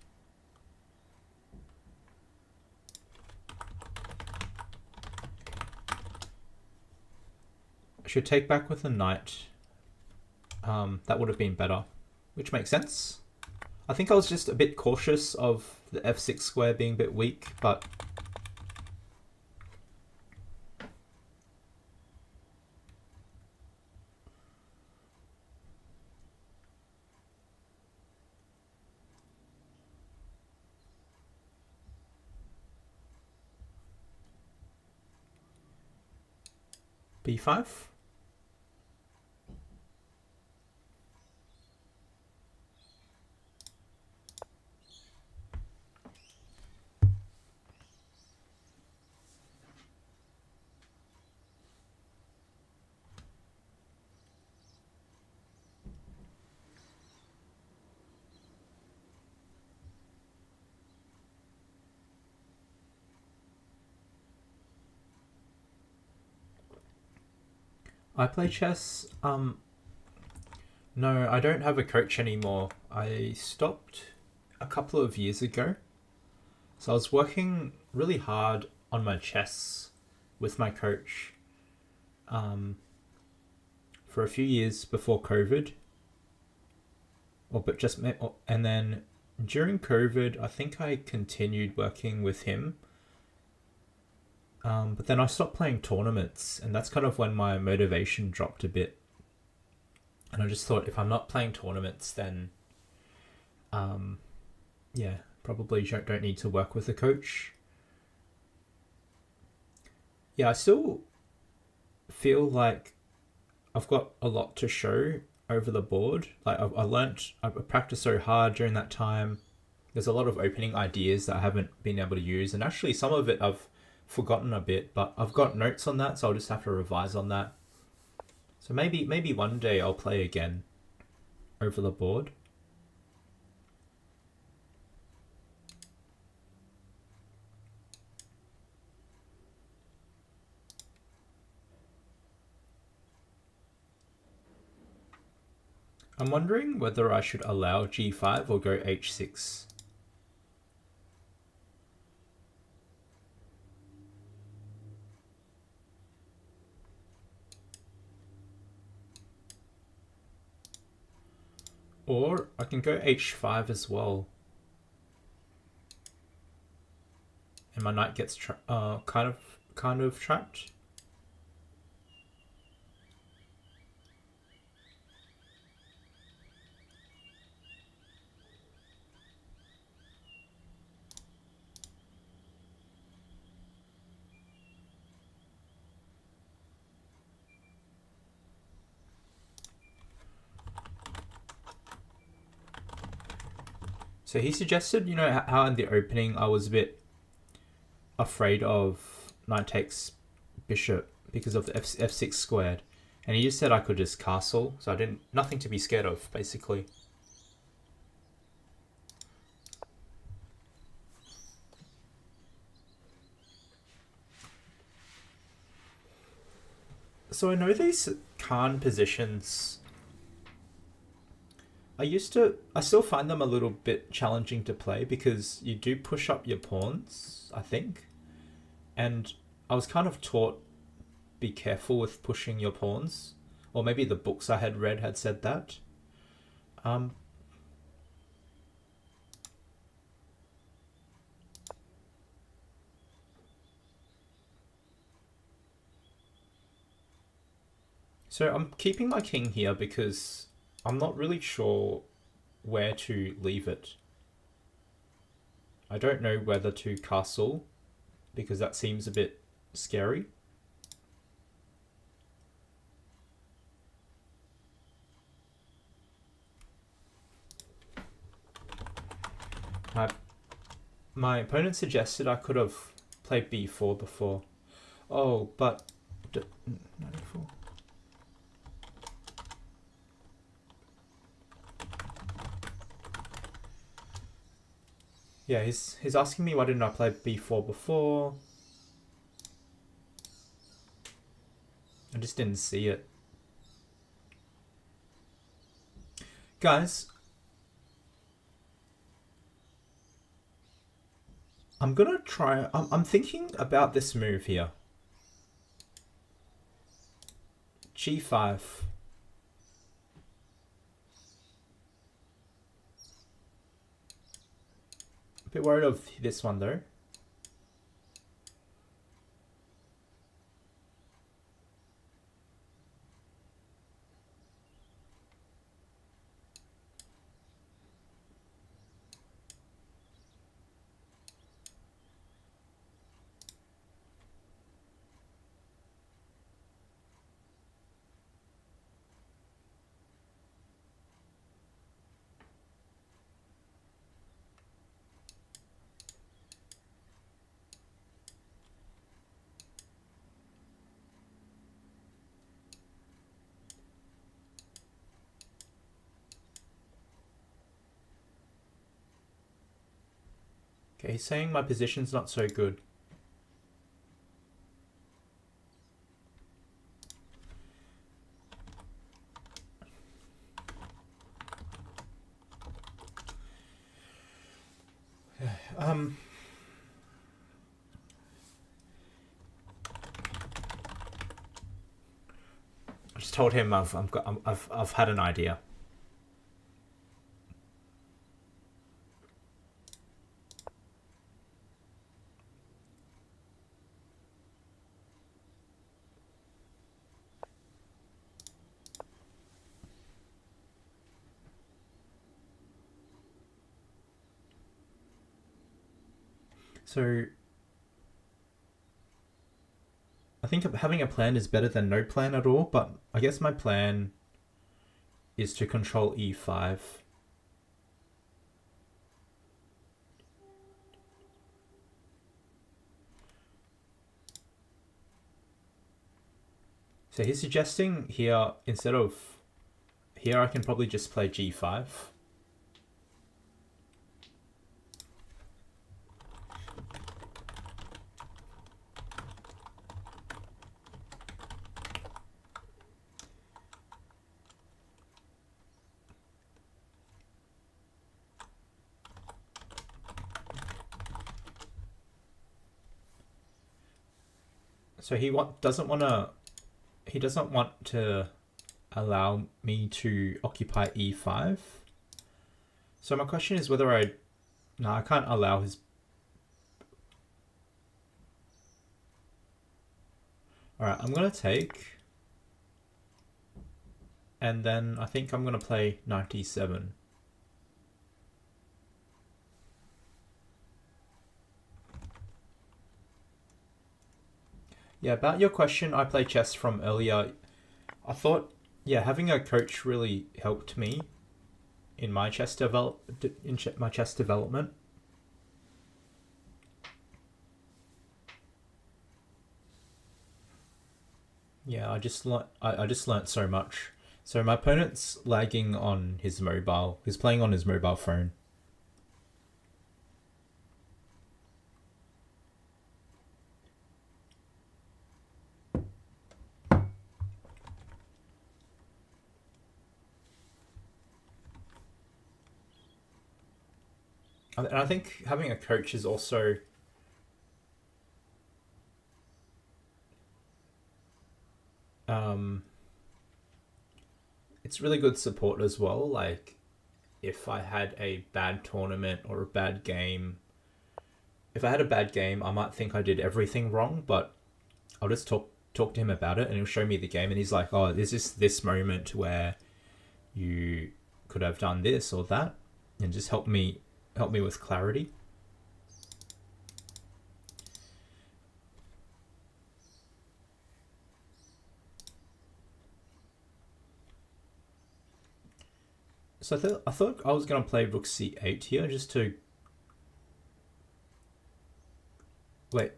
I should take back with a knight. That would have been better, which makes sense. I think I was just a bit cautious of the f6 square being a bit weak, but b5. I play chess. No, I don't have a coach anymore. I stopped a couple of years ago. So I was working really hard on my chess with my coach for a few years before COVID. And then during COVID, I think I continued working with him. But then I stopped playing tournaments, and that's kind of when my motivation dropped a bit. And I just thought, if I'm not playing tournaments, then yeah, probably don't need to work with a coach. Yeah, I still feel like I've got a lot to show over the board. Like I practiced so hard during that time. There's a lot of opening ideas that I haven't been able to use, and actually some of it I've forgotten a bit, but I've got notes on that, so I'll just have to revise on that. So maybe one day I'll play again over the board. I'm wondering whether I should allow g5 or go h6. Or I can go h5 as well. And my knight gets kind of trapped. So he suggested, you know, how in the opening I was a bit afraid of knight takes bishop because of the f6 squared. And he just said I could just castle, so nothing to be scared of, basically. So I know these Kan positions, I still find them a little bit challenging to play because you do push up your pawns, I think. And I was kind of taught, be careful with pushing your pawns. or maybe the books I had read had said that. So I'm keeping my king here because I'm not really sure where to leave it. I don't know whether to castle, because that seems a bit scary. My opponent suggested I could have played b4 before. Oh, but... 94. Yeah, he's asking me why didn't I play b4 before. I just didn't see it. Guys, I'm gonna try... I'm thinking about this move here. g5. A bit worried of this one though. Okay, he's saying my position's not so good. I just told him I've had an idea. So I think having a plan is better than no plan at all, but I guess my plan is to control e5. So he's suggesting here, instead of here, I can probably just play g5. So he doesn't want to allow me to occupy e5. So my question is whether I can't allow his... Alright, I'm gonna take, and then I think I'm gonna play knight e7. Yeah, about your question, I play chess from earlier. I thought, yeah, having a coach really helped me in my chess development. Yeah, I just learnt so much. So my opponent's lagging on his mobile. He's playing on his mobile phone. And I think having a coach is also... it's really good support as well. Like, if I had a bad tournament or a bad game, if I had a bad game, I might think I did everything wrong, but I'll just talk to him about it, and he'll show me the game, and he's like, "Oh, there's just this moment where you could have done this or that," and just help me with clarity. So I thought I was going to play rook c8 here just to... Wait.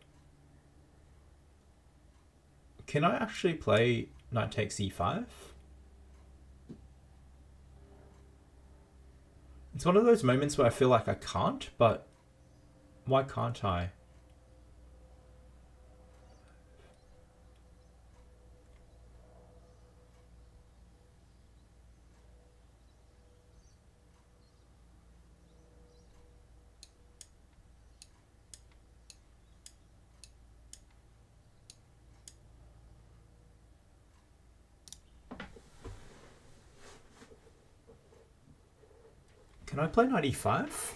Can I actually play knight takes e5? It's one of those moments where I feel like I can't, but why can't I? Can I play knight e5?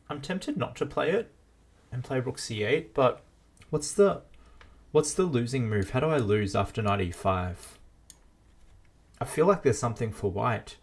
I'm tempted not to play it and play rook c8, but what's the losing move? How do I lose after knight e5? I feel like there's something for white.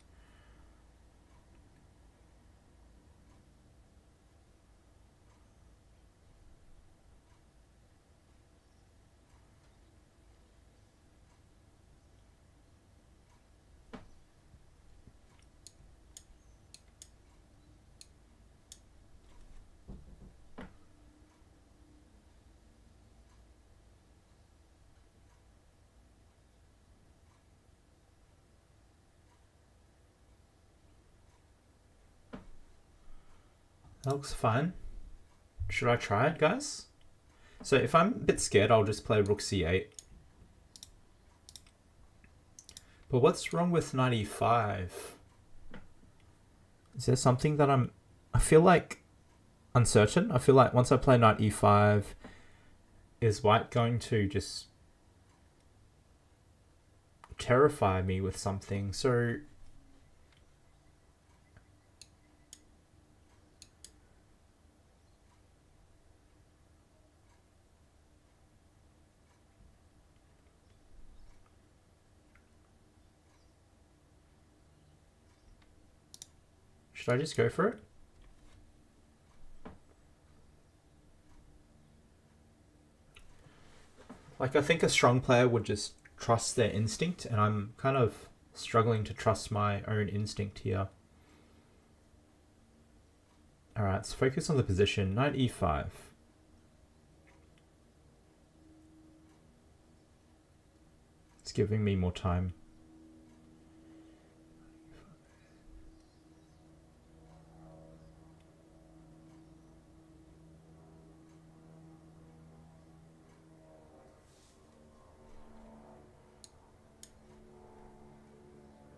That looks fine. Should I try it, guys? So if I'm a bit scared, I'll just play rook c8. But what's wrong with knight e5? Is there something that I feel like uncertain? I feel like once I play knight e5, is white going to just terrify me with something? So should I just go for it? Like, I think a strong player would just trust their instinct, and I'm kind of struggling to trust my own instinct here. Alright, let's focus on the position. Knight e5. It's giving me more time.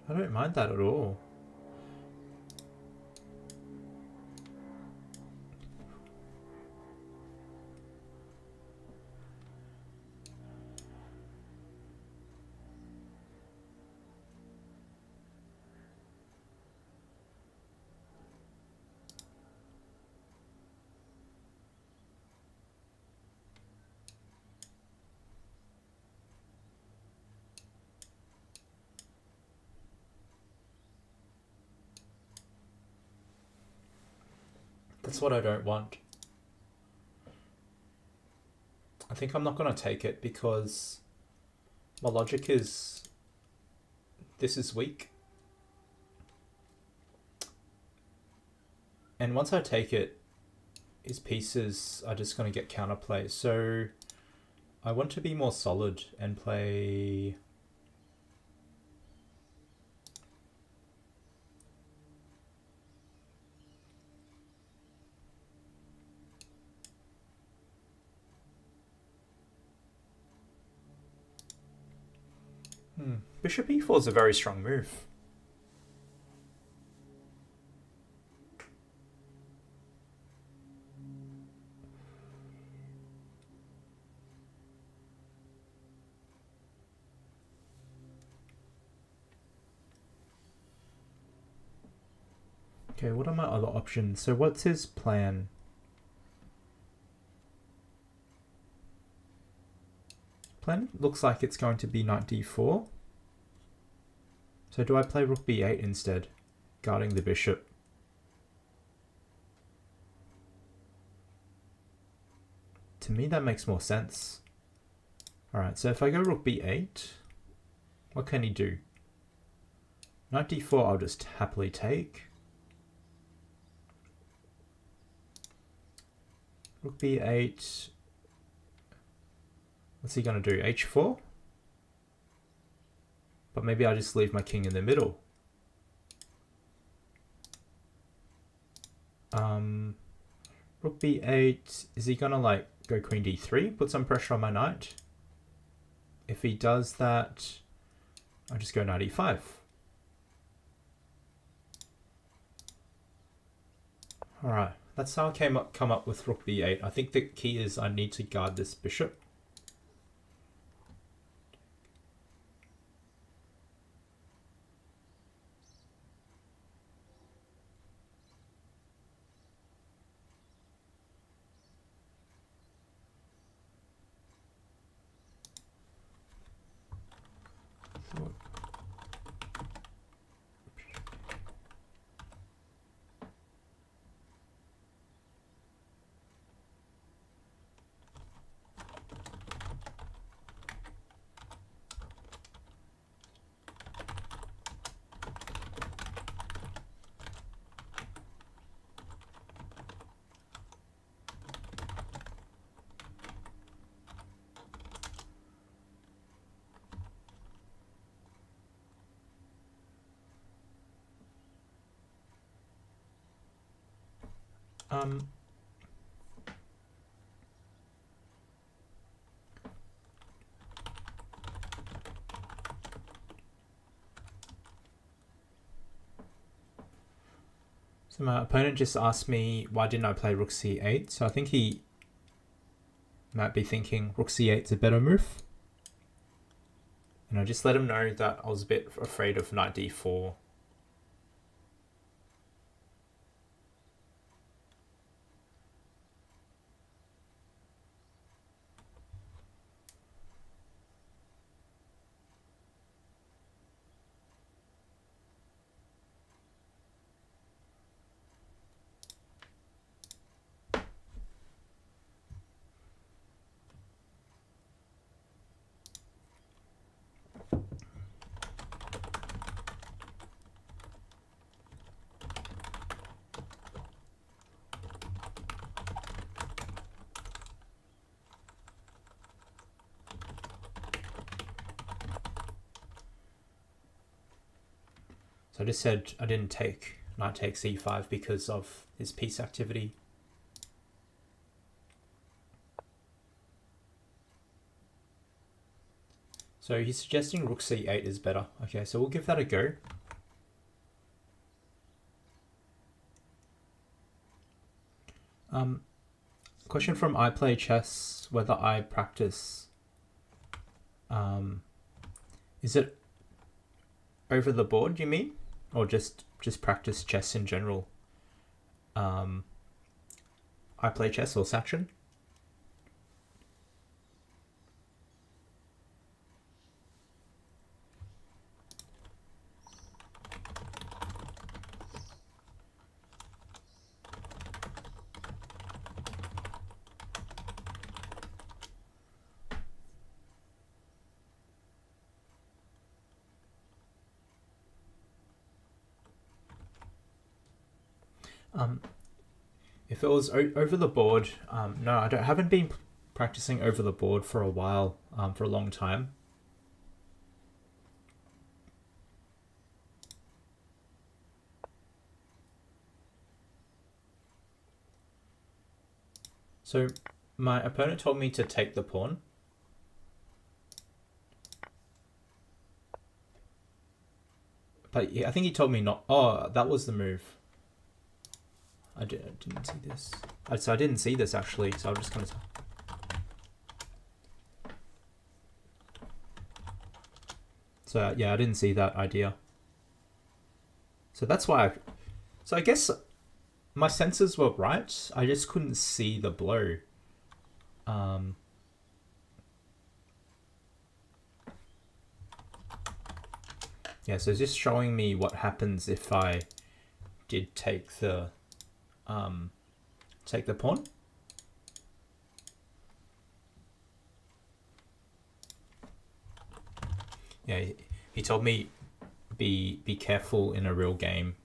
I don't mind that at all. That's what I don't want. I think I'm not going to take it because my logic is this is weak. And once I take it, his pieces are just going to get counterplay. So I want to be more solid and play... Bishop e4 is a very strong move. Okay, what are my other options? So what's his plan? Plan looks like it's going to be knight d4. So do I play rook b8 instead, guarding the bishop? To me that makes more sense. Alright, so if I go rook b8, what can he do? Knight d4 I'll just happily take. Rook b8. What's he going to do? h4? But maybe I just leave my king in the middle. Rook b8. Is he going to like go queen d3? Put some pressure on my knight? If he does that, I'll just go knight e5. Alright, that's how I come up with rook b8. I think the key is I need to guard this bishop. So my opponent just asked me why didn't I play rook c8. So I think he might be thinking rook c8 is a better move. And I just let him know that I was a bit afraid of knight d4. So I just said I didn't take knight takes c5 because of his piece activity. So he's suggesting rook c8 is better. Okay, so we'll give that a go. Question from I Play Chess, whether I practice, is it over the board, you mean? Or just practice chess in general? I Play Chess or Sachin? If it was over the board, no, I haven't been practicing over the board for a while, for a long time. So my opponent told me to take the pawn. But I think he told me not. Oh, that was the move. I didn't see this. So I didn't see this actually, so I'm just going to... So yeah, I didn't see that idea. So that's why So I guess my senses were right. I just couldn't see the blow. Yeah, so it's just showing me what happens if I did take the pawn. Yeah, he told me be careful in a real game,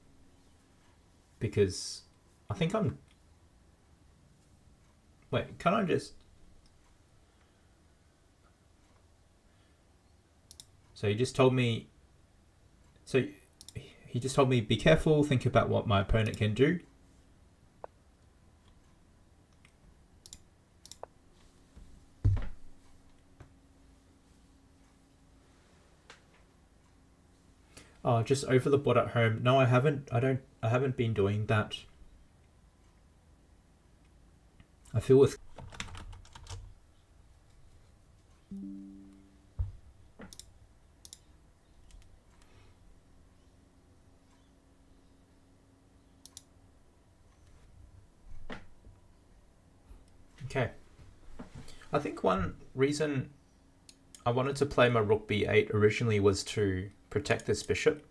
because I think I'm. Wait, can I just? So he just told me. So he just told me be careful. Think about what my opponent can do. Oh, just over the board at home. No, I haven't. I haven't been doing that. I feel with. Okay. I think one reason I wanted to play my rook b8 originally was to protect this bishop.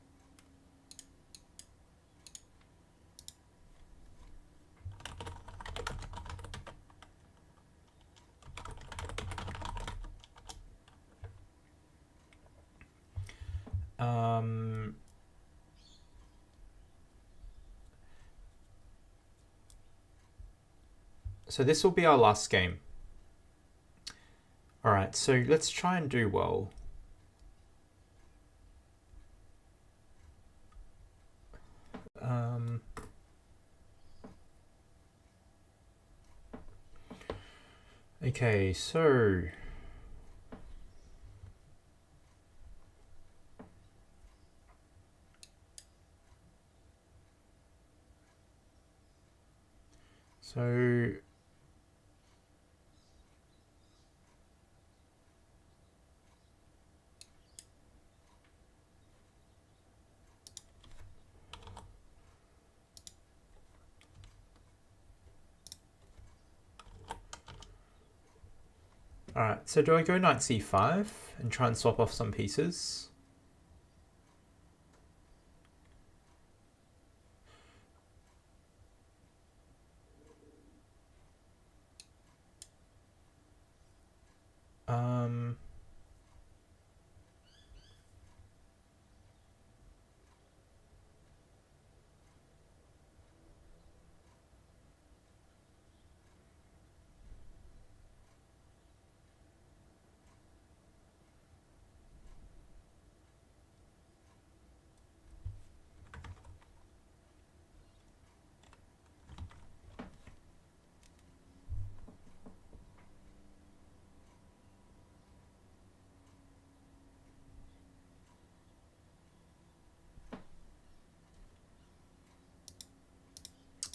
So this will be our last game. All right, so let's try and do well. Okay, so alright, so do I go knight c5 and try and swap off some pieces?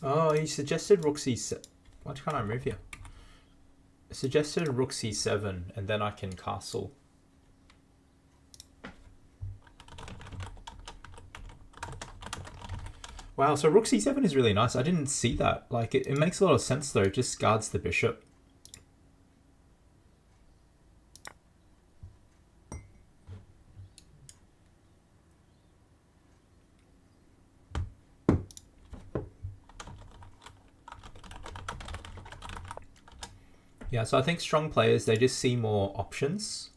Oh, he suggested rook c7. Why can't I move here? Suggested rook c7 and then I can castle. Wow, so rook c7 is really nice. I didn't see that. Like, it makes a lot of sense though. It just guards the bishop. Yeah, so I think strong players, they just see more options.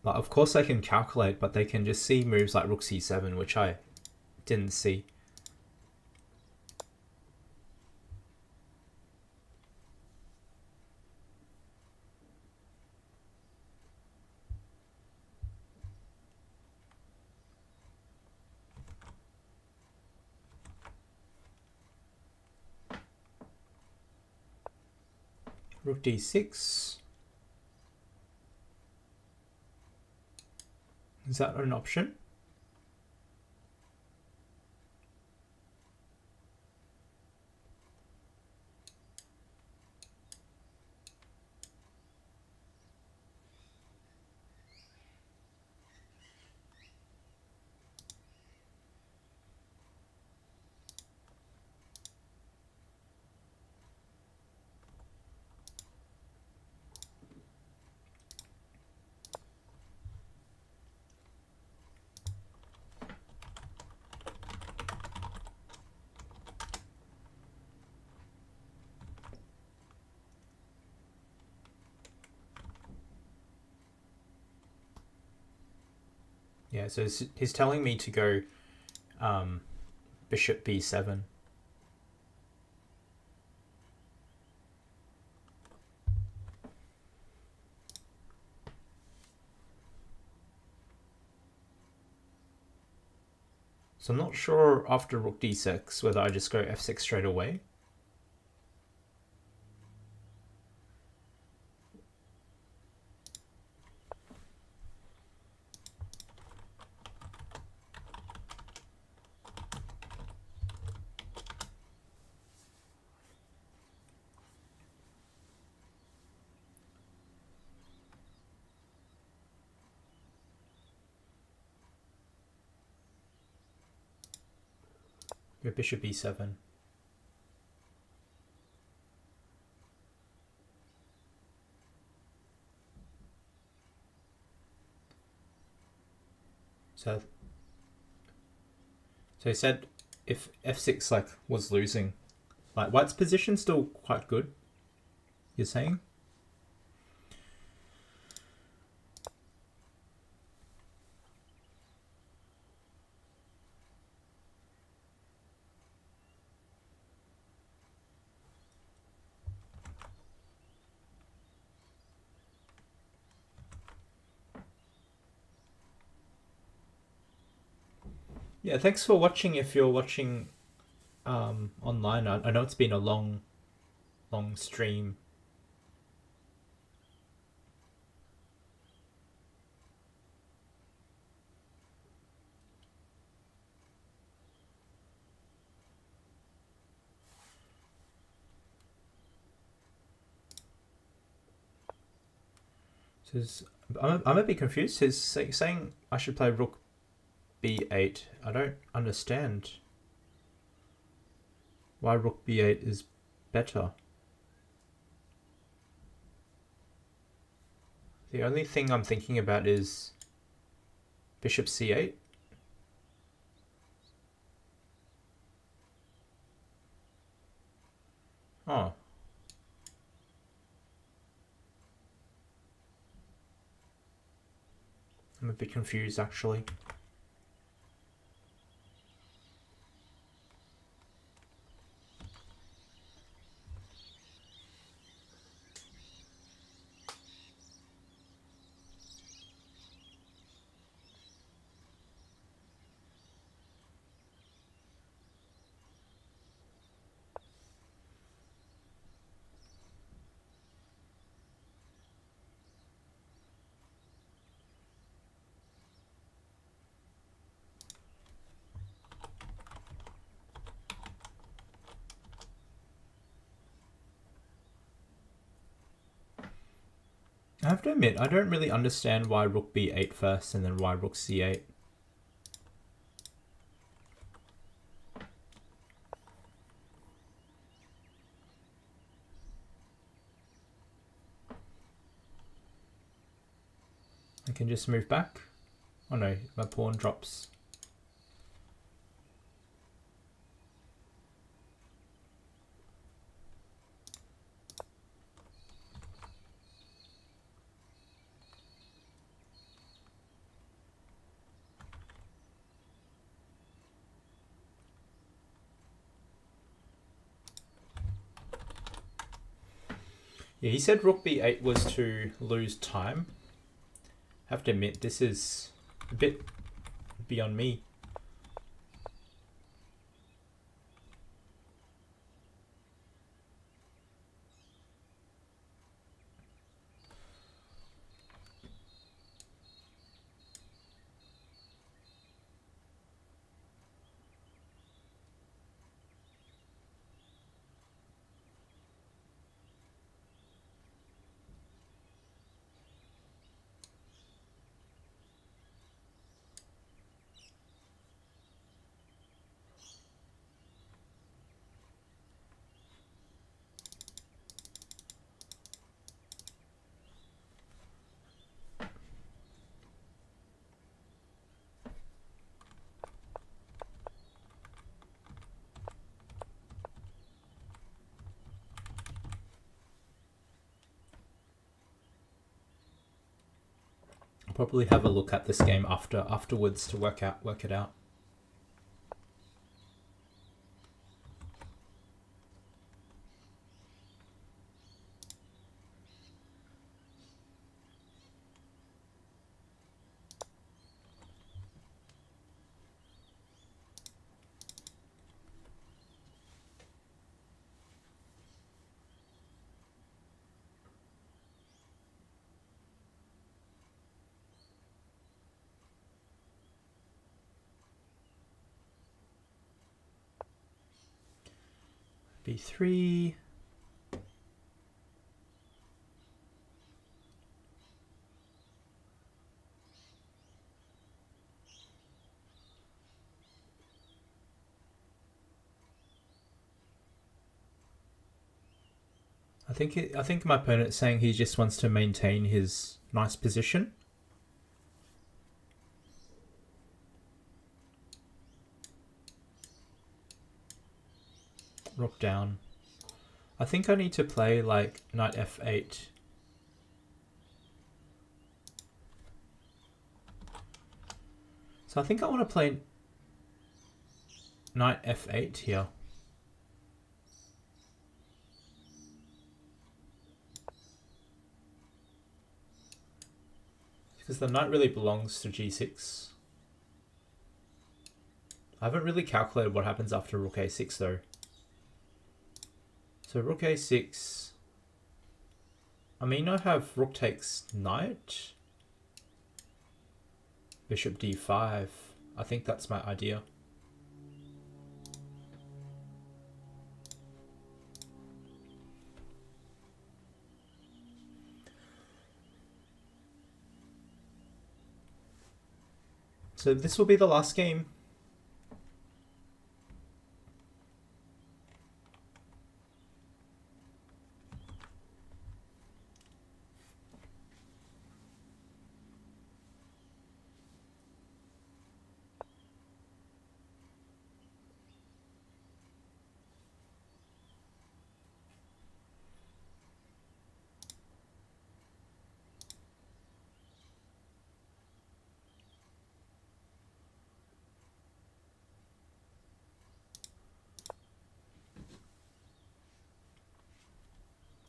Like, of course they can calculate, but they can just see moves like rook c7, which I didn't see. Rook d6. Is that an option? Yeah, so he's telling me to go bishop b7. So I'm not sure after rook d6 whether I just go f6 straight away. Go bishop b7. So he said if f6 like was losing, like white's position still quite good, you're saying? Yeah, thanks for watching. If you're watching online, I know it's been a long stream. So I'm a bit confused. He's saying I should play rook b8. I don't understand why rook b8 is better. The only thing I'm thinking about is bishop c8. Oh. I'm a bit confused actually. I have to admit, I don't really understand why rook b8 first and then why rook c8. I can just move back. Oh no, my pawn drops. Yeah, he said rook b8 was to lose time. I have to admit, this is a bit beyond me. I'll probably have a look at this game afterwards to work it out. B3. I think my opponent's saying he just wants to maintain his nice position. Rook down. I think I need to play like knight f8. So I think I want to play knight f8 here. Because the knight really belongs to g6. I haven't really calculated what happens after rook a6 though. So rook a6. I mean, I have rook takes knight. Bishop d5. I think that's my idea. So this will be the last game.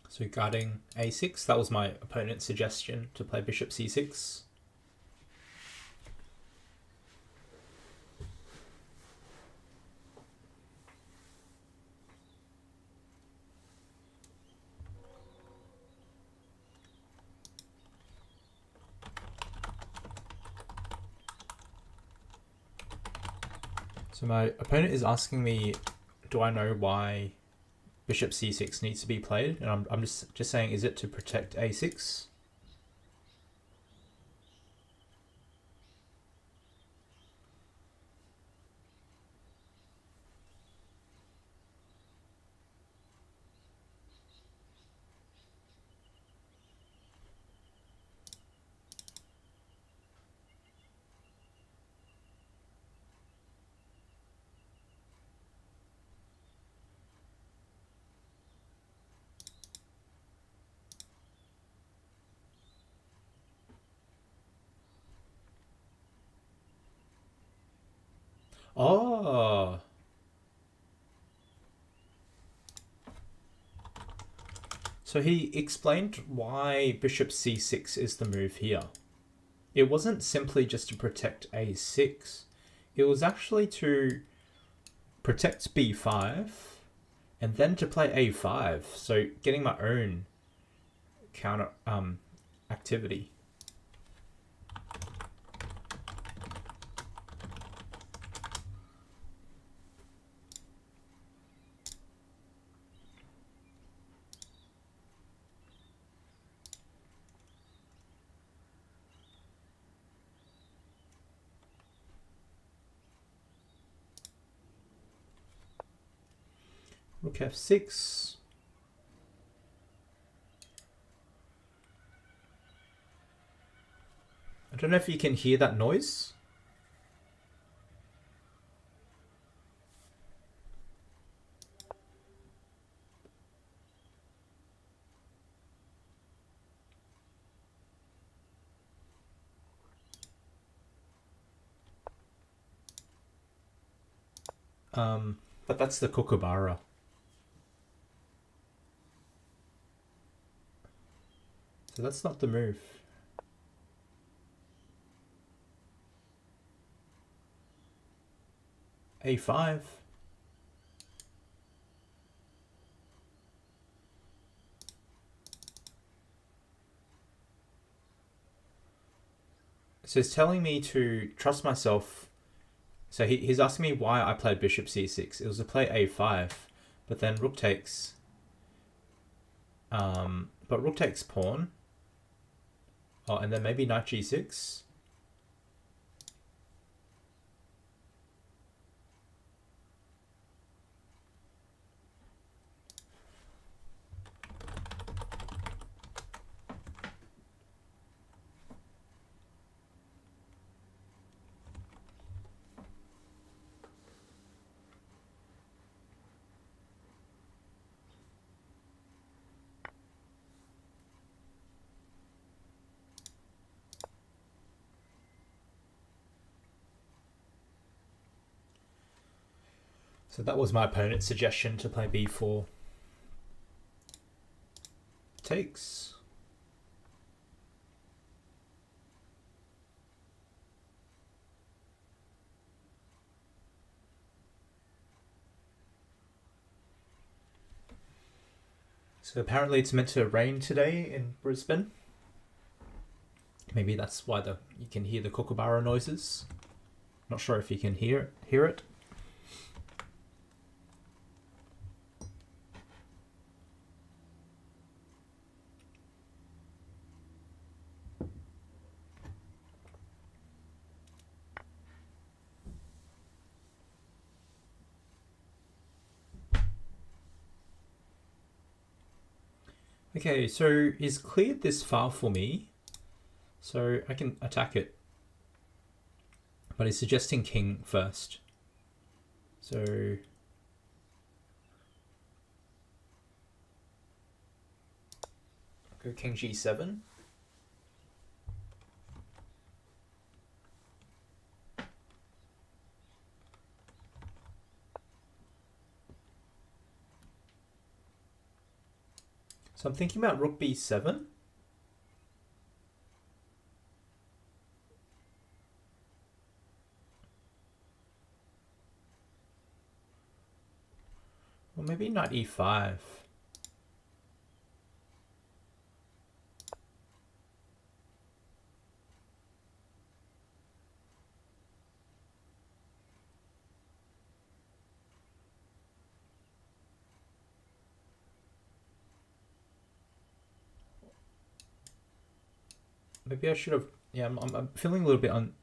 So guarding a6, that was my opponent's suggestion to play bishop c6. So my opponent is asking me, do I know why bishop c6 needs to be played? And I'm just saying, is it to protect a6? Oh. So he explained why bishop c6 is the move here. It wasn't simply just to protect a6. It was actually to protect b5 and then to play a5. So getting my own counter activity. Rook f6. I don't know if you can hear that noise. But that's the Kookaburra. So that's not the move. A5. So it's telling me to trust myself. So he's asking me why I played bishop c6. It was to play a5, but then rook takes. But rook takes pawn. Oh, and then maybe knight g6. So that was my opponent's suggestion, to play b4. Takes. So apparently it's meant to rain today in Brisbane. Maybe that's why you can hear the Kookaburra noises. Not sure if you can hear it. Okay, so he's cleared this file for me, so I can attack it. But he's suggesting king first. So go king g7. So I'm thinking about rook b7. Or maybe knight e5. Maybe I should have. Yeah, I'm feeling a little bit on.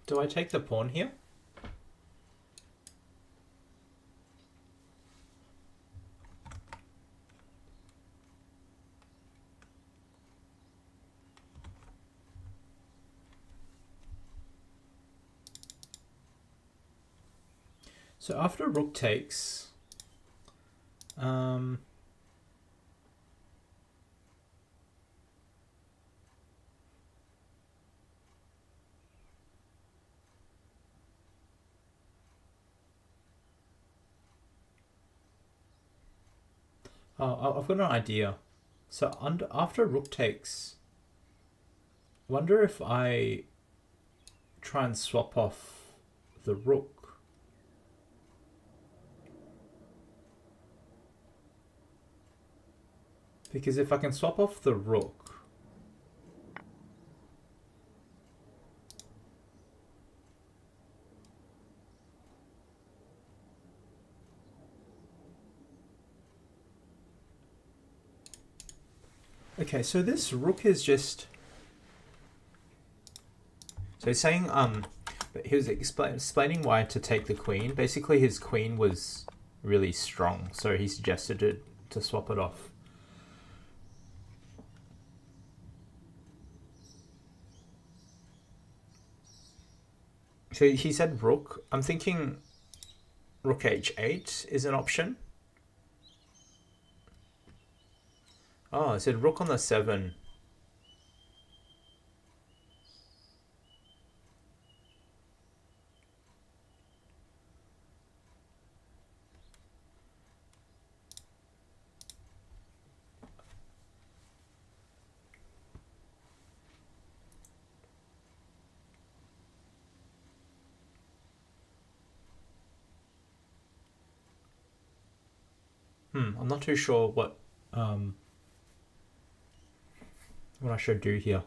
Do I take the pawn here? So after rook takes, I've got an idea. So after rook takes, I wonder if I try and swap off the rook. Because if I can swap off the rook, okay, so this rook is just... So it's saying But he was explaining why to take the queen. Basically, his queen was really strong, so he suggested to swap it off. So he said rook. I'm thinking rook h8 is an option. Oh, it said rook on the 7. I'm not too sure what I should do here.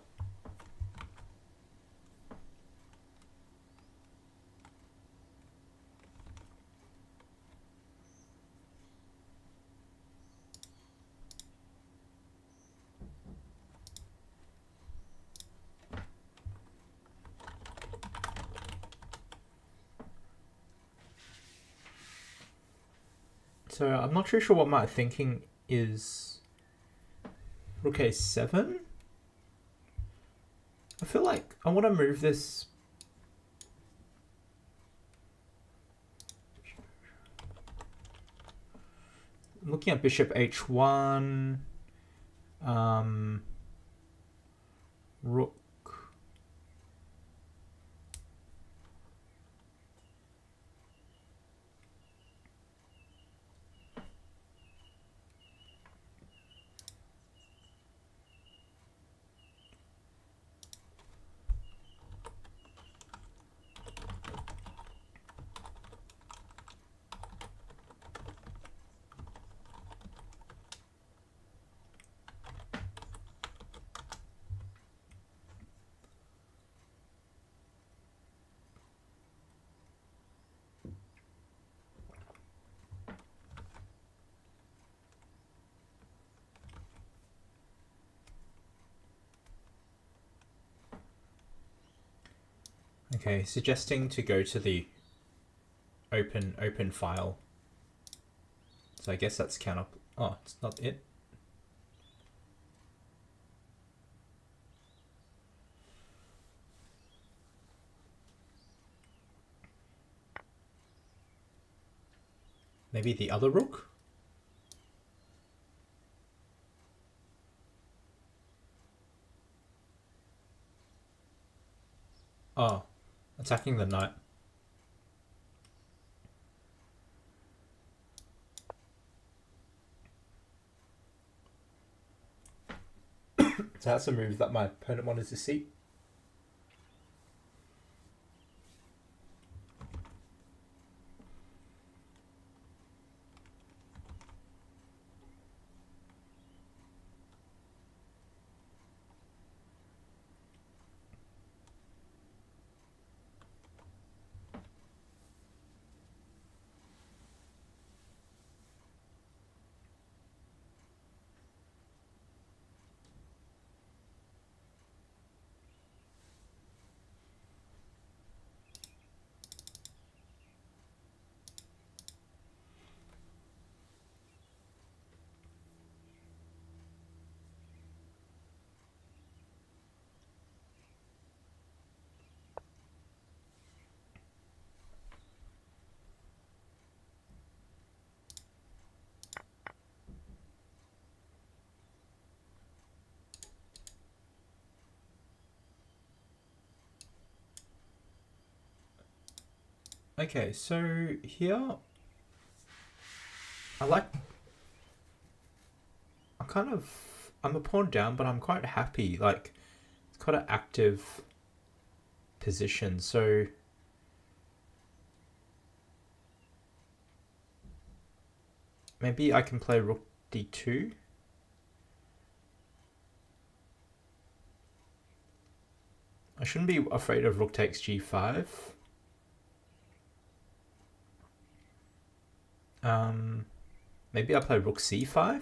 So I'm not too sure what my thinking is. Rook a7? I feel like I want to move this. I'm looking at bishop h1. Rook. Okay, suggesting to go to the open file. So I guess that's counter. Oh, it's not it. Maybe the other rook? Oh, attacking the knight. So that's a move that my opponent wanted to see. Okay, so here I'm a pawn down, but I'm quite happy. Like, it's quite an active position. So maybe I can play rook d2. I shouldn't be afraid of rook takes g5. Maybe I play rook c5.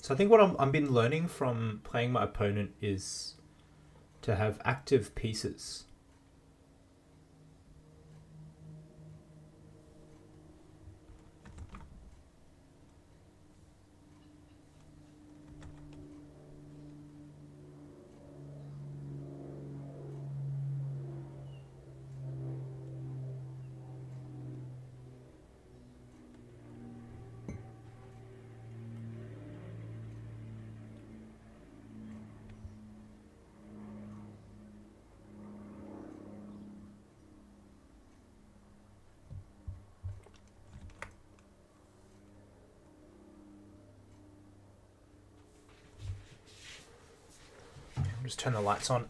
So I think what I've been learning from playing my opponent is to have active pieces. Just turn the lights on.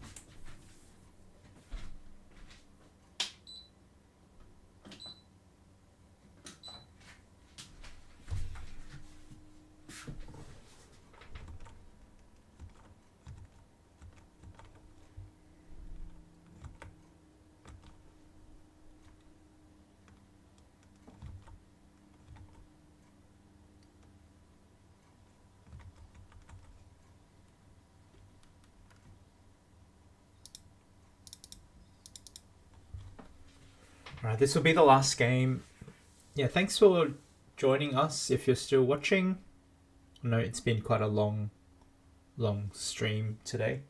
Alright, this will be the last game. Yeah, thanks for joining us if you're still watching. I know it's been quite a long stream today.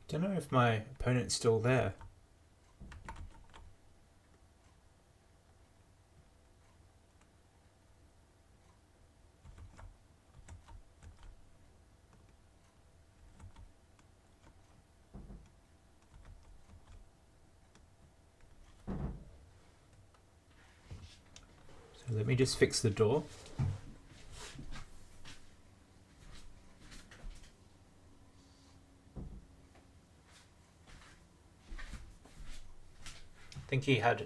Don't know if my opponent's still there. So let me just fix the door. I think he had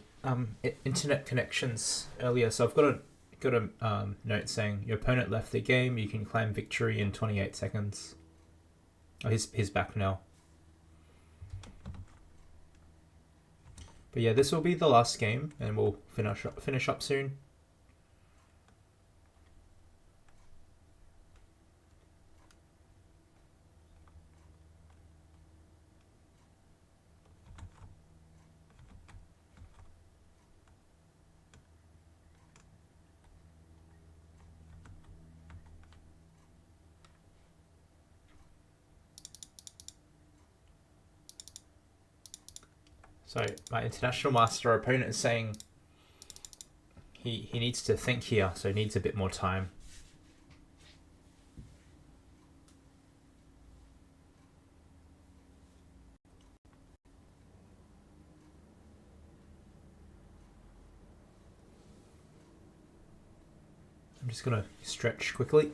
internet connections earlier, so I've got a note saying your opponent left the game. You can claim victory in 28 seconds. Oh, he's back now. But yeah, this will be the last game, and we'll finish up soon. So my international master opponent is saying he needs to think here, so he needs a bit more time. I'm just gonna stretch quickly.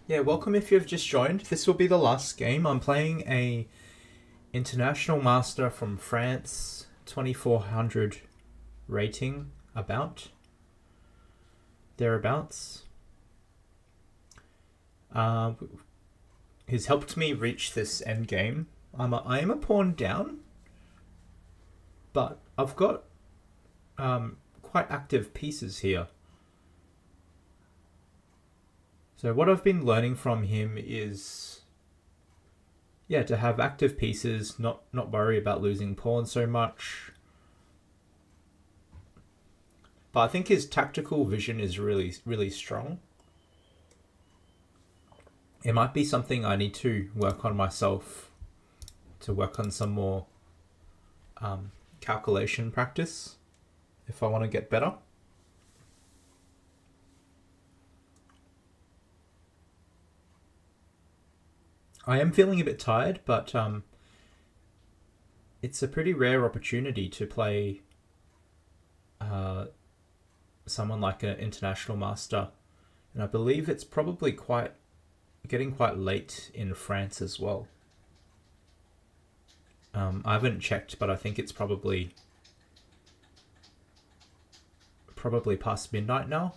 Yeah, welcome if you've just joined. This will be the last game. I'm playing a international master from France, 2400 rating, thereabouts. He's helped me reach this endgame. I am a pawn down, but I've got quite active pieces here. So what I've been learning from him is yeah, to have active pieces, not worry about losing pawns so much. But I think his tactical vision is really strong. It might be something I need to work on myself, to work on some more calculation practice if I want to get better. I am feeling a bit tired, but it's a pretty rare opportunity to play someone like an international master, and I believe it's probably getting quite late in France as well. I haven't checked, but I think it's probably past midnight now.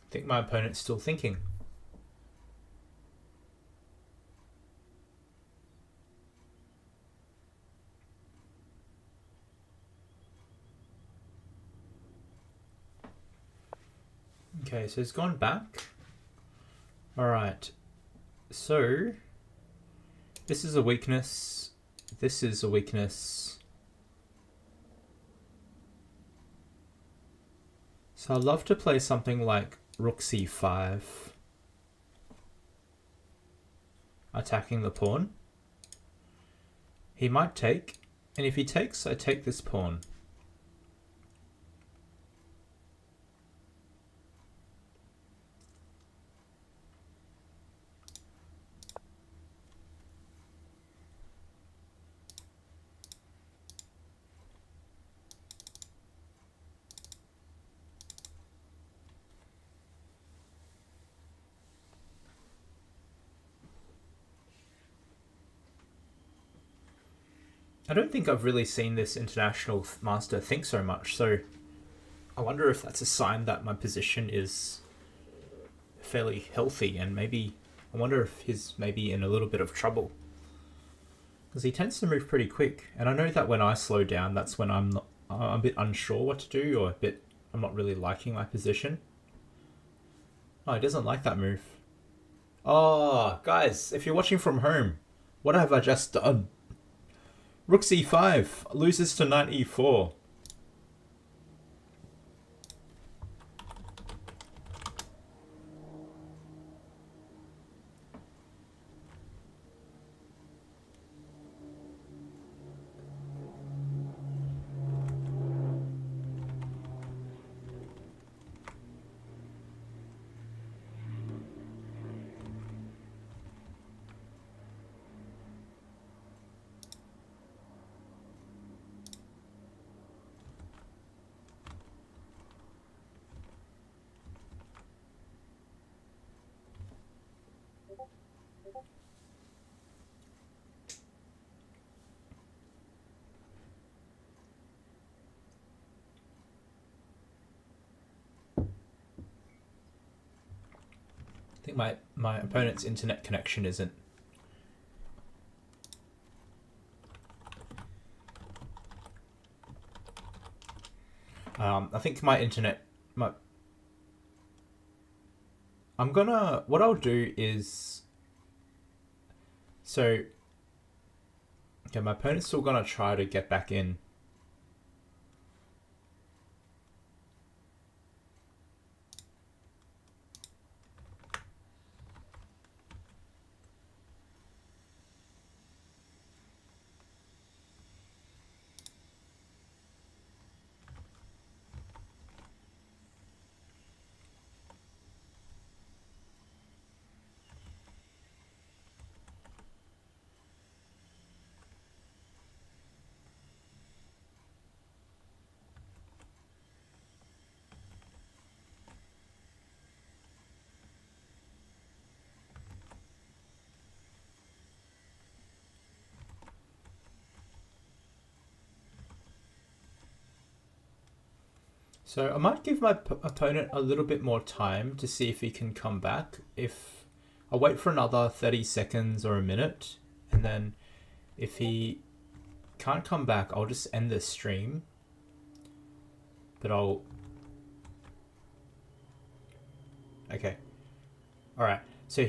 I think my opponent's still thinking. Okay, so he's gone back. Alright, so this is a weakness. This is a weakness. So I'd love to play something like Rook c5, attacking the pawn. He might take, and if he takes, I take this pawn. I don't think I've really seen this international master think so much, so I wonder if that's a sign that my position is fairly healthy, and maybe I wonder if he's maybe in a little bit of trouble. Because he tends to move pretty quick, and I know that when I slow down, that's when I'm a bit unsure what to do, or I'm not really liking my position. Oh, he doesn't like that move. Oh, guys, if you're watching from home, what have I just done? Rook c5 loses to knight e4. I think my opponent's internet connection isn't. I think my internet. What I'll do is. So. Okay, my opponent's still gonna try to get back in. So I might give my opponent a little bit more time to see if he can come back. If I'll wait for another 30 seconds or a minute, and then if he can't come back, I'll just end the stream. But okay. Alright, so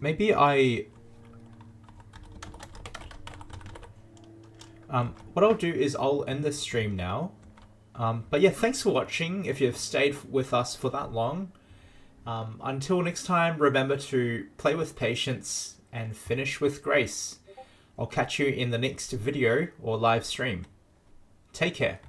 maybe what I'll do is I'll end the stream now. But yeah, thanks for watching if you've stayed with us for that long. Until next time, remember to play with patience and finish with grace. I'll catch you in the next video or live stream. Take care.